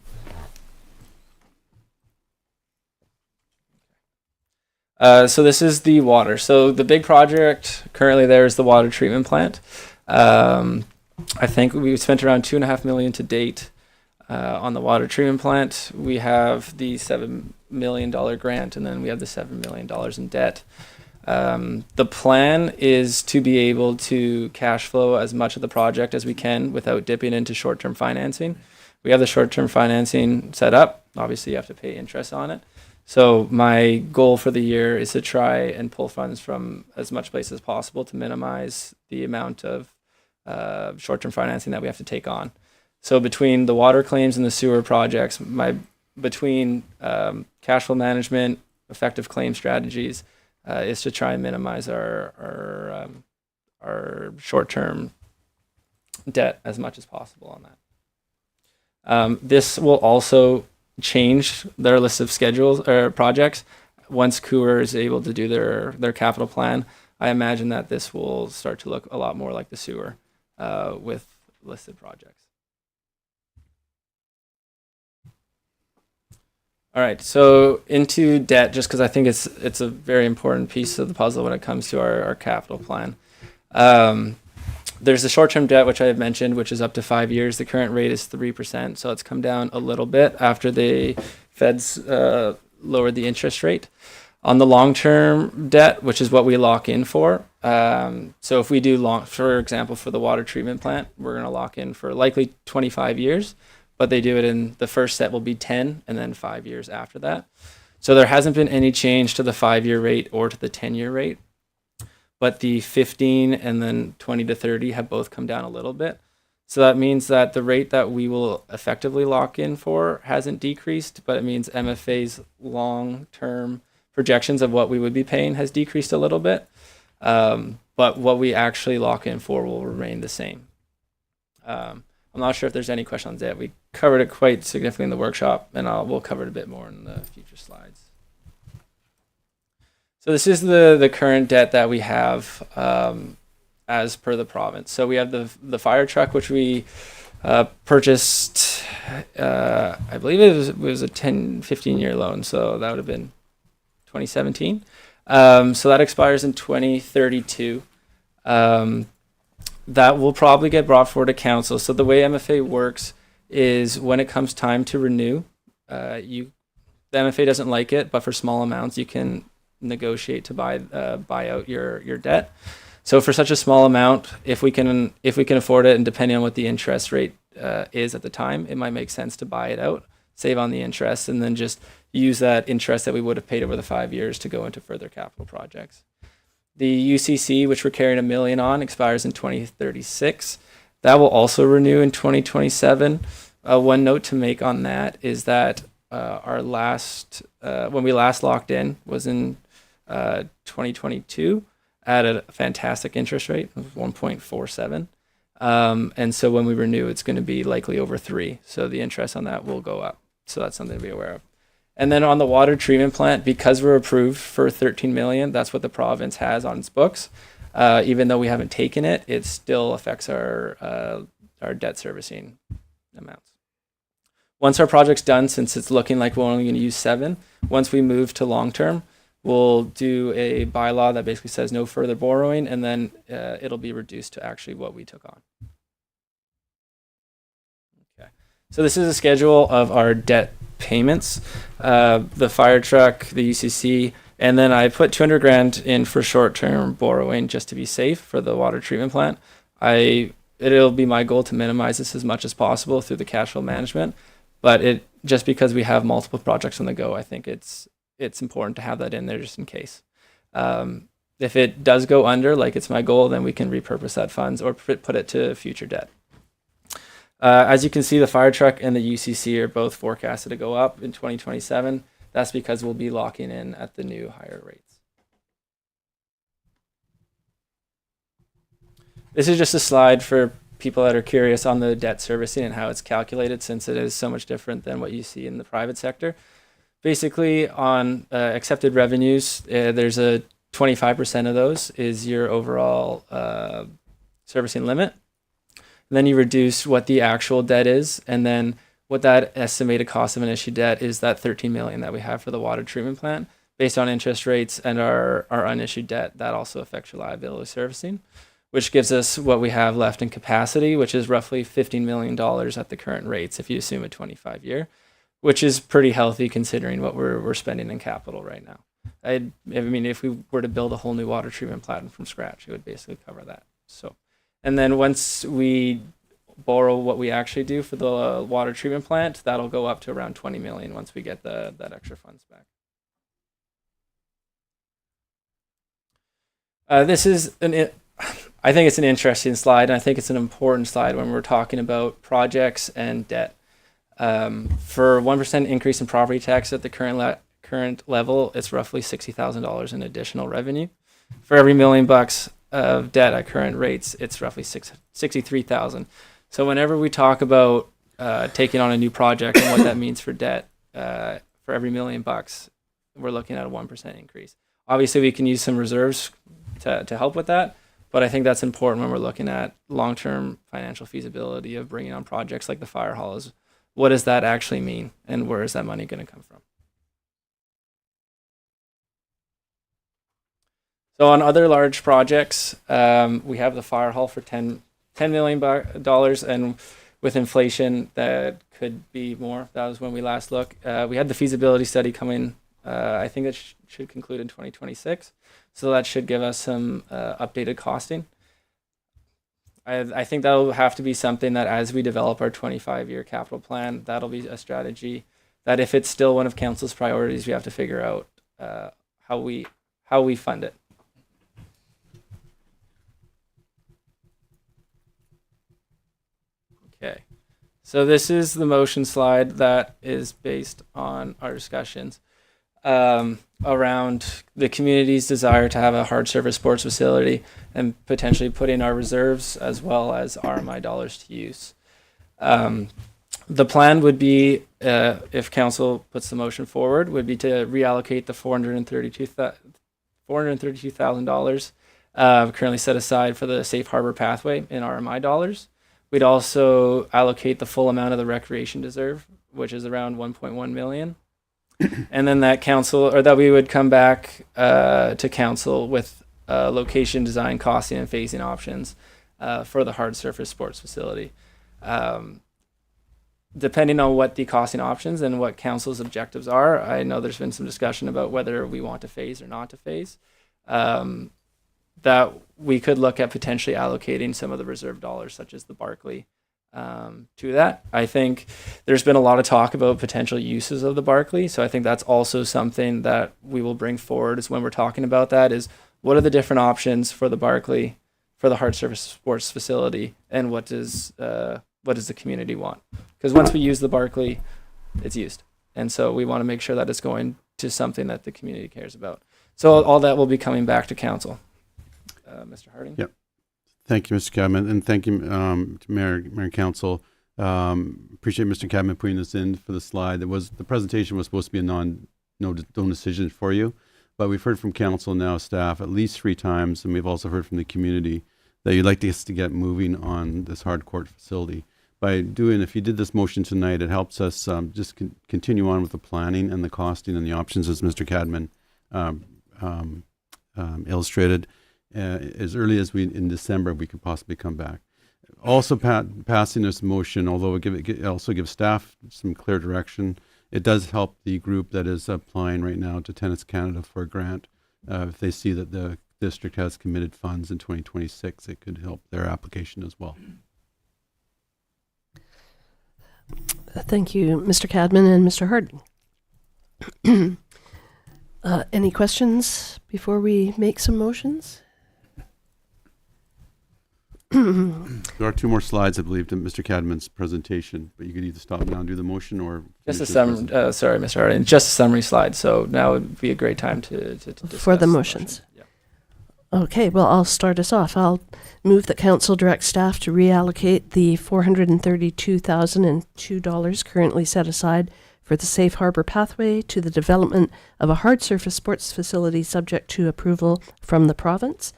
Speaker 12: So this is the water. So the big project currently there is the water treatment plant. I think we've spent around $2.5 million to date on the water treatment plant. We have the $7 million grant, and then we have the $7 million in debt. The plan is to be able to cash flow as much of the project as we can without dipping into short-term financing. We have the short-term financing set up. Obviously, you have to pay interest on it. So my goal for the year is to try and pull funds from as much places as possible to minimize the amount of short-term financing that we have to take on. So between the water claims and the sewer projects, between cash flow management, effective claim strategies, is to try and minimize our short-term debt as much as possible on that. This will also change their list of schedules or projects. once Coeur is able to do their capital plan, I imagine that this will start to look a lot more like the sewer with listed projects. All right, so into debt, just because I think it's a very important piece of the puzzle when it comes to our capital plan. There's the short-term debt, which I have mentioned, which is up to 5 years. The current rate is 3%, so it's come down a little bit after the Feds lowered the interest rate. On the long-term debt, which is what we lock in for, so if we do for example, for the water treatment plant, we're going to lock in for likely 25 years, but they do it in the first set will be 10 and then 5 years after that. So there hasn't been any change to the 5-year rate or to the 10-year rate. But the 15 and then 20 to 30 have both come down a little bit. So that means that the rate that we will effectively lock in for hasn't decreased, but it means MFA's long-term projections of what we would be paying has decreased a little bit. But what we actually lock in for will remain the same. I'm not sure if there's any questions on that. We covered it quite significantly in the workshop, and we'll cover it a bit more in the future slides. So this is the current debt that we have as per the province. So we have the fire truck, which we purchased, I believe it was a 15-year loan, so that would have been 2017. So that expires in 2032. That will probably get brought forward to council. So the way MFA works is when it comes time to renew, the MFA doesn't like it, but for small amounts you can negotiate to buy out your debt. So for such a small amount, if we can afford it, and depending on what the interest rate is at the time, it might make sense to buy it out, save on the interest, and then just use that interest that we would have paid over the 5 years to go into further capital projects. The UCC, which we're carrying $1 million on, expires in 2036. That will also renew in 2027. One note to make on that is that our last when we last locked in was in 2022 at a fantastic interest rate of 1.47. And so when we renew, it's going to be likely over 3. So the interest on that will go up. So that's something to be aware of. And then on the water treatment plant, because we're approved for $13 million, that's what the province has on its books. Even though we haven't taken it, it still affects our debt servicing amounts. Once our project's done, since it's looking like we're only going to use 7, once we move to long-term, we'll do a bylaw that basically says no further borrowing, and then it'll be reduced to actually what we took on. Okay. So this is a schedule of our debt payments, the fire truck, the UCC, and then I put $200,000 in for short-term borrowing just to be safe for the water treatment plant. It'll be my goal to minimize this as much as possible through the cash flow management, but just because we have multiple projects on the go, I think it's important to have that in there just in case. If it does go under, like it's my goal, then we can repurpose that funds or put it to future debt. As you can see, the fire truck and the UCC are both forecasted to go up in 2027. That's because we'll be locking in at the new higher rates. This is just a slide for people that are curious on the debt servicing and how it's calculated, since it is so much different than what you see in the private sector. Basically, on accepted revenues, there's a 25% of those is your overall servicing limit. And then you reduce what the actual debt is, and then what that estimated cost of an issued debt is that $13 million that we have for the water treatment plant. Based on interest rates and our unissued debt, that also affects your liability servicing, which gives us what we have left in capacity, which is roughly $15 million at the current rates if you assume a 25-year, which is pretty healthy considering what we're spending in capital right now. I mean, if we were to build a whole new water treatment plant from scratch, it would basically cover that. So, and then once we borrow what we actually do for the water treatment plant, that'll go up to around 20 million once we get that extra funds back. This is I think it's an interesting slide, and I think it's an important slide when we're talking about projects and debt. For 1% increase in property tax at the current level, it's roughly $60,000 in additional revenue. For every $1 million of debt at current rates, it's roughly $63,000. So whenever we talk about taking on a new project and what that means for debt, for every $1 million, we're looking at a 1% increase. Obviously, we can use some reserves to help with that, but I think that's important when we're looking at long-term financial feasibility of bringing on projects like the fire hall. Is what does that actually mean, and where is that money going to come from? So on other large projects, we have the fire hall for $10 million, and with inflation, that could be more. That was when we last looked. We had the feasibility study coming. I think that should conclude in 2026. So that should give us some updated costing. I think that'll have to be something that as we develop our 25-year capital plan, that'll be a strategy that if it's still one of council's priorities, we have to figure out how we fund it. Okay, so this is the motion slide that is based on our discussions around the community's desire to have a hard surface sports facility and potentially putting our reserves as well as RMI dollars to use. The plan would be, if council puts the motion forward, would be to reallocate the $432,000 currently set aside for the safe harbor pathway in RMI dollars. We'd also allocate the full amount of the recreation reserve, which is around 1.1 million. And then that we would come back to council with location, design, costing, and phasing options for the hard surface sports facility. Depending on what the costing options and what council's objectives are, I know there's been some discussion about whether we want to phase or not to phase. That we could look at potentially allocating some of the reserve dollars, such as the Barclay, to that. I think there's been a lot of talk about potential uses of the Barclay, so I think that's also something that we will bring forward is when we're talking about that is what are the different options for the Barclay, for the hard surface sports facility, and what does the community want? Because once we use the Barclay, it's used, and so we want to make sure that it's going to something that the community cares about. So all that will be coming back to council. Mr. Harding?
Speaker 6: Yep. Thank you, Mr. Cadman, and thank you to Mayor and Council. Appreciate Mr. Cadman putting this in for the slide. The presentation was supposed to be a no decision for you, but we've heard from Council now, staff, at least 3 times, and we've also heard from the community that you'd like us to get moving on this hard court facility. If you did this motion tonight, it helps us just continue on with the planning and the costing and the options, as Mr. Cadman illustrated. As early as in December, we could possibly come back. Also, passing this motion, although it also gives staff some clear direction, it does help the group that is applying right now to Tennis Canada for a grant. If they see that the district has committed funds in 2026, it could help their application as well.
Speaker 3: Thank you, Mr. Cadman and Mr. Harding. Any questions before we make some motions?
Speaker 6: There are 2 more slides, I believe, to Mr. Cadman's presentation, but you could either stop now and do the motion or
Speaker 12: Just a summary. Sorry, Mr. Harding. Just a summary slide. So now would be a great time to discuss
Speaker 3: for the motions.
Speaker 12: Yeah.
Speaker 3: Okay, well, I'll start us off. I'll move that council direct staff to reallocate the $432,002 currently set aside for the safe harbor pathway to the development of a hard surface sports facility subject to approval from the province,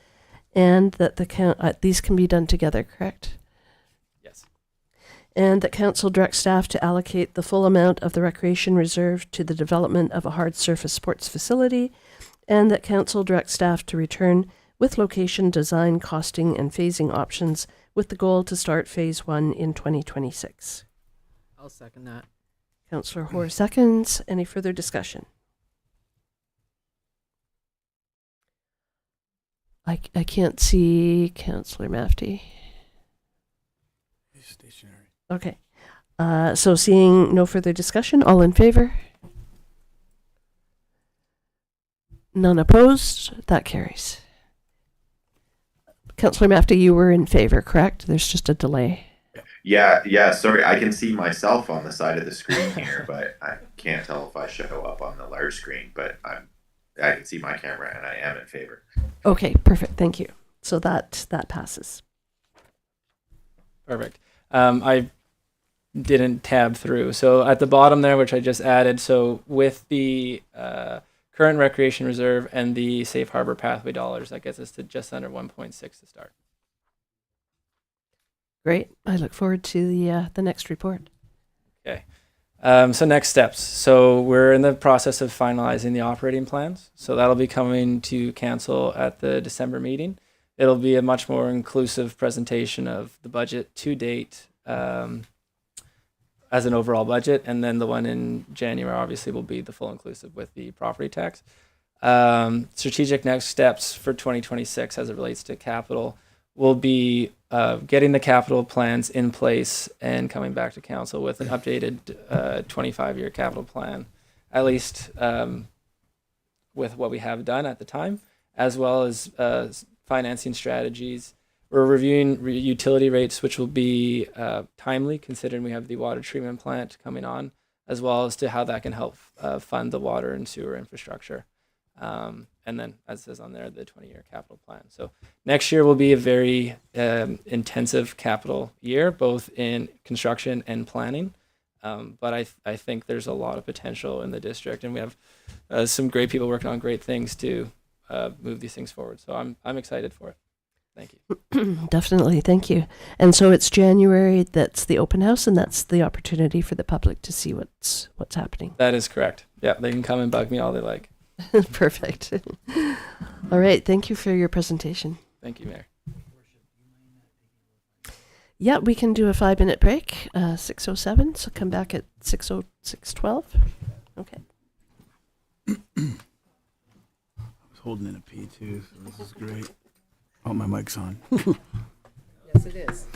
Speaker 3: and that these can be done together, correct?
Speaker 12: Yes.
Speaker 3: And that council direct staff to allocate the full amount of the recreation reserve to the development of a hard surface sports facility, and that council direct staff to return with location, design, costing, and phasing options with the goal to start phase 1 in 2026.
Speaker 10: I'll second that.
Speaker 3: Councillor Hoare seconds. Any further discussion? I can't see Councillor Mafty.
Speaker 7: He's stationary.
Speaker 3: Okay. So seeing no further discussion, all in favor? None opposed? That carries. Councillor Mafty, you were in favor, correct? There's just a delay.
Speaker 2: Yeah, sorry, I can see myself on the side of the screen here, but I can't tell if I show up on the large screen, but I can see my camera and I am in favor.
Speaker 3: Okay, perfect. Thank you. So that passes.
Speaker 12: Perfect. I didn't tab through. So at the bottom there, which I just added, so with the current recreation reserve, and the safe harbor pathway dollars. That gets us to just under 1.6 to start.
Speaker 3: Great. I look forward to the next report.
Speaker 12: Okay. So next steps. So we're in the process of finalizing the operating plans. So that'll be coming to council at the December meeting. It'll be a much more inclusive presentation of the budget to date as an overall budget, and then the one in January obviously will be the full inclusive with the property tax. Strategic next steps for 2026 as it relates to capital will be getting the capital plans in place and coming back to council with an updated 25-year capital plan, at least with what we have done at the time, as well as financing strategies. We're reviewing utility rates, which will be timely, considering we have the water treatment plant coming on, as well as to how that can help fund the water and sewer infrastructure. And then, as it says on there, the 20-year capital plan. So next year will be a very intensive capital year, both in construction and planning. But I think there's a lot of potential in the district, and we have some great people working on great things to move these things forward. So I'm excited for it. Thank you.
Speaker 3: Definitely. Thank you. And so it's January. That's the open house, and that's the opportunity for the public to see what's happening.
Speaker 12: That is correct. Yeah, they can come and bug me all they like.
Speaker 3: Perfect. All right. Thank you for your presentation.
Speaker 12: Thank you, Mayor.
Speaker 3: Yeah, we can do a 5-minute break, 6:07. So come back at 6:12. Okay.
Speaker 7: I was holding in a pee too, so this is great. Oh, my mic's on.
Speaker 10: Yes, it is.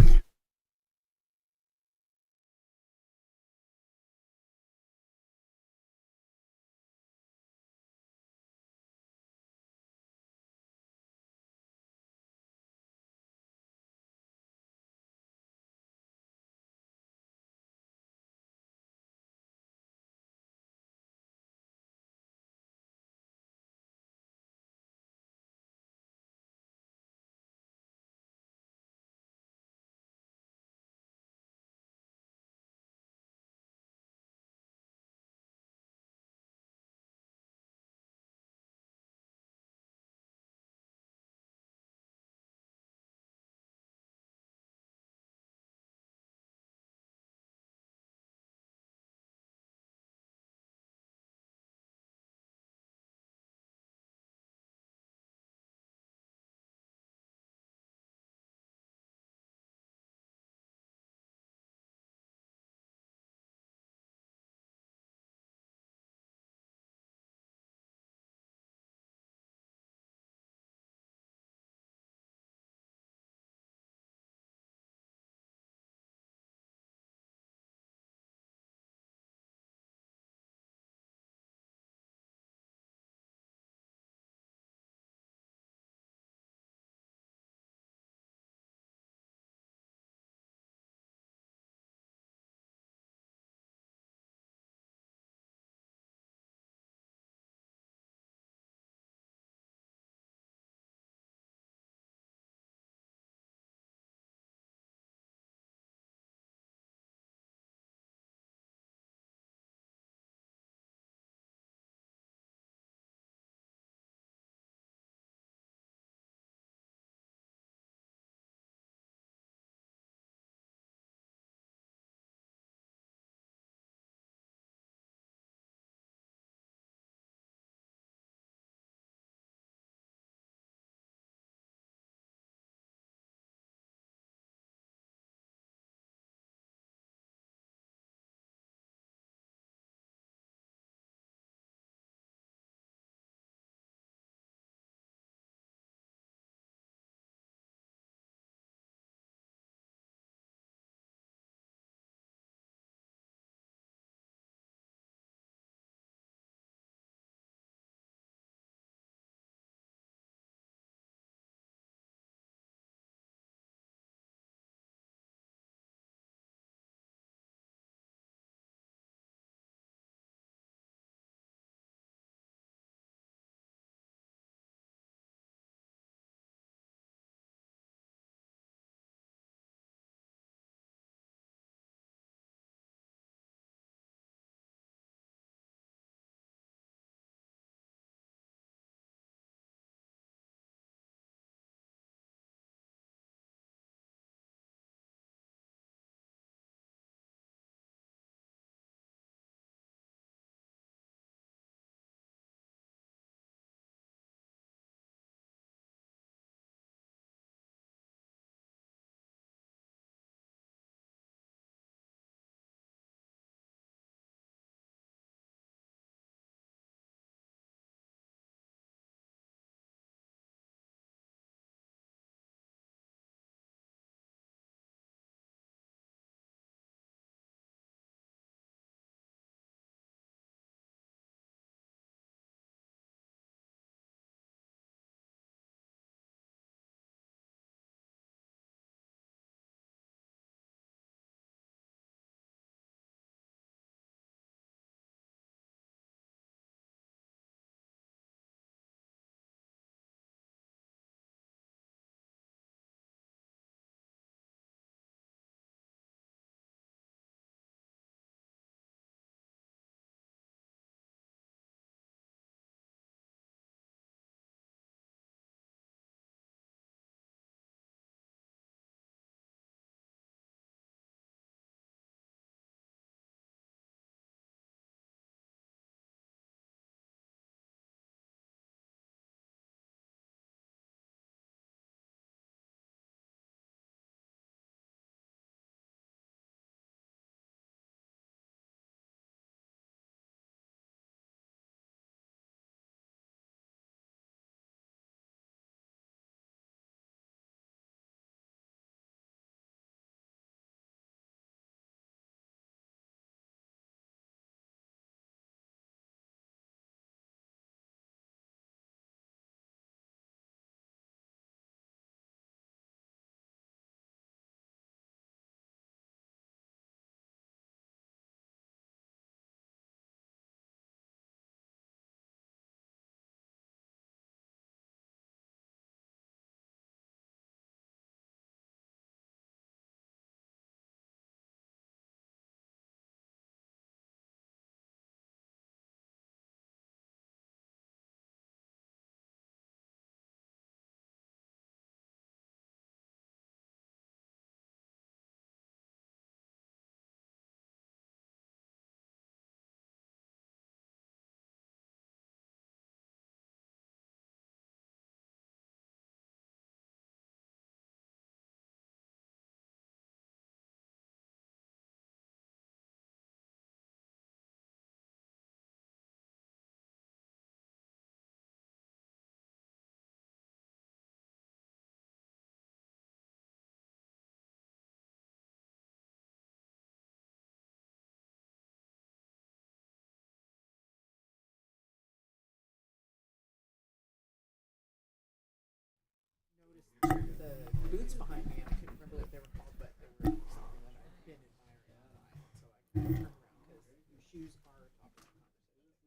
Speaker 10: boots behind me, and I couldn't remember what they were called, but they were something that I've been admiring all the time. So I couldn't turn around because your shoes are a topic of conversation.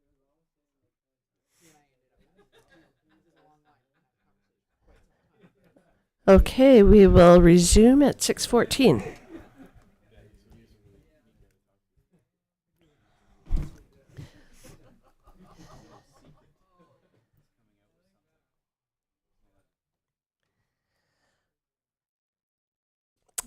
Speaker 10: He and I ended up this is a long line. We had a conversation for quite some time.
Speaker 3: Okay, we will resume at 6:14.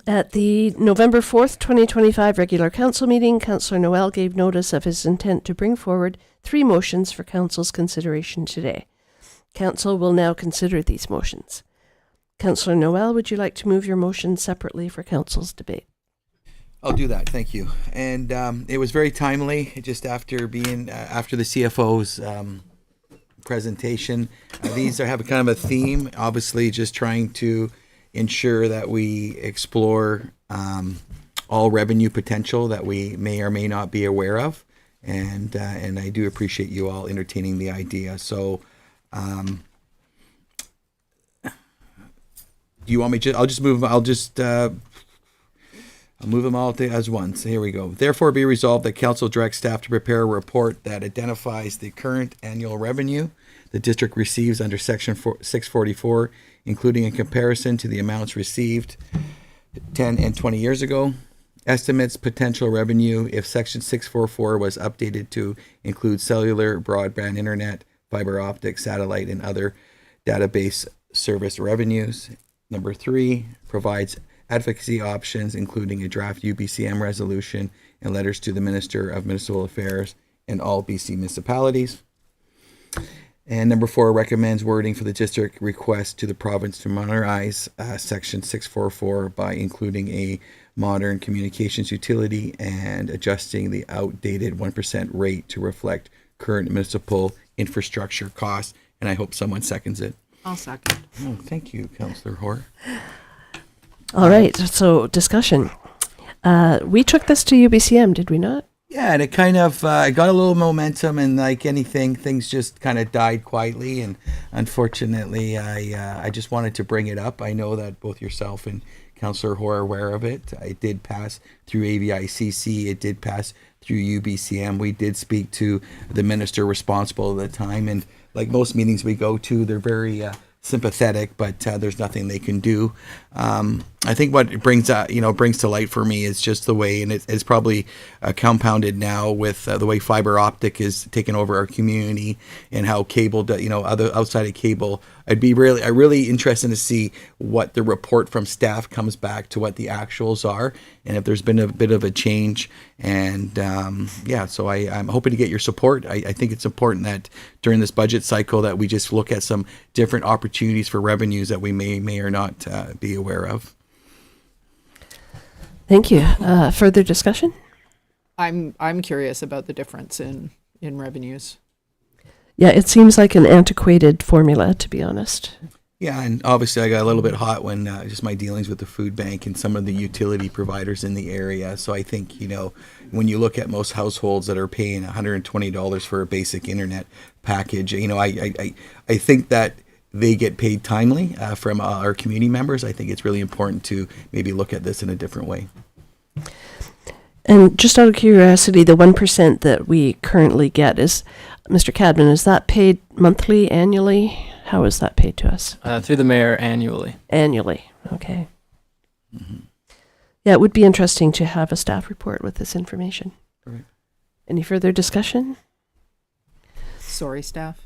Speaker 3: At the November 4th, 2025 regular council meeting, Councillor Noel gave notice of his intent to bring forward 3 motions for council's consideration today. Council will now consider these motions. Councillor Noel, would you like to move your motion separately for council's debate?
Speaker 4: I'll do that. Thank you. And it was very timely, just after being after the CFO's presentation. These have a kind of a theme, obviously, just trying to ensure that we explore all revenue potential that we may or may not be aware of, and I do appreciate you all entertaining the idea. So, do you want me to? I'll just move them. I'll move them all as one. So here we go. Therefore, be resolved that council directs staff to prepare a report that identifies the current annual revenue the district receives under Section 644, including a comparison to the amounts received 10 and 20 years ago. Estimates potential revenue if Section 644 was updated to include cellular, broadband internet, fiber optic, satellite, and other database service revenues. Number 3, provides advocacy options, including a draft UBCM resolution and letters to the Minister of Municipal Affairs and all BC municipalities. And number 4, recommends wording for the district request to the province to modernize Section 644 by including a modern communications utility and adjusting the outdated 1% rate to reflect current municipal infrastructure costs. And I hope someone seconds it.
Speaker 10: I'll second.
Speaker 4: Oh, thank you, Councillor Hoare.
Speaker 3: All right, so discussion. We took this to UBCM, did we not?
Speaker 4: Yeah, and it kind of got a little momentum, and like anything, things just kind of died quietly. And unfortunately, I just wanted to bring it up. I know that both yourself and Councillor Hoare are aware of it. It did pass through AVICC. It did pass through UBCM. We did speak to the minister responsible at the time, and like most meetings we go to, they're very sympathetic, but there's nothing they can do. I think what it brings to light for me is just the way, and it's probably compounded now with the way fiber optic is taking over our community and how cable, other outside of cable. I'm really interested to see what the report from staff comes back to what the actuals are, and if there's been a bit of a change. And so I'm hoping to get your support. I think it's important that during this budget cycle that we just look at some different opportunities for revenues that we may or not be aware of.
Speaker 3: Thank you. Further discussion?
Speaker 10: I'm curious about the difference in revenues.
Speaker 3: Yeah, it seems like an antiquated formula, to be honest.
Speaker 4: Yeah, and obviously I got a little bit hot when just my dealings with the food bank and some of the utility providers in the area. So I think, when you look at most households that are paying $120 for a basic internet package, I think that they get paid timely from our community members. I think it's really important to maybe look at this in a different way.
Speaker 3: And just out of curiosity, the 1% that we currently get is, Mr. Cadman, is that paid monthly, annually? How is that paid to us?
Speaker 12: Through the mayor annually.
Speaker 3: Annually, okay. Mm-hmm. Yeah, it would be interesting to have a staff report with this information.
Speaker 4: Right.
Speaker 3: Any further discussion?
Speaker 10: Sorry, staff.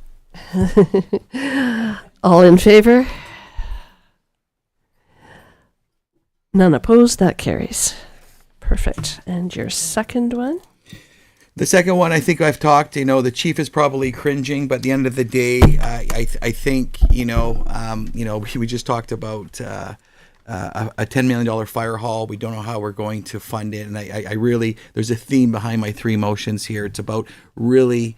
Speaker 3: All in favor? None opposed, that carries. Perfect. And your second one?
Speaker 4: The second one, I think I've talked, the chief is probably cringing, but at the end of the day, I think, we just talked about a $10 million fire hall. We don't know how we're going to fund it. And I really, there's a theme behind my 3 motions here. It's about really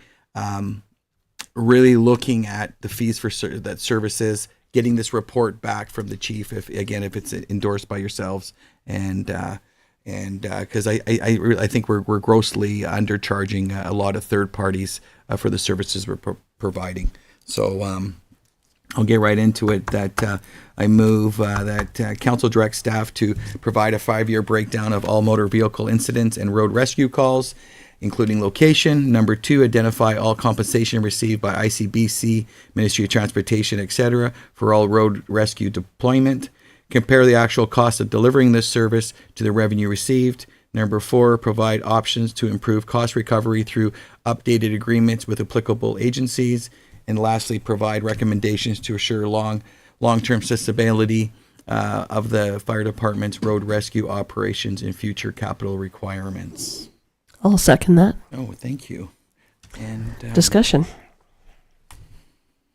Speaker 4: looking at the fees for that services, getting this report back from the chief, if it's endorsed by yourselves, and because I think we're grossly undercharging a lot of third parties for the services we're providing. So I'll get right into it. That I move that council directs staff to provide a 5-year breakdown of all motor vehicle incidents and road rescue calls, including location. Number 2, identify all compensation received by ICBC, Ministry of Transportation, etc., for all road rescue deployment. Compare the actual cost of delivering this service to the revenue received. Number 4, provide options to improve cost recovery through updated agreements with applicable agencies. And lastly, provide recommendations to assure long-term sustainability of the fire department's road rescue operations and future capital requirements.
Speaker 3: I'll second that.
Speaker 4: Oh, thank you. And
Speaker 3: Discussion.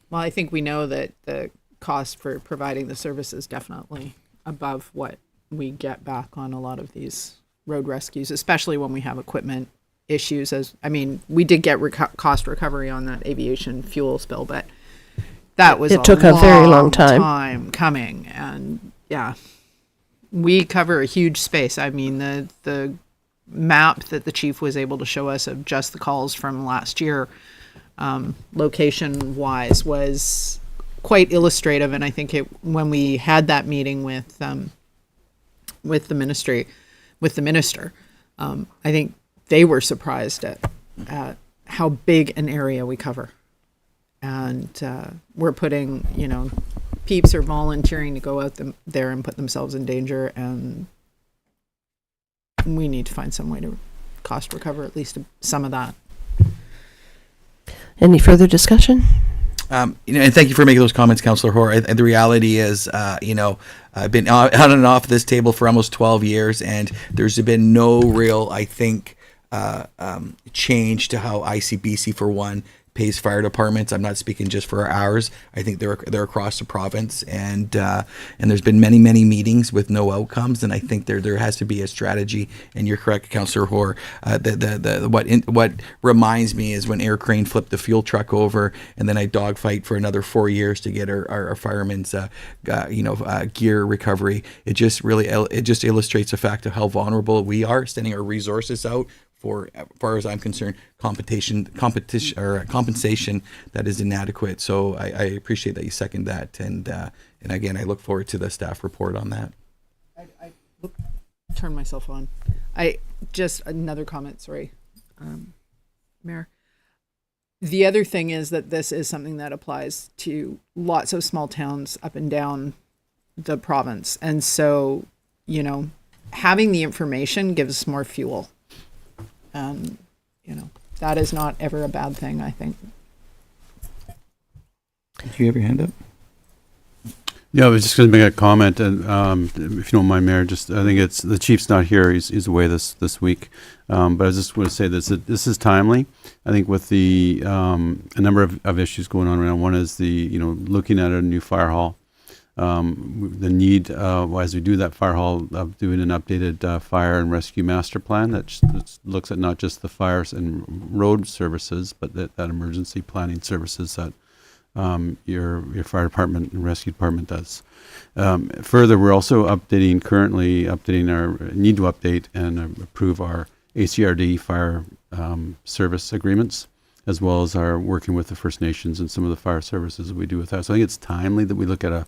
Speaker 10: Well, I think we know that the cost for providing the service is definitely above what we get back on a lot of these road rescues, especially when we have equipment issues. We did get cost recovery on that aviation fuel spill, but that was
Speaker 3: It took a very long time
Speaker 10: coming. And yeah, we cover a huge space. I mean, the map that the chief was able to show us of just the calls from last year, location wise, was quite illustrative. And I think when we had that meeting with the minister, I think they were surprised at how big an area we cover. And we're putting, peeps are volunteering to go out there and put themselves in danger, and we need to find some way to cost recover at least some of that.
Speaker 3: Any further discussion?
Speaker 4: and thank you for making those comments, Councillor Hoare. The reality is, I've been on and off this table for almost 12 years, and there's been no real, I think, change to how ICBC, for one, pays fire departments. I'm not speaking just for ours. I think they're across the province, and there's been many meetings with no outcomes. And I think there has to be a strategy. And you're correct, Councillor Hoare. What reminds me is when Air Crane flipped the fuel truck over, and then I dogfight for another 4 years to get our firemen's gear recovery. It just illustrates the fact of how vulnerable we are, sending our resources out for, as far as I'm concerned, compensation that is inadequate. So I appreciate that you second that, and again, I look forward to the staff report on that.
Speaker 10: I turn myself on. Just another comment, sorry, Mayor. The other thing is that this is something that applies to lots of small towns up and down the province, and so having the information gives us more fuel. That is not ever a bad thing, I think.
Speaker 4: Did you have your hand up?
Speaker 6: Yeah, I was just going to make a comment, and if you don't mind, Mayor, I think it's the chief's not here; he's away this week. But I just want to say this is timely. I think with the a number of issues going on right now. One is looking at a new fire hall. The need, as we do that fire hall, of doing an updated fire and rescue master plan that looks at not just the fires and road services, but that emergency planning services that your fire department and rescue department does. Further, we're also updating our need to update and approve our ACRD fire service agreements, as well as our working with the First Nations and some of the fire services that we do with that. So I think it's timely that we look at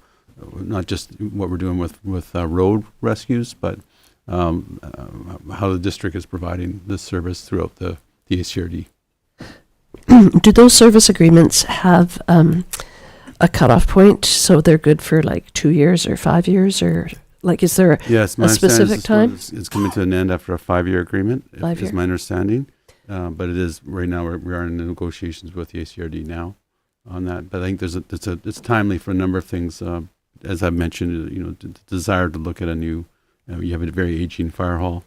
Speaker 6: not just what we're doing with road rescues, but how the district is providing this service throughout the ACRD.
Speaker 3: Do those service agreements have a cutoff point, so they're good for like 2 years or 5 years, or is there a specific time?
Speaker 6: It's coming to an end after a 5-year agreement.
Speaker 3: 5 year.
Speaker 6: Is my understanding, but it is right now. We are in negotiations with the ACRD now on that. But I think it's timely for a number of things. As I've mentioned, the desire to look at a new. You have a very aging fire hall.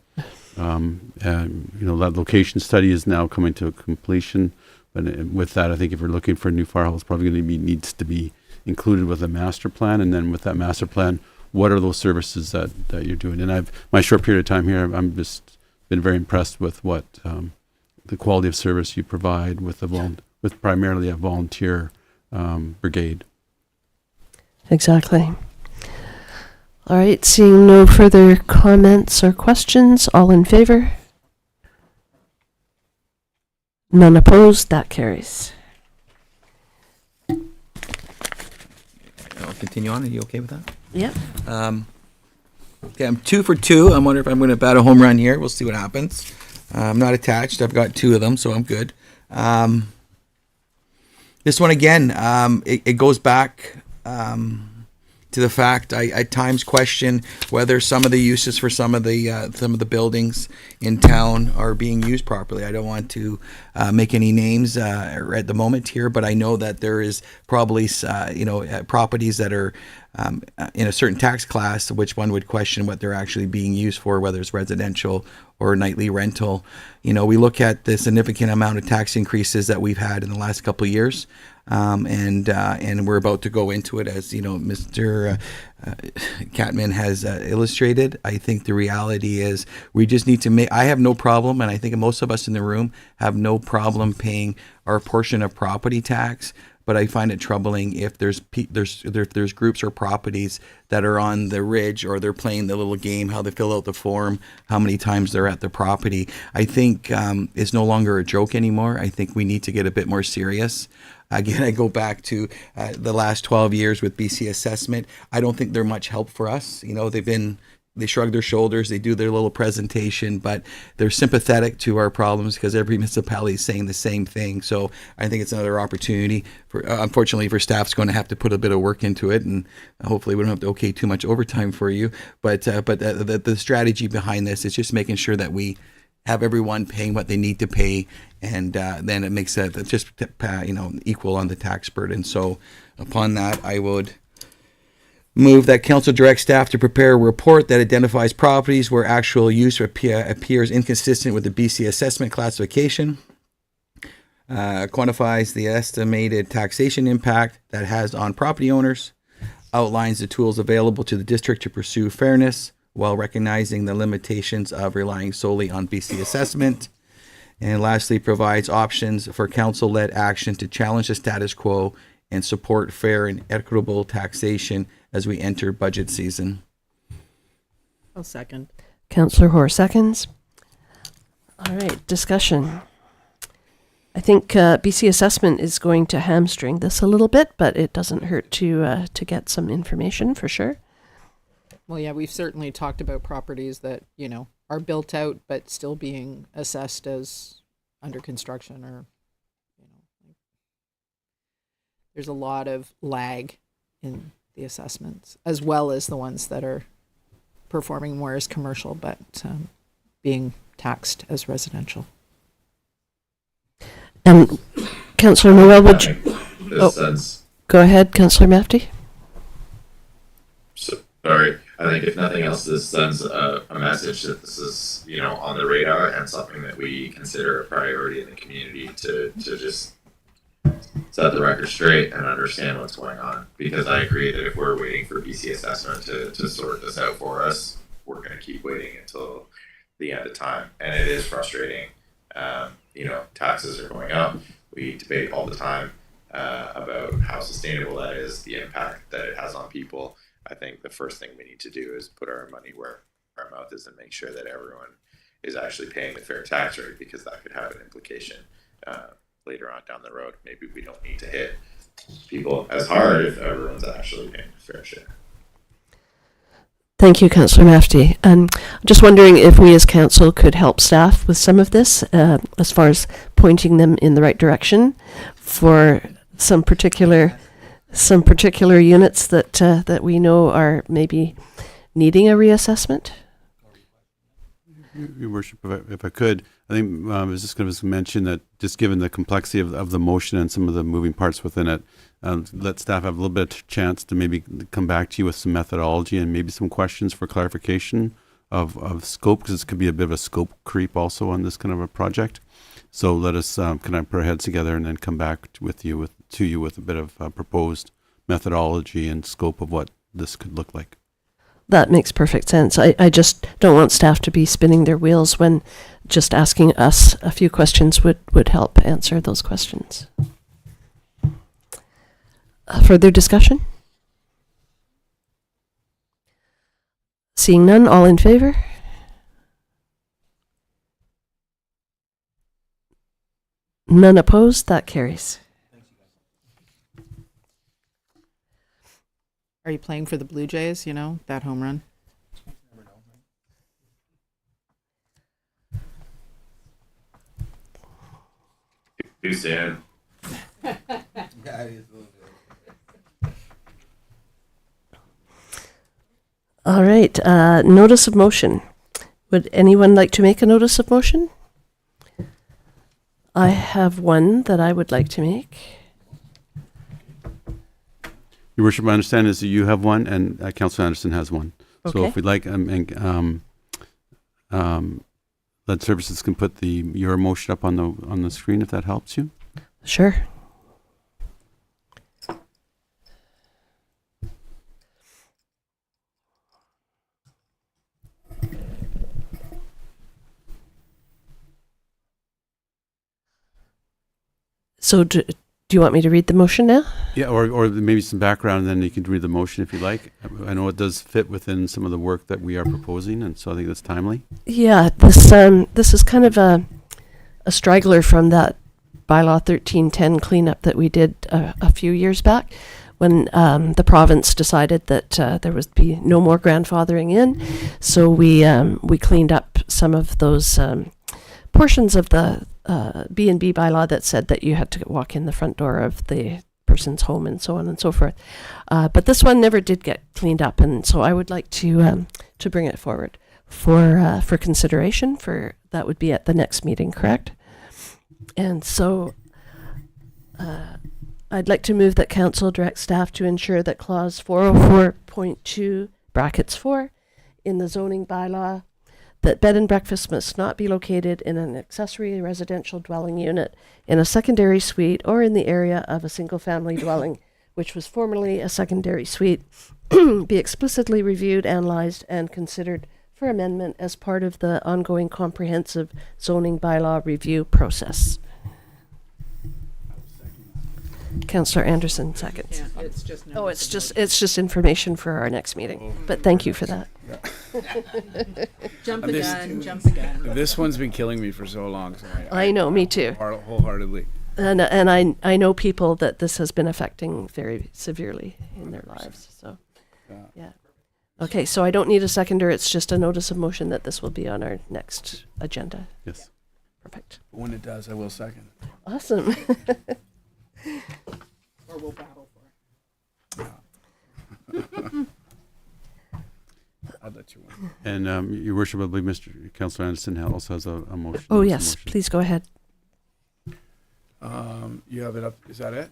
Speaker 6: That location study is now coming to a completion. But with that, I think if we're looking for a new fire hall, it's probably going to needs to be included with a master plan. And then with that master plan, what are those services that you're doing? And my short period of time here, I'm just been very impressed with what the quality of service you provide with with primarily a volunteer brigade.
Speaker 3: Exactly. All right, seeing no further comments or questions, all in favor? None opposed, that carries.
Speaker 4: continue on. Are you okay with that?
Speaker 3: Yep.
Speaker 4: Okay, I'm 2 for 2. I'm wondering if I'm going to bat a home run here. We'll see what happens. I'm not attached. I've got 2 of them, so I'm good. This one again, it goes back to the fact I at times question whether some of the uses for some of the buildings in town are being used properly. I don't want to make any names at the moment here, but I know that there is probably properties that are in a certain tax class, which one would question what they're actually being used for, whether it's residential or nightly rental. We look at the significant amount of tax increases that we've had in the last couple of years. And we're about to go into it, as Mr. Catman has illustrated. I think the reality is we just need to make. I have no problem, and I think most of us in the room have no problem paying our portion of property tax. But I find it troubling if there's groups or properties that are on the ridge, or they're playing the little game, how they fill out the form, how many times they're at the property. I think it's no longer a joke anymore. I think we need to get a bit more serious. Again, I go back to the last 12 years with BC Assessment. I don't think they're much help for us. They shrug their shoulders, they do their little presentation, but they're sympathetic to our problems because every municipality is saying the same thing. So I think it's another opportunity for, unfortunately, for staff's going to have to put a bit of work into it, and hopefully we don't have to okay too much overtime for you. But the strategy behind this is just making sure that we have everyone paying what they need to pay, and then it makes it just equal on the tax burden. So upon that, I would move that council direct staff to prepare a report that identifies properties where actual use appears inconsistent with the BC assessment classification, quantifies the estimated taxation impact that has on property owners, outlines the tools available to the district to pursue fairness while recognizing the limitations of relying solely on BC assessment, and lastly, provides options for council-led action to challenge the status quo and support fair and equitable taxation as we enter budget season.
Speaker 10: I'll second.
Speaker 3: Councillor Hoare seconds. All right, discussion. I think BC Assessment is going to hamstring this a little bit, but it doesn't hurt to get some information for sure.
Speaker 10: Well, yeah, we've certainly talked about properties that, are built out but still being assessed as under construction, or, there's a lot of lag in the assessments, as well as the ones that are performing more as commercial but being taxed as residential.
Speaker 3: And Councillor Noel, would you...
Speaker 2: Sense.
Speaker 3: Go ahead, Councillor Mafty.
Speaker 2: Sorry. I think if nothing else, this sends a message that this is, on the radar and something that we consider a priority in the community to just set the record straight and understand what's going on. Because I agree that if we're waiting for BC Assessment to sort this out for us, we're going to keep waiting until the end of time. And it is frustrating. Taxes are going up. We debate all the time about how sustainable that is, the impact that it has on people. I think the first thing we need to do is put our money where our mouth is and make sure that everyone is actually paying the fair tax rate, because that could have an implication later on down the road. Maybe we don't need to hit people as hard if everyone's actually paying a fair share.
Speaker 3: Thank you, Councillor Mafty. I'm just wondering if we as council could help staff with some of this, as far as pointing them in the right direction for some particular units that we know are maybe needing a reassessment.
Speaker 6: Your Worship, if I could, I think I was just going to mention that just given the complexity of the motion and some of the moving parts within it, let staff have a little bit of chance to maybe come back to you with some methodology and maybe some questions for clarification of scope, because this could be a bit of a scope creep also on this kind of a project. So let us kind of put our heads together and then come back to you with a bit of proposed methodology and scope of what this could look like.
Speaker 3: That makes perfect sense. I just don't want staff to be spinning their wheels when just asking us a few questions would help answer those questions. Further discussion? Seeing none, all in favor? None opposed? That carries.
Speaker 10: Are you playing for the Blue Jays? You know, that home run?
Speaker 2: Too soon.
Speaker 3: All right, notice of motion. Would anyone like to make a notice of motion? I have one that I would like to make.
Speaker 6: Your worship, my understanding is that you have one and Councillor Anderson has one. So
Speaker 3: Okay.
Speaker 6: if we'd like, lead services can put your motion up on the screen if that helps you.
Speaker 3: Sure. So do you want me to read the motion now?
Speaker 6: Yeah, or maybe some background, and then you can read the motion if you like. I know it does fit within some of the work that we are proposing, and so I think that's timely.
Speaker 3: Yeah, this is kind of a straggler from that bylaw 1310 cleanup that we did a few years back, when the province decided that there would be no more grandfathering in. So we cleaned up some of those portions of the B&B bylaw that said that you had to walk in the front door of the person's home and so on and so forth. But this one never did get cleaned up, and so I would like to bring it forward for consideration. For that would be at the next meeting, correct? And so I'd like to move that council direct staff to ensure that clause 404.2 brackets 4 in the zoning bylaw, that bed and breakfast must not be located in an accessory residential dwelling unit, in a secondary suite, or in the area of a single-family dwelling, which was formerly a secondary suite, be explicitly reviewed, analyzed, and considered for amendment as part of the ongoing comprehensive zoning bylaw review process. Councillor Anderson seconds.
Speaker 10: Yeah, it's just
Speaker 3: Oh, it's just information for our next meeting. But thank you for that.
Speaker 10: jump
Speaker 7: This-
Speaker 10: again, jump again.
Speaker 7: This one's been killing me for so long. So
Speaker 3: I know, me too.
Speaker 7: Wholeheartedly.
Speaker 3: And I know people that this has been affecting very severely in their lives. So, yeah. Okay, so I don't need a seconder. It's just a notice of motion that this will be on our next agenda.
Speaker 6: Yes.
Speaker 3: Perfect.
Speaker 7: When it does, I will second.
Speaker 3: Awesome.
Speaker 10: Or we'll battle for it.
Speaker 7: I'll let you win.
Speaker 6: And your worship, I believe Mr. Councillor Anderson also has a motion.
Speaker 3: Oh,
Speaker 6: notice of
Speaker 3: yes.
Speaker 6: motion.
Speaker 3: Please go ahead.
Speaker 7: You have it up. Is that it?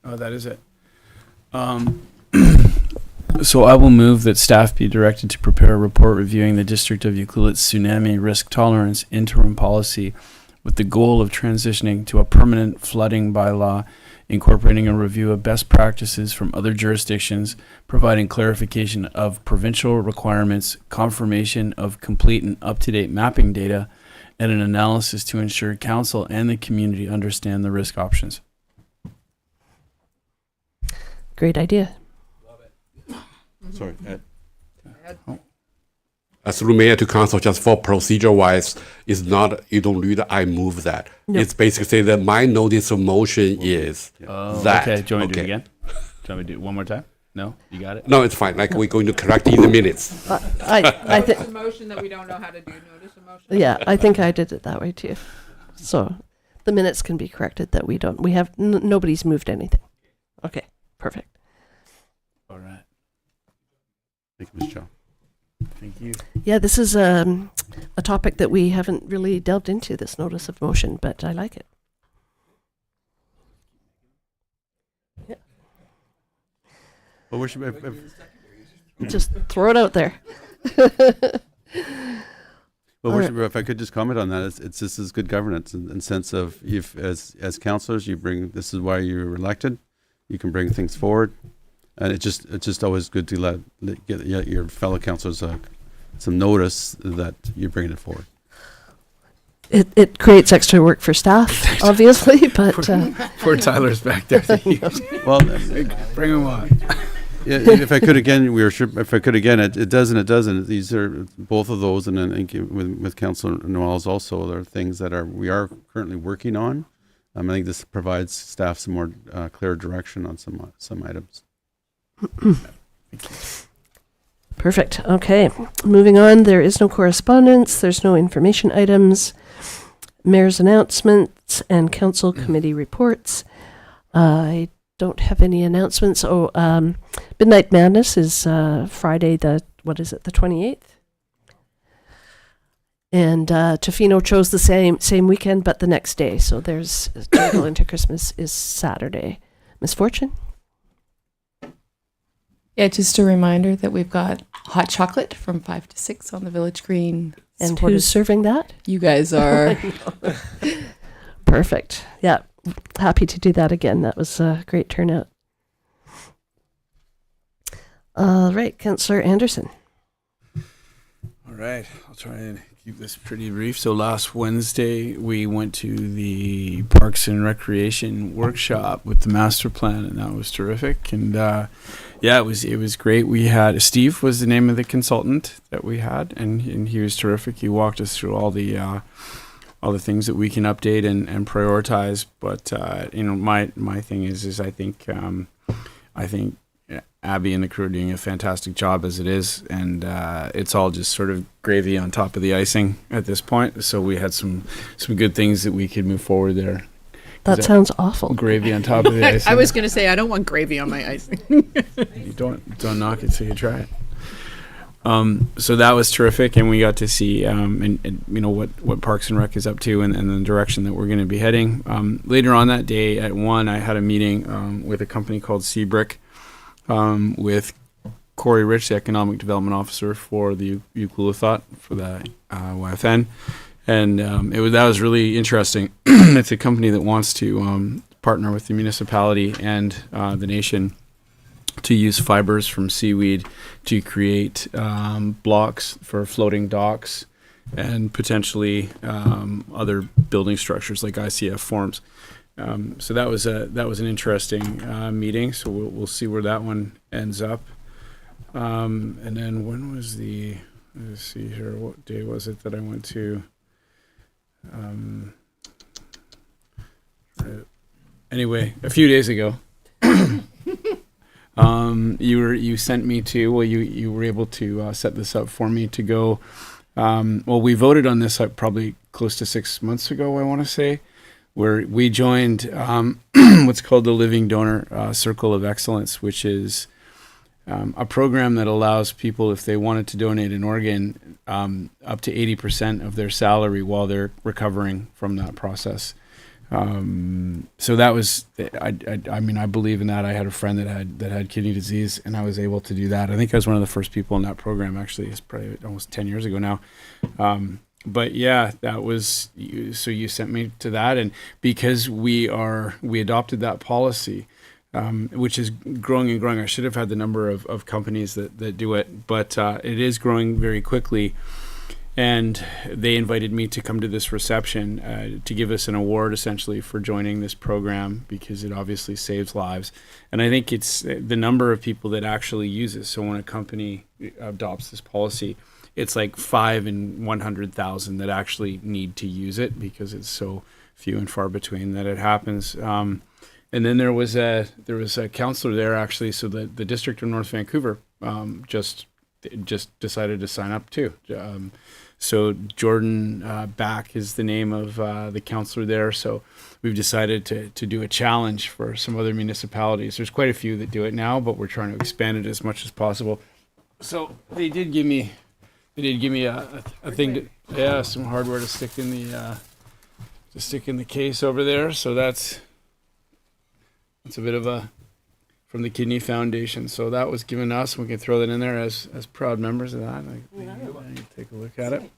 Speaker 7: Oh, that is it. So I will move that staff be directed to prepare a report reviewing the District of Ucluelet's tsunami risk tolerance interim policy with the goal of transitioning to a permanent flooding bylaw, incorporating a review of best practices from other jurisdictions, providing clarification of provincial requirements, confirmation of complete and up-to-date mapping data, and an analysis to ensure council and the community understand the risk options.
Speaker 3: Great idea.
Speaker 6: Sorry, Ed.
Speaker 5: Through mayor to council, just for procedure wise, it's not, you don't read, I move that.
Speaker 3: No.
Speaker 5: It's basically say that my notice of motion is that.
Speaker 7: Okay, do you want me to do it
Speaker 5: Okay.
Speaker 7: again? Do you want me to do it one more time? No? You got it?
Speaker 5: No, it's fine. Like we're going to correct in the minutes.
Speaker 3: I
Speaker 10: Notice
Speaker 3: think,
Speaker 10: of motion that we don't know how to do. Notice of motion.
Speaker 3: yeah, I think I did it that way too. So the minutes can be corrected that we have, nobody's moved anything. Okay, perfect.
Speaker 7: All right.
Speaker 6: Thank you, Ms. Chow.
Speaker 7: Thank you.
Speaker 3: Yeah, this is a topic that we haven't really delved into, this notice of motion, but I like it. Yeah.
Speaker 6: Well, worship,
Speaker 3: Just throw it out there.
Speaker 6: well,
Speaker 3: All
Speaker 6: worship, if I could just comment on that, it's this is good governance in sense of if as councillors you bring, this is why you're elected, you can bring things forward. And it's just always good to get your fellow councillors some notice that you're bringing it forward.
Speaker 3: It creates extra work for staff, obviously, but
Speaker 7: Poor Tyler's back there.
Speaker 6: Well,
Speaker 7: Bring him on.
Speaker 6: yeah, if I could again, it does and it doesn't. These are both of those, and I think with Councillor Noel's also, there are things that we are currently working on. I think this provides staff some more clear direction on some items.
Speaker 7: Thank
Speaker 3: Perfect. Okay. Moving on, there is no correspondence, there's no information items, mayor's announcements, and council committee reports. I don't have any announcements. Midnight Madness is Friday, the 28th? And Tofino chose the same weekend, but the next day. So there's Jungle into Christmas is Saturday. Miss Fortune?
Speaker 1: Yeah, just a reminder that we've got hot chocolate from 5 to 6 on the Village Green.
Speaker 3: And
Speaker 1: Supported-
Speaker 3: who's serving that?
Speaker 1: You guys are.
Speaker 3: Perfect. Yeah. Happy to do that again. That was a great turnout. All right, Councillor Anderson.
Speaker 7: All right, I'll try and keep this pretty brief. So last Wednesday, we went to the Parks and Recreation workshop with the master plan, and that was terrific. And yeah, it was great. We had Steve was the name of the consultant that we had, and he was terrific. He walked us through all the things that we can update and prioritize. But my thing is I think Abby and the crew are doing a fantastic job as it is, and it's all just sort of gravy on top of the icing at this point. So we had some good things that we could move forward there.
Speaker 3: That sounds awful.
Speaker 7: Gravy on top of the icing.
Speaker 10: I was going to say, I don't want gravy on my icing.
Speaker 7: You don't knock it till you try it. So that was terrific, and we got to see and you know what Parks and Rec is up to, and the direction that we're going to be heading. Later on that day at 1, I had a meeting with a company called Seabrick, with Corey Rich, the Economic Development Officer for the Ukulithot for the YFN, and that was really interesting. It's a company that wants to partner with the municipality and the nation to use fibers from seaweed to create blocks for floating docks and potentially other building structures like ICF forms. So that was an interesting meeting. So we'll see where that one ends up. And then when was let's see here, what day was it that I went to? Anyway, a few days ago. You sent me to, you were able to set this up for me to go. We voted on this probably close to 6 months ago, I want to say, where we joined what's called the Living Donor Circle of Excellence, which is a program that allows people, if they wanted to donate an organ, up to 80% of their salary while they're recovering from that process. So that was, I mean, I believe in that. I had a friend that had kidney disease, and I was able to do that. I think I was one of the first people in that program, actually. It's probably almost 10 years ago now. But yeah, that was, so you sent me to that. And because we adopted that policy, which is growing and growing. I should have had the number of companies that do it, but it is growing very quickly. And they invited me to come to this reception to give us an award, essentially, for joining this program, because it obviously saves lives. And I think it's the number of people that actually use it. So when a company adopts this policy, it's like 5 in 100,000 that actually need to use it, because it's so few and far between that it happens. And then there was a counselor there, actually. So the District of North Vancouver just decided to sign up too. So Jordan Back is the name of the counselor there. So we've decided to do a challenge for some other municipalities. There's quite a few that do it now, but we're trying to expand it as much as possible. So they did give me a thing some hardware to stick in the case over there. So that's a bit of a from the Kidney Foundation. So that was given us. We can throw that in there as proud members of that. Take a look at it.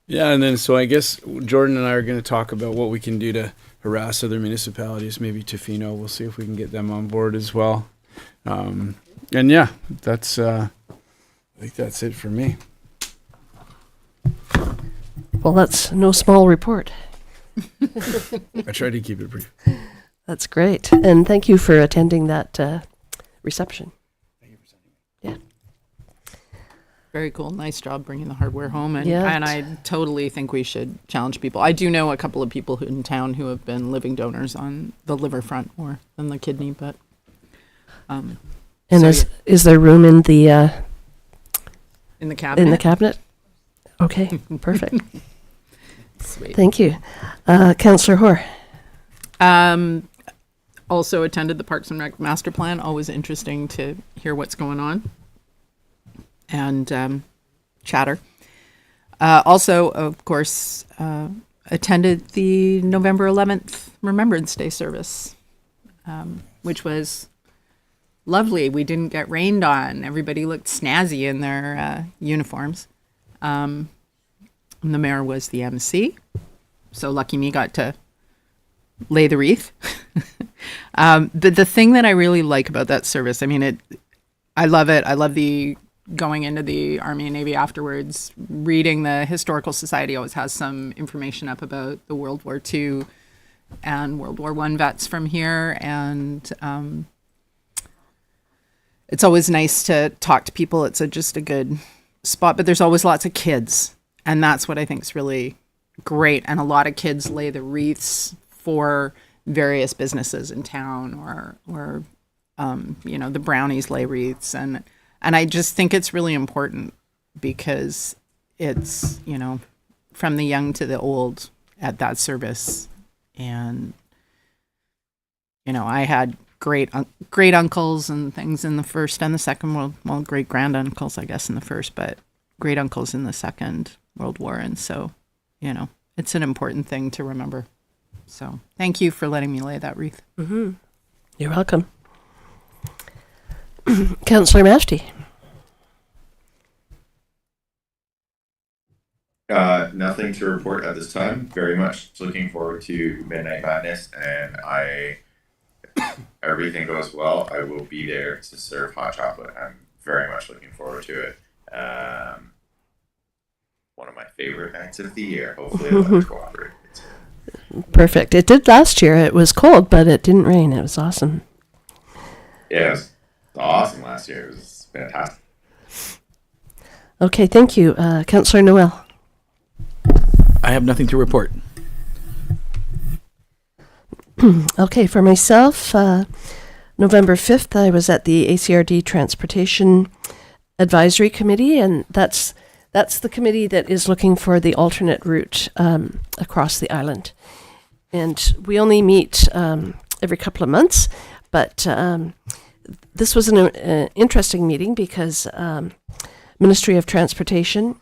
Speaker 7: Yeah, and then so I guess Jordan and I are going to talk about what we can do to harass other municipalities, maybe Tofino. We'll see if we can get them on board as well. And yeah, that's I think that's it for me.
Speaker 3: Well, that's no small report.
Speaker 7: I tried to keep it brief.
Speaker 3: That's great. And thank you for attending that reception.
Speaker 7: Thank you for sending me.
Speaker 3: Yeah.
Speaker 10: Very cool. Nice job bringing the hardware home. And,
Speaker 3: Yeah.
Speaker 10: and I totally think we should challenge people. I do know a couple of people in town who have been living donors on the liver front more than the kidney, but
Speaker 3: And
Speaker 10: So,
Speaker 3: is there room in the
Speaker 10: in the cabinet.
Speaker 3: in the cabinet? Okay, perfect.
Speaker 10: Sweet.
Speaker 3: Thank you. Councillor Hoare.
Speaker 10: Also attended the Parks and Rec master plan. Always interesting to hear what's going on and chatter. Also, of course, attended the November 11th Remembrance Day service, which was lovely. We didn't get rained on. Everybody looked snazzy in their uniforms. And the mayor was the MC. So lucky me, got to lay the wreath. But the thing that I really like about that service, I mean, I love it. I love the going into the Army and Navy afterwards, reading the Historical Society always has some information up about the World War II and World War I vets from here. And it's always nice to talk to people. It's just a good spot, but there's always lots of kids. And that's what I think is really great. And a lot of kids lay the wreaths for various businesses in town or the brownies lay wreaths. And I just think it's really important because it's, from the young to the old at that service. And, I had great uncles and things in the first and the second world, well, great grand uncles, I guess, in the first, but great uncles in the Second World War. And so, it's an important thing to remember. So thank you for letting me lay that wreath.
Speaker 3: Mm-hmm. You're welcome. Councillor Mashty.
Speaker 2: Nothing to report at this time. Very much looking forward to Midnight Madness, and everything goes well, I will be there to serve hot chocolate. I'm very much looking forward to it. One of my favorite nights of the year. Hopefully it'll cooperate.
Speaker 3: Perfect. It did last year. It was cold, but it didn't rain. It was awesome.
Speaker 2: Yeah, it was awesome last year. It was fantastic.
Speaker 3: Okay, thank you. Councillor Noel.
Speaker 4: I have nothing to report.
Speaker 3: Okay, for myself, November 5th, I was at the ACRD Transportation Advisory Committee, and that's the committee that is looking for the alternate route across the island. And we only meet every couple of months, but this was an interesting meeting because Ministry of Transportation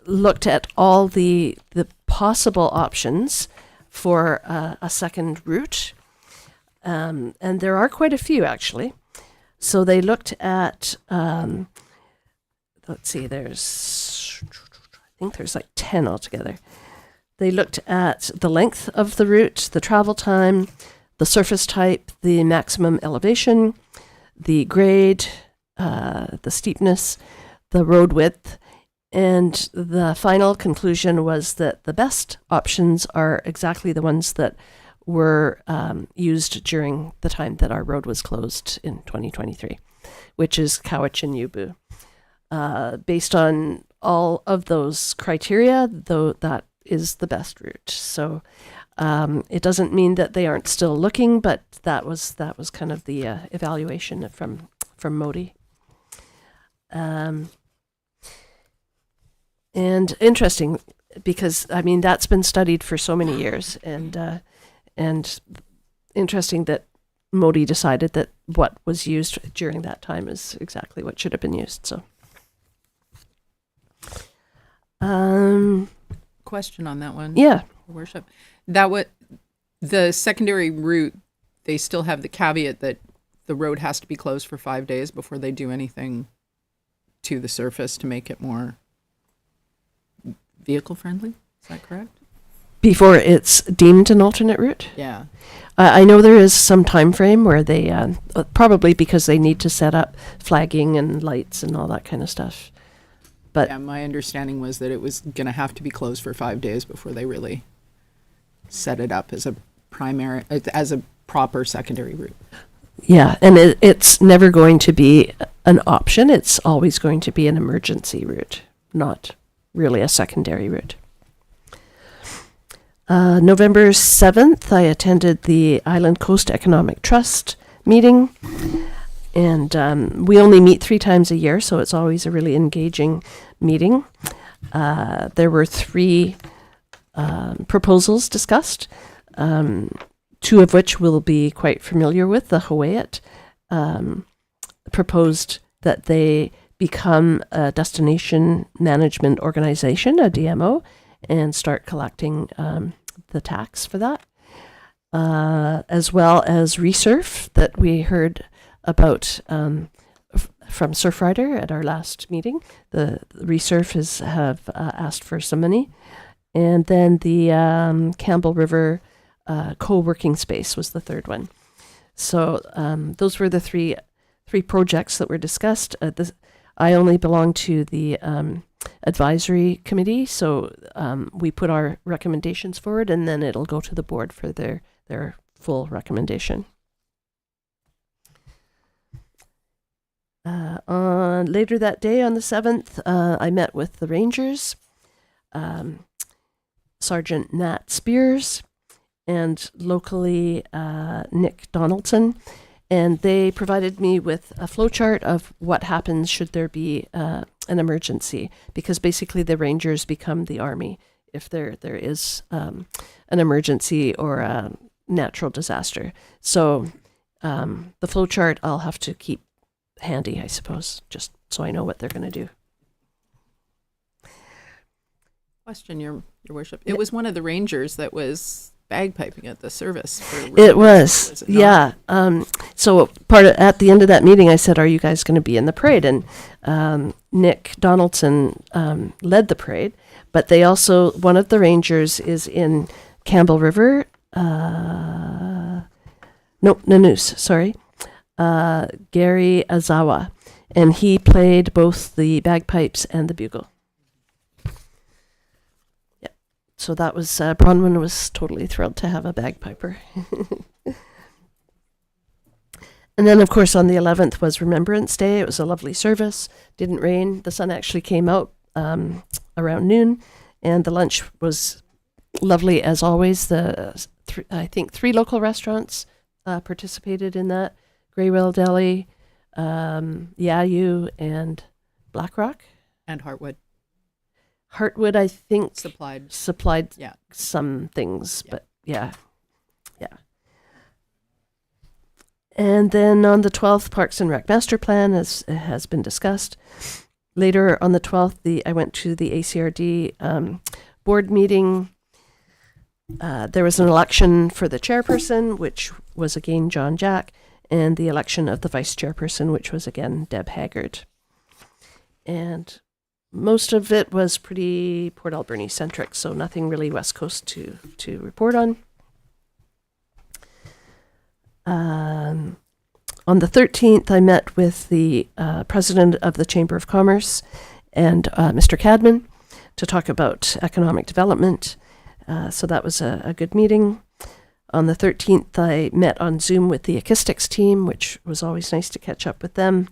Speaker 3: looked at all the possible options for a second route. And there are quite a few, actually. So they looked at, let's see, I think there's like 10 altogether. They looked at the length of the route, the travel time, the surface type, the maximum elevation, the grade, the steepness, the road width, and the final conclusion was that the best options are exactly the ones that were used during the time that our road was closed in 2023, which is Cowichan Yubu. Based on all of those criteria, though, that is the best route. So it doesn't mean that they aren't still looking, but that was kind of the evaluation from Modi. And interesting because that's been studied for so many years, and interesting that Modi decided that what was used during that time is exactly what should have been used. So.
Speaker 10: Question on that one.
Speaker 3: Yeah.
Speaker 10: Worship. The secondary route, they still have the caveat that the road has to be closed for 5 days before they do anything to the surface to make it more vehicle friendly. Is that correct?
Speaker 3: Before it's deemed an alternate route?
Speaker 10: Yeah.
Speaker 3: I know there is some time frame where they, probably because they need to set up flagging and lights and all that kind of stuff. But
Speaker 10: yeah, my understanding was that it was going to have to be closed for 5 days before they really set it up as a proper secondary route.
Speaker 3: Yeah, and it's never going to be an option. It's always going to be an emergency route, not really a secondary route. November 7th, I attended the Island Coast Economic Trust meeting, And we only meet 3 times a year, so it's always a really engaging meeting. There were 3 proposals discussed, 2 of which we'll be quite familiar with. The Hawaiiat proposed that they become a destination management organization, a DMO, and start collecting the tax for that, as well as Resurf that we heard about from Surfrider at our last meeting. The Resurf have asked for some money. And then the Campbell River co-working space was the 3rd one. So those were the three projects that were discussed. I only belong to the advisory committee, so we put our recommendations forward, and then it'll go to the board for their full recommendation. Later that day, on the 7th, I met with the Rangers, Sergeant Nat Spears, and locally Nick Donaldson. And they provided me with a flowchart of what happens should there be an emergency, because basically the Rangers become the Army if there is an emergency or a natural disaster. So the flowchart I'll have to keep handy, I suppose, just so I know what they're going to do.
Speaker 10: Question, Your Worship. It was one of the Rangers that was bagpiping at the service.
Speaker 3: It was yeah. So at the end of that meeting, I said, "Are you guys going to be in the parade?" And Nick Donaldson led the parade, but they also, one of the Rangers is in Campbell River. Nanoose, sorry. Gary Azawa, and he played both the bagpipes and the bugle. Yeah, so that was Bronwyn was totally thrilled to have a bagpiper. And then, of course, on the 11th was Remembrance Day. It was a lovely service. Didn't rain. The sun actually came out around noon, and the lunch was lovely as always. I think 3 local restaurants participated in that. Graywell Deli, Yayu, and Blackrock.
Speaker 10: And Heartwood.
Speaker 3: Heartwood, I think,
Speaker 10: supplied
Speaker 3: some things, but yeah. And then on the 12th, Parks and Rec Master Plan has been discussed. Later on the 12th, I went to the ACRD board meeting. There was an election for the chairperson, which was again John Jack, and the election of the vice chairperson, which was again Deb Haggard. And most of it was pretty Port Alberni centric, so nothing really West Coast to report on. On the 13th, I met with the president of the Chamber of Commerce and Mr. Cadman to talk about economic development. So that was a good meeting. On the 13th, I met on Zoom with the Acoustics team, which was always nice to catch up with them.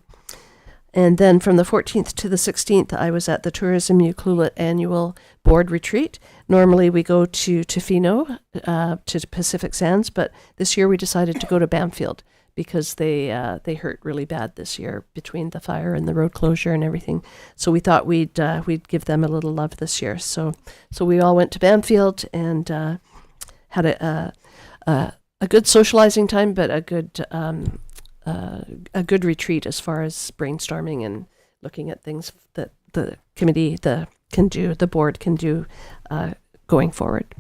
Speaker 3: And then from the 14th to the 16th, I was at the Tourism Ucluelet annual board retreat. Normally we go to Tofino, to Pacific Sands, but this year we decided to go to Bamfield because they hurt really bad this year between the fire and the road closure and everything. So we thought we'd give them a little love this year. So we all went to Bamfield and had a good socializing time, but a good retreat as far as brainstorming and looking at things that the committee the board can do going forward.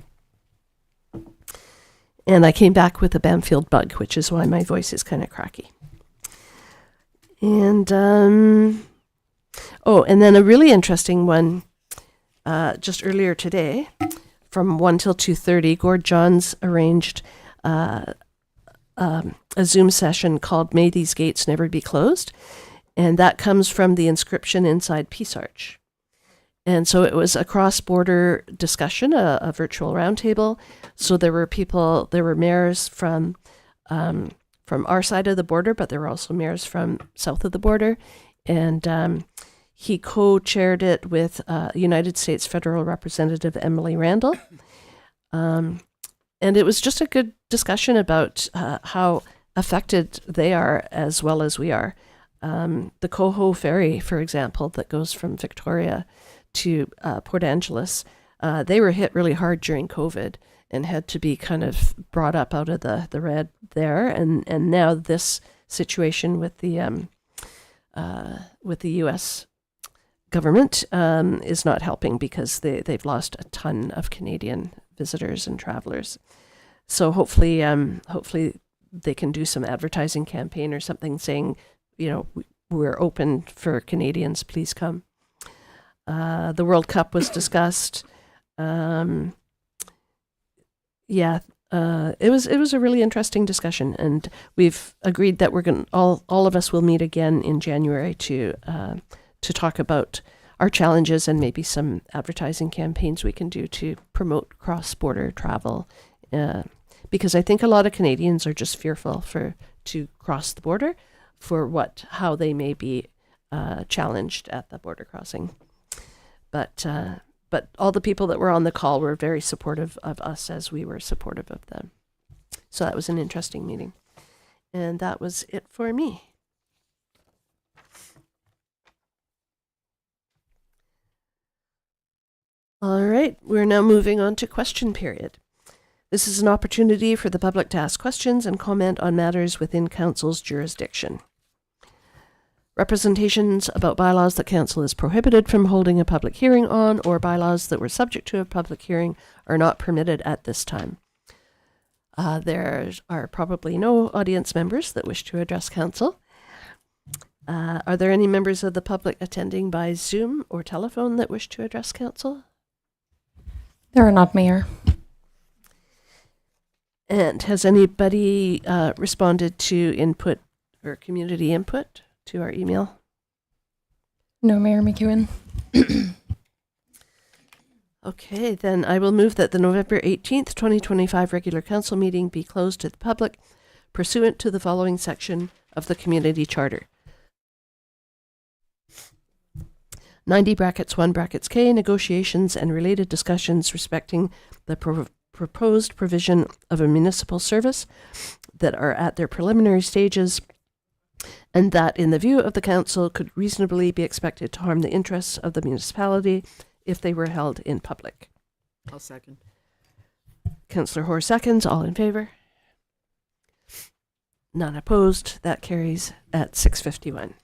Speaker 3: And I came back with a Bamfield bug, which is why my voice is kind of cracky. And and then a really interesting one just earlier today, from 1 till 2:30, Gord Johns arranged a Zoom session called May These Gates Never Be Closed. And that comes from the inscription inside Peace Arch. And so it was a cross-border discussion, a virtual roundtable. So there were mayors from our side of the border, but there were also mayors from south of the border. And he co-chaired it with United States Federal Representative Emily Randall. And it was just a good discussion about how affected they are as well as we are. The Coho ferry, for example, that goes from Victoria to Port Angeles, they were hit really hard during COVID and had to be kind of brought up out of the red there. And now this situation with the U.S. government is not helping because they've lost a ton of Canadian visitors and travelers. So hopefully they can do some advertising campaign or something saying, we're open for Canadians, please come. The World Cup was discussed. It was a really interesting discussion, and we've agreed that we're going all of us will meet again in January to talk about our challenges and maybe some advertising campaigns we can do to promote cross-border travel. Because I think a lot of Canadians are just fearful to cross the border for how they may be challenged at the border crossing. But all the people that were on the call were very supportive of us as we were supportive of them. So that was an interesting meeting. And that was it for me. All right, we're now moving on to question period. This is an opportunity for the public to ask questions and comment on matters within Council's jurisdiction. Representations about bylaws that Council is prohibited from holding a public hearing on or bylaws that were subject to a public hearing are not permitted at this time. There are probably no audience members that wish to address Council. Are there any members of the public attending by Zoom or telephone that wish to address Council?
Speaker 1: There are not, Mayor.
Speaker 3: And has anybody responded to input or community input to our email?
Speaker 1: No, Mayor McEwen.
Speaker 3: Okay, then I will move that the November 18th, 2025 regular council meeting be closed to the public pursuant to the following section of the Community Charter. 90(1) negotiations and related discussions respecting the proposed provision of a municipal service that are at their preliminary stages and that, in the view of the council, could reasonably be expected to harm the interests of the municipality if they were held in public.
Speaker 10: I'll second.
Speaker 3: Councillor Hoare seconds. All in favor? None opposed. That carries at 6:51.